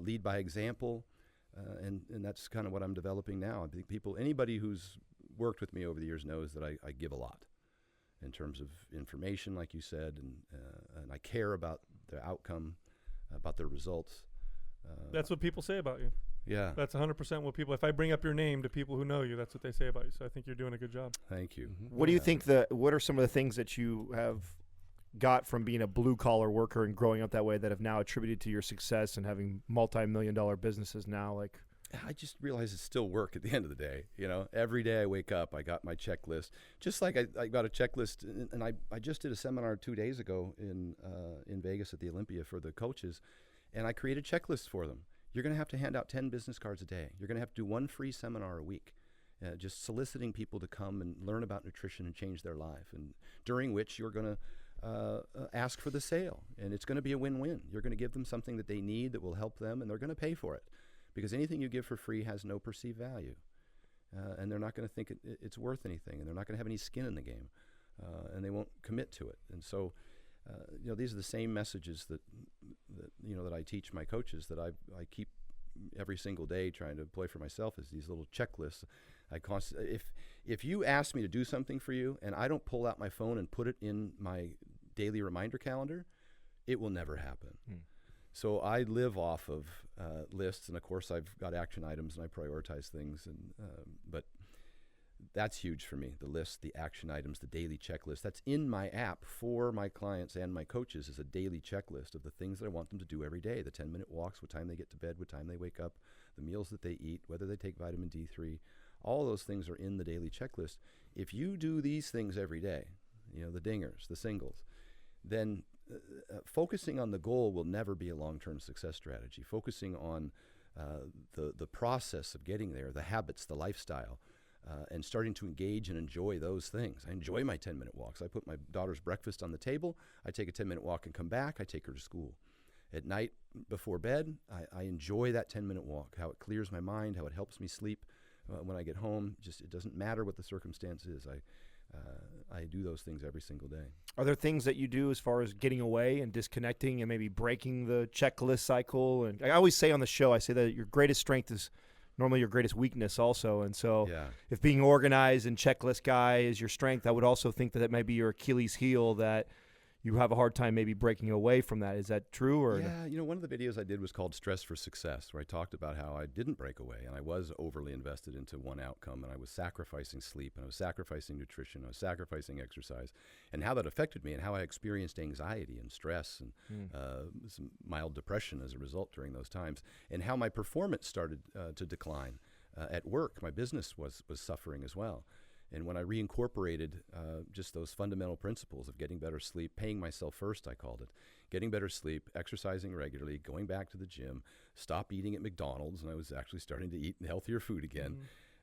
lead by example, and that's kind of what I'm developing now. I think anybody who's worked with me over the years knows that I give a lot in terms of information, like you said, and I care about their outcome, about their results. That's what people say about you. Yeah. That's 100% what people, if I bring up your name to people who know you, that's what they say about you. So I think you're doing a good job. Thank you. Mm-hmm. What do you think what are some of the things that you have got from being a blue collar worker and growing up that way that have now attributed to your success and having multi-million-dollar businesses now? Like, I just realize it's still work at the end of the day. Every day I wake up, I got my checklist. Just like I got a checklist, and I just did a seminar 2 days ago in Vegas at the Olympia for the coaches, and I created checklists for them. You're going to have to hand out 10 business cards a day. You're going to have to do one free seminar a week, just soliciting people to come and learn about nutrition and change their life, and during which you're going to ask for the sale, and it's going to be a win-win. You're going to give them something that they need that will help them, and they're going to pay for it. Because anything you give for free has no perceived value, and they're not going to think it's worth anything, and they're not going to have any skin in the game, and they won't commit to it. And so, these are the same messages that I teach my coaches, that I keep every single day trying to play for myself, is these little checklists. If you ask me to do something for you and I don't pull out my phone and put it in my daily reminder calendar, it will never happen. So I live off of lists, and of course I've got action items and I prioritize things, but that's huge for me. The list, the action items, the daily checklist. That's in my app for my clients and my coaches, is a daily checklist of the things that I want them to do every day. The 10-minute walks, what time they get to bed, what time they wake up, the meals that they eat, whether they take vitamin D3. All those things are in the daily checklist. If you do these things every day, the dingers, the singles, then focusing on the goal will never be a long-term success strategy. Focusing on the process of getting there, the habits, the lifestyle, and starting to engage and enjoy those things. I enjoy my 10-minute walks. I put my daughter's breakfast on the table. I take a 10-minute walk and come back. I take her to school. At night before bed, I enjoy that 10-minute walk, how it clears my mind, how it helps me sleep when I get home. Just, it doesn't matter what the circumstance is. I do those things every single day. Are there things that you do as far as getting away and disconnecting and maybe breaking the checklist cycle? And I always say on the show, I say that your greatest strength is normally your greatest weakness also. And so if being organized and checklist guy is your strength, I would also think that might be your Achilles heel, that you have a hard time maybe breaking away from that. Is that true? Or yeah, one of the videos I did was called Stress for Success, where I talked about how I didn't break away, and I was overly invested into one outcome, and I was sacrificing sleep, and I was sacrificing nutrition, I was sacrificing exercise, and how that affected me, and how I experienced anxiety and stress and some mild depression as a result during those times, and how my performance started to decline at work. My business was suffering as well. And when I reincorporated just those fundamental principles of getting better sleep, paying myself first, I called it, getting better sleep, exercising regularly, going back to the gym, stop eating at McDonald's, and I was actually starting to eat healthier food again,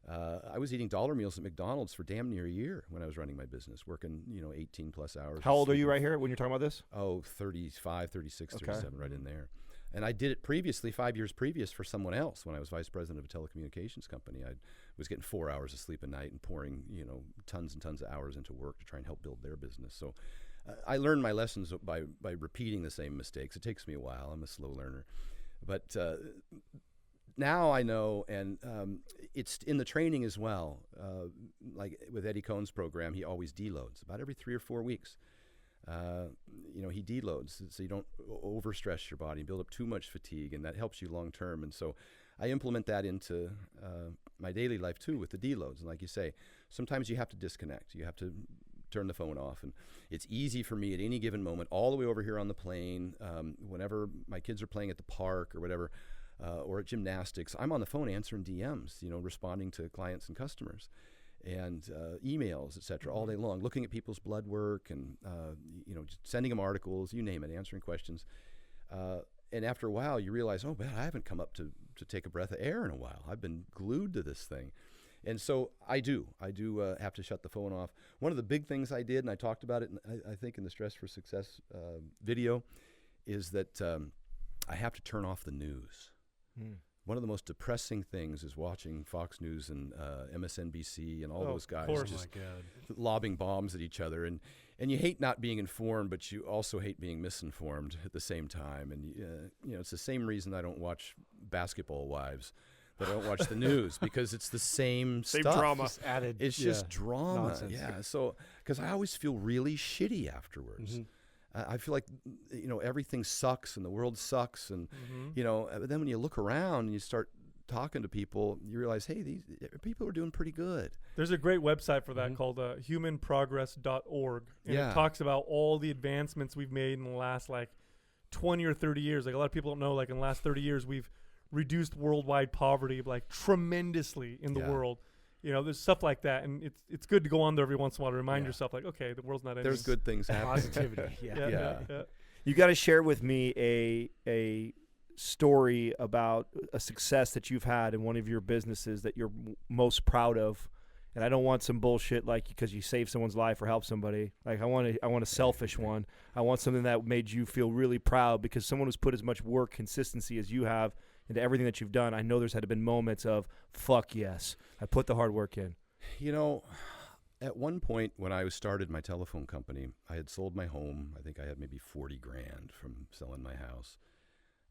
I was eating dollar meals at McDonald's for damn near a year when I was running my business, working, 18 plus hours. How old are you right here when you're talking about this? Oh, 35, 36, Okay. 37, right in there. And I did it previously, 5 years previous, for someone else when I was vice president of a telecommunications company. I was getting 4 hours of sleep a night and pouring, tons and tons of hours into work to try and help build their business. So I learned my lessons by repeating the same mistakes. It takes me a while. I'm a slow learner. But now I know, and it's in the training as well. Like with Eddie Cohn's program, he always deloads about every 3 or 4 weeks. He deloads so you don't overstress your body and build up too much fatigue, and that helps you long term. And so I implement that into my daily life too with the deloads. And like you say, sometimes you have to disconnect. You have to turn the phone off. And it's easy for me at any given moment, all the way over here on the plane, whenever my kids are playing at the park or whatever, or at gymnastics, I'm on the phone answering DMs, responding to clients and customers. And emails, et cetera, all day long, looking at people's blood work and, just sending them articles, you name it, answering questions. And after a while, you realize, oh, man, I haven't come up to take a breath of air in a while. I've been glued to this thing. And so I do have to shut the phone off. One of the big things I did, and I talked about it, I think in the Stress for Success video, is that I have to turn off the news. One of the most depressing things is watching Fox News and MSNBC and all those guys just lobbing bombs at each other. And you hate not being informed, but you also hate being misinformed at the same time. And, it's the same reason I don't watch Basketball Wives, that I don't watch the news, because it's the same stuff. drama. Just added, It's just drama. nonsense. Yeah. So, because I always feel really shitty afterwards. I feel like, everything sucks and the world sucks. And, but then when you look around and you start talking to people, you realize, hey, these people are doing pretty good. There's a great website for that called humanprogress.org. And Yeah. it talks about all the advancements we've made in the last 20 or 30 years. Like a lot of people don't know, in the last 30 years, we've reduced worldwide poverty tremendously in the world. There's stuff like that, and it's good to go on there every once in a while to remind yourself, okay, the world's not ending. There's good things happening. Positivity. Yeah. You got to share with me a story about a success that you've had in one of your businesses that you're most proud of. And I don't want some bullshit because you saved someone's life or helped somebody. I want a selfish one. I want something that made you feel really proud, because someone who's put as much work, consistency as you have into everything that you've done. I know there's had to been moments of, fuck yes, I put the hard work in. At one point when I started my telephone company, I had sold my home. I think I had maybe $40,000 from selling my house.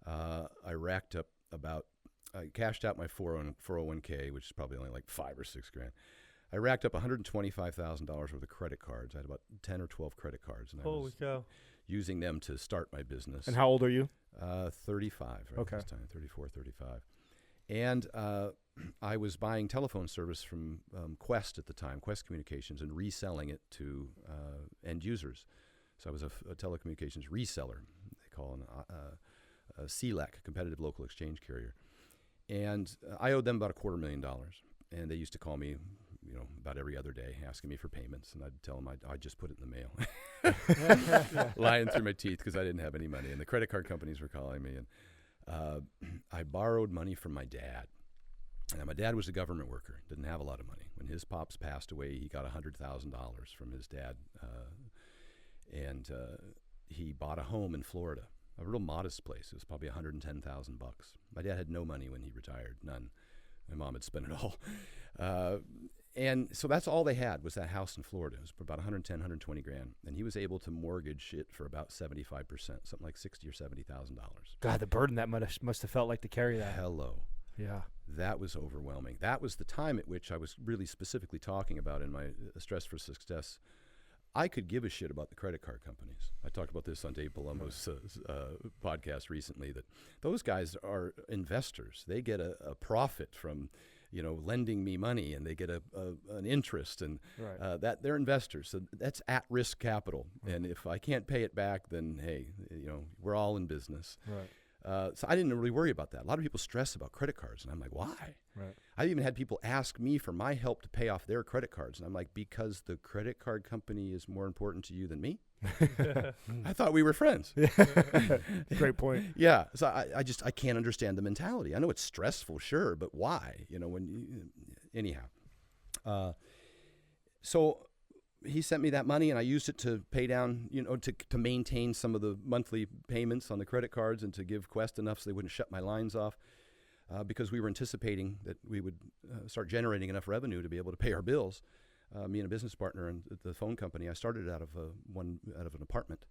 I racked up I cashed out my 401k, which is probably only $5,000 or $6,000. I racked up $125,000 worth of credit cards. I had about 10 or 12 credit cards, and I Holy was cow. using them to start my business. And how old are you? 35, right? Okay. This time, 34, 35. And I was buying telephone service from Quest at the time, Quest Communications, and reselling it to end users. So I was a telecommunications reseller. They call a CLEC, competitive local exchange carrier. And I owed them about $250,000. And they used to call me, about every other day, asking me for payments. And I'd tell them I just put it in the mail. Lying through my teeth because I didn't have any money. And the credit card companies were calling me. And I borrowed money from my dad. And my dad was a government worker, didn't have a lot of money. When his pops passed away, he got $100,000 from his dad. And he bought a home in Florida, a real modest place. It was probably $110,000. My dad had no money when he retired, none. My mom had spent it all. And so that's all they had was that house in Florida. It was about 110, 120 grand. And he was able to mortgage it for about 75%, something like $60,000 or $70,000. God, the burden that must have felt like to carry that. Hello. Yeah. That was overwhelming. That was the time at which I was really specifically talking about in my Stress for Success. I could give a shit about the credit card companies. I talked about this on Dave Palumbo's podcast recently, that those guys are investors. They get a profit from lending me money, and they get an interest, and that they're investors. So that's at-risk capital. And if I can't pay it back, then hey, we're all in business. Right. So I didn't really worry about that. A lot of people stress about credit cards, and I'm like, why? Right. I've even had people ask me for my help to pay off their credit cards, and I'm like, because the credit card company is more important to you than me? I thought we were friends. Great point. Yeah. So I can't understand the mentality. I know it's stressful, sure, but why? anyhow, so he sent me that money, and I used it to pay down, to maintain some of the monthly payments on the credit cards and to give Quest enough so they wouldn't shut my lines off, because we were anticipating that we would start generating enough revenue to be able to pay our bills. Me and a business partner and the phone company, I started out of an apartment.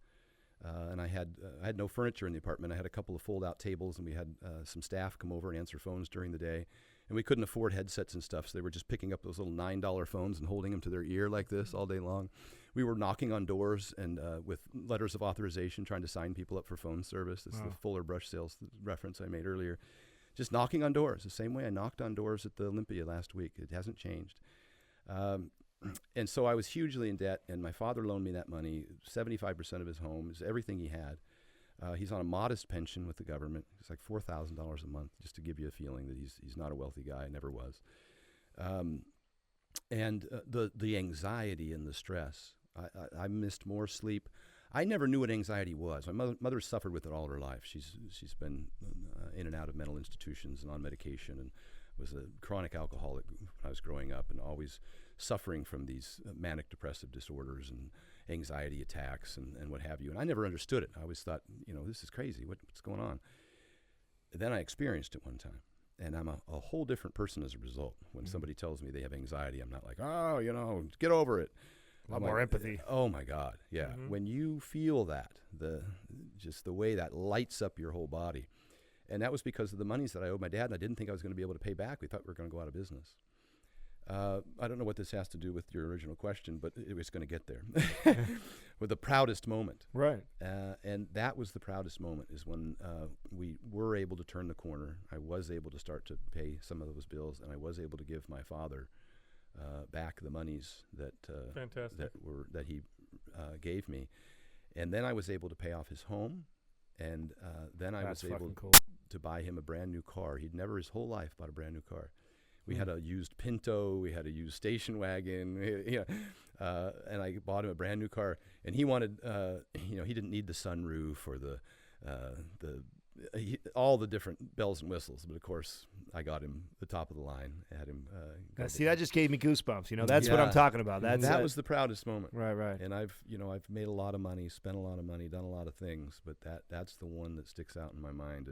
And I had no furniture in the apartment. I had a couple of fold-out tables, and we had some staff come over and answer phones during the day. And we couldn't afford headsets and stuff, so they were just picking up those little $9 phones and holding them to their ear like this all day long. We were knocking on doors and with letters of authorization, trying to sign people up for phone service. That's the Fuller brush sales reference I made earlier. Just knocking on doors, the same way I knocked on doors at the Olympia last week. It hasn't changed. And so I was hugely in debt, and my father loaned me that money, 75% of his home, is everything he had. He's on a modest pension with the government. It's like $4,000 a month, just to give you a feeling that he's not a wealthy guy, never was. And the anxiety and the stress, I missed more sleep. I never knew what anxiety was. My mother suffered with it all her life. She's been in and out of mental institutions and on medication, and was a chronic alcoholic when I was growing up, and always suffering from these manic depressive disorders and anxiety attacks and what have you. And I never understood it. I always thought, this is crazy. What's going on? And then I experienced it one time, and I'm a whole different person as a result. When somebody tells me they have anxiety, I'm not like, get over it. A lot more empathy. Oh my God, yeah. When you feel that, the way that lights up your whole body. And that was because of the monies that I owed my dad, and I didn't think I was going to be able to pay back. We thought we were going to go out of business. I don't know what this has to do with your original question, but it was going to get there. With the proudest moment. Right. And that was the proudest moment, is when we were able to turn the corner. I was able to start to pay some of those bills, and I was able to give my father back the monies that he gave me. And then I was able to pay off his home, and then I was able to buy him a brand new car. He'd never his whole life bought a brand new car. We had a used Pinto, we had a used station wagon, and I bought him a brand new car. And he wanted, he didn't need the sunroof or all the different bells and whistles. But of course, I got him the top of the line. I had him. See, that just gave me goosebumps. That's what I'm talking about. That was the proudest moment. Right. And I've made a lot of money, spent a lot of money, done a lot of things, but that's the one that sticks out in my mind.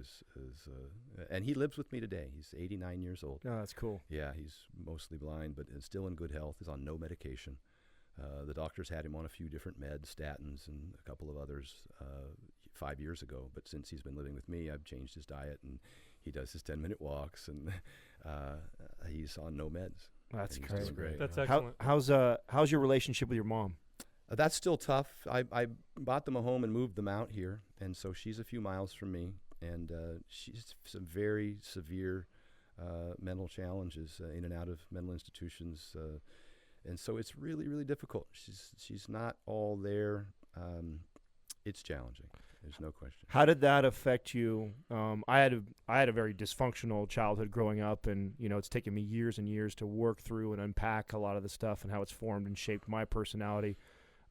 And he lives with me today. He's 89 years old. Oh, that's cool. Yeah, he's mostly blind, but is still in good health. He's on no medication. The doctors had him on a few different meds, statins, and a couple of others 5 years ago. But since he's been living with me, I've changed his diet, and he does his 10-minute walks, and he's on no meds. That's great. That's excellent. How's your relationship with your mom? That's still tough. I bought them a home and moved them out here, and so she's a few miles from me, and she's some very severe mental challenges, in and out of mental institutions, and so it's really, really difficult. She's not all there. It's challenging. There's no question. How did that affect you? I had a very dysfunctional childhood growing up, and it's taken me years and years to work through and unpack a lot of the stuff and how it's formed and shaped my personality.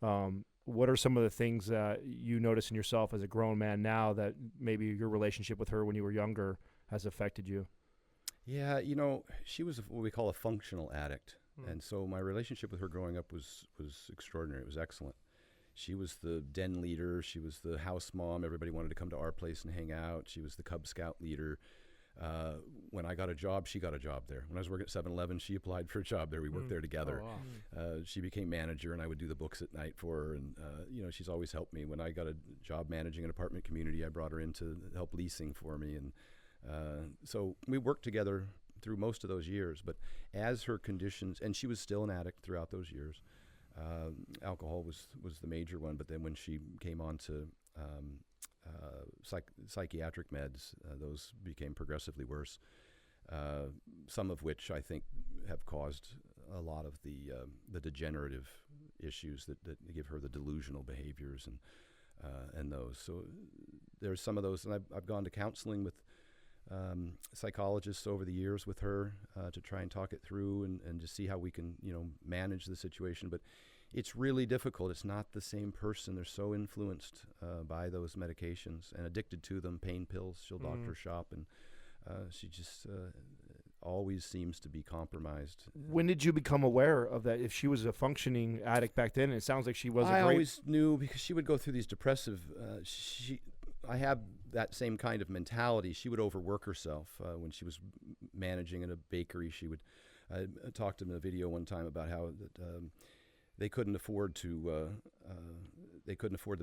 What are some of the things that you notice in yourself as a grown man now that maybe your relationship with her when you were younger has affected you? Yeah, she was what we call a functional addict. And so my relationship with her growing up was extraordinary. It was excellent. She was the den leader. She was the house mom. Everybody wanted to come to our place and hang out. She was the Cub Scout leader. When I got a job, she got a job there. When I was working at 7-Eleven, she applied for a job there. We worked there together. Oh, wow. She became manager, and I would do the books at night for her. And, she's always helped me. When I got a job managing an apartment community, I brought her in to help leasing for me. And so we worked together through most of those years. But as her conditions, and she was still an addict throughout those years. Alcohol was the major one, but then when she came on to psychiatric meds, those became progressively worse, some of which I think have caused a lot of the degenerative issues that give her the delusional behaviors and those. So there's some of those, and I've gone to counseling with psychologists over the years with her to try and talk it through and just see how we can manage the situation. But it's really difficult. It's not the same person. They're so influenced by those medications and addicted to them. Pain pills. She'll doctor shop, and she just always seems to be compromised. When did you become aware of that? If she was a functioning addict back then, and it sounds like she was. I always knew, because she would go through these depressive. I have that same kind of mentality. She would overwork herself when she was managing in a bakery. She would. I talked to them in a video one time about how they couldn't afford the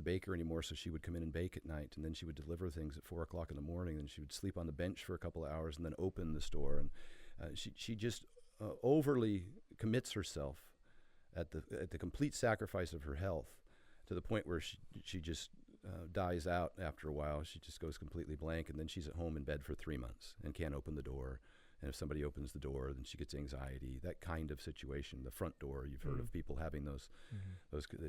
baker anymore, so she would come in and bake at night, and then she would deliver things at 4 o'clock in the morning, and she would sleep on the bench for a couple of hours and then open the store. And she just overly commits herself at the complete sacrifice of her health, to the point where she just dies out after a while. She just goes completely blank, and then she's at home in bed for 3 months and can't open the door. And if somebody opens the door, then she gets anxiety. That kind of situation. The front door, you've heard of people having those.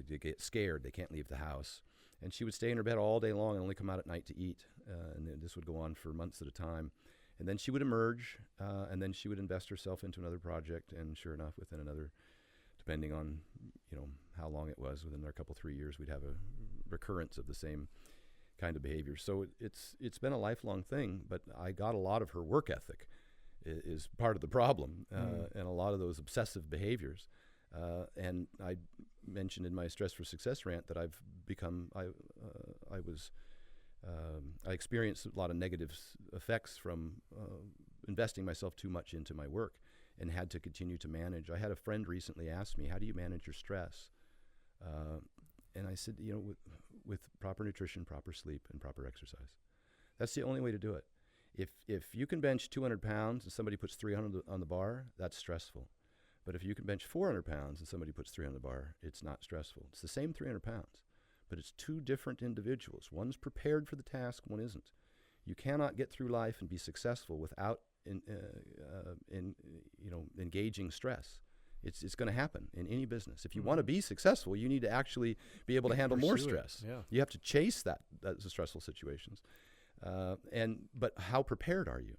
They get scared. They can't leave the house. And she would stay in her bed all day long and only come out at night to eat. And then this would go on for months at a time. And then she would emerge, and then she would invest herself into another project. And sure enough, within another, depending on how long it was, within a couple 3 years, we'd have a recurrence of the same kind of behavior. So it's been a lifelong thing. But I got a lot of her work ethic. Is part of the problem, and a lot of those obsessive behaviors. And I mentioned in my Stress for Success rant that I've become, I experienced a lot of negative effects from investing myself too much into my work, and had to continue to manage. I had a friend recently ask me, how do you manage your stress? And I said, with proper nutrition, proper sleep, and proper exercise. That's the only way to do it. If you can bench 200 pounds and somebody puts 300 on the bar, that's stressful. But if you can bench 400 pounds and somebody puts 300 on the bar, it's not stressful. It's the same 300 pounds, but it's two different individuals. One's prepared for the task, one isn't. You cannot get through life and be successful without engaging stress. It's going to happen in any business. If you want to be successful, you need to actually be able to handle more stress. Yeah. You have to chase those stressful situations. But how prepared are you?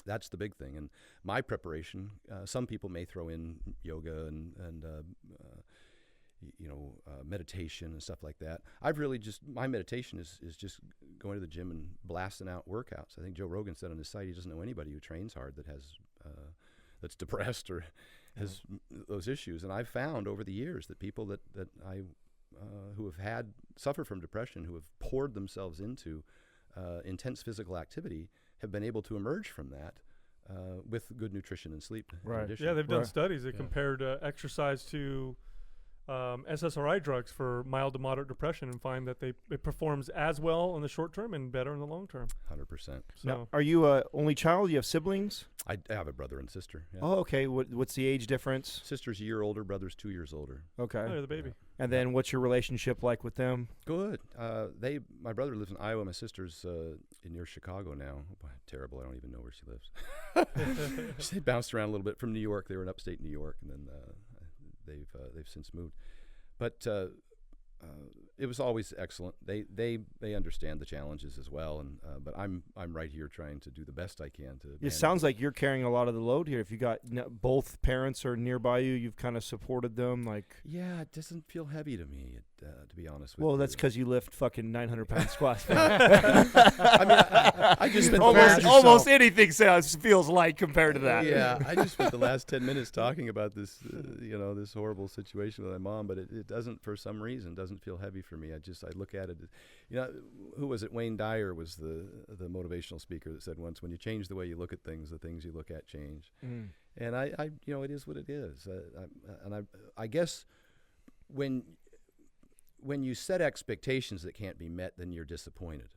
That's the big thing. And my preparation, some people may throw in yoga and meditation and stuff like that. I've really my meditation is just going to the gym and blasting out workouts. I think Joe Rogan said on his site he doesn't know anybody who trains hard that's depressed or has those issues. And I've found over the years that people that I who have suffer from depression, who have poured themselves into intense physical activity, have been able to emerge from that with good nutrition and sleep. Right. Condition. Yeah, they've done studies that compared exercise to SSRI drugs for mild to moderate depression, and find that it performs as well in the short term and better in the long term. 100%. So Now, are you a only child? You have siblings? I have a brother and sister. Yeah. Oh, okay. What's the age difference? Sister's a year older, brother's 2 years older. Okay. oh, you're the baby. And then what's your relationship like with them? Good. My brother lives in Iowa. My sister's near Chicago now. Oh, terrible. I don't even know where she lives. They bounced around a little bit from New York. They were in upstate New York, and then they've since moved. But it was always excellent. They understand the challenges as well, and but I'm right here trying to do the best I can to. It sounds like you're carrying a lot of the load here. If you got both parents are nearby you, you've kind of supported them. Like, yeah, it doesn't feel heavy to me, to be honest with you. well, that's because you lift fucking 900-pound squats. I just spent almost anything feels light compared to that. Yeah, I just spent the last 10 minutes talking about this, this horrible situation with my mom, but it doesn't, for some reason, doesn't feel heavy for me. I look at it, who was it? Wayne Dyer was the motivational speaker that said once, when you change the way you look at things, the things you look at change. And I it is what it is. I guess when you set expectations that can't be met, then you're disappointed.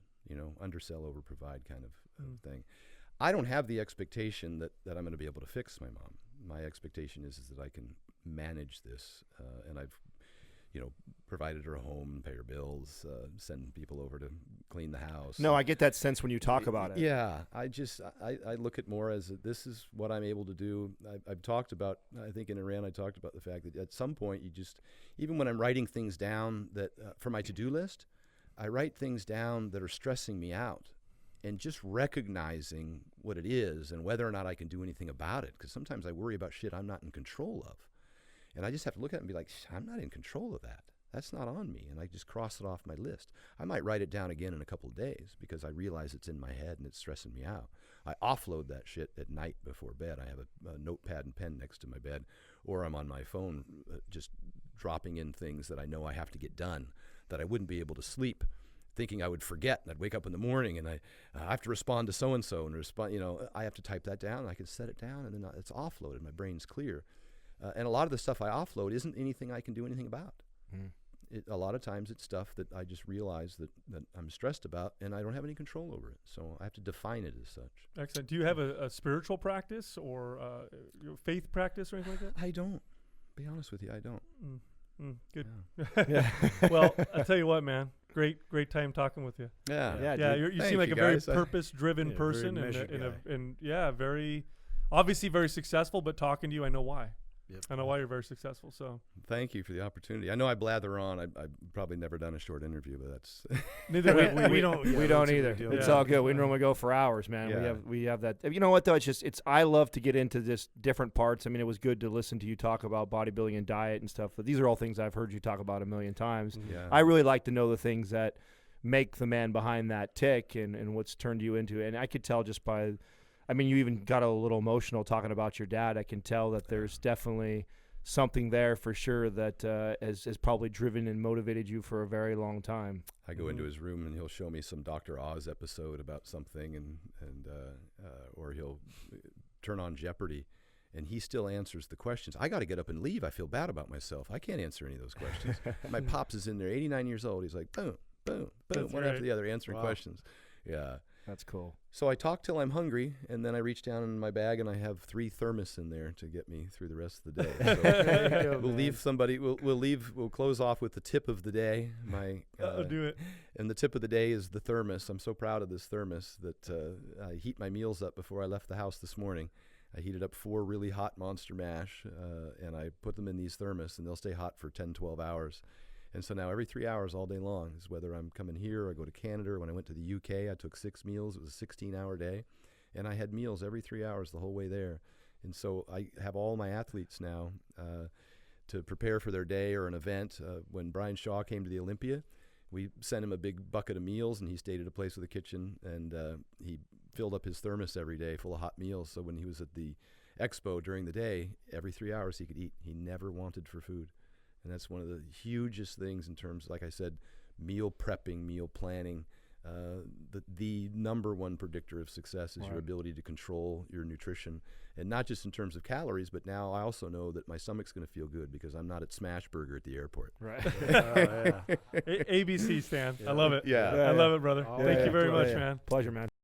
Undersell, overprovide kind of thing. I don't have the expectation that I'm going to be able to fix my mom. My expectation is that I can manage this, and I've provided her a home, pay her bills, send people over to clean the house. No, I get that sense when you talk about it. Yeah, I look at more as this is what I'm able to do. I've talked about, I think in Iran I talked about the fact that at some point even when I'm writing things down that for my to-do list, I write things down that are stressing me out, and just recognizing what it is and whether or not I can do anything about it. Because sometimes I worry about shit I'm not in control of. And I just have to look at it and be like, I'm not in control of that. that's not on me, and I just cross it off my list. I might write it down again in a couple of days because I realize it's in my head and it's stressing me out. I offload that shit at night before bed. I have a notepad and pen next to my bed, or I'm on my phone just dropping in things that I know I have to get done that I wouldn't be able to sleep, thinking I would forget, and I'd wake up in the morning and I have to respond to so-and-so and respond, I have to type that down, and I can set it down, and then it's offloaded. My brain's clear. And a lot of the stuff I offload isn't anything I can do anything about. A lot of times it's stuff that I just realize that I'm stressed about, and I don't have any control over it. So I have to define it as such. Excellent. Do you have a spiritual practice or faith practice or anything like that? I don't. Be honest with you, I don't. Good. Yeah. Well, I'll tell you what, man. Great time talking with you. Yeah. You Thank seem like you, a very guys. purpose-driven Yeah, person, very measured and very, obviously very successful. But talking to you, I know why. Yep. I know why you're very successful. So Thank you for the opportunity. I know I blather on. I've probably never done a short interview, but that's neither have we. We don't. We Yeah, don't that's what either. we do. It's Yeah. all good. We normally go for hours, man. Yeah. We have that. You know what though? I love to get into just different parts. I mean, it was good to listen to you talk about bodybuilding and diet and stuff. But these are all things I've heard you talk about a million times. yeah. I really like to know the things that make the man behind that tick and what's turned you into. And I could tell just by, I mean, you even got a little emotional talking about your dad. I can tell that there's definitely something there for sure that has probably driven and motivated you for a very long time. I go into his room and he'll show me some Dr. Oz episode about something, and or he'll turn on Jeopardy, and he still answers the questions. I got to get up and leave. I feel bad about myself. I can't answer any of those questions. My pops is in there, 89 years old. He's like, boom, boom, boom, That's one great. after the other, answering questions. Yeah. That's cool. So I talk till I'm hungry, and then I reach down in my bag and I have 3 thermos in there to get me through the rest of the day. So we'll leave somebody. We'll close off with the tip of the day. I'll do it. And the tip of the day is the thermos. I'm so proud of this thermos that I heat my meals up before I left the house this morning. I heated up 4 really hot Monster Mash, and I put them in these thermos, and they'll stay hot for 10, 12 hours. And so now every 3 hours all day long is whether I'm coming here or I go to Canada, or when I went to the UK, I took 6 meals. It was a 16-hour day, and I had meals every 3 hours the whole way there. And so I have all my athletes now to prepare for their day or an event. When Brian Shaw came to the Olympia, we sent him a big bucket of meals, and he stayed at a place with a kitchen, and he filled up his thermos every day full of hot meals. So when he was at the expo during the day, every 3 hours he could eat. He never wanted for food. And that's one of the hugest things in terms, like I said, meal prepping, meal planning. The number one predictor of success is your ability to control your nutrition. And not just in terms of calories, but now I also know that my stomach's going to feel good because I'm not at Smash Burger at the airport. Right. ABC, Stan. I love it. Yeah. I love it, brother. Oh, Thank yeah. you very Oh, much, yeah. man. Pleasure, man.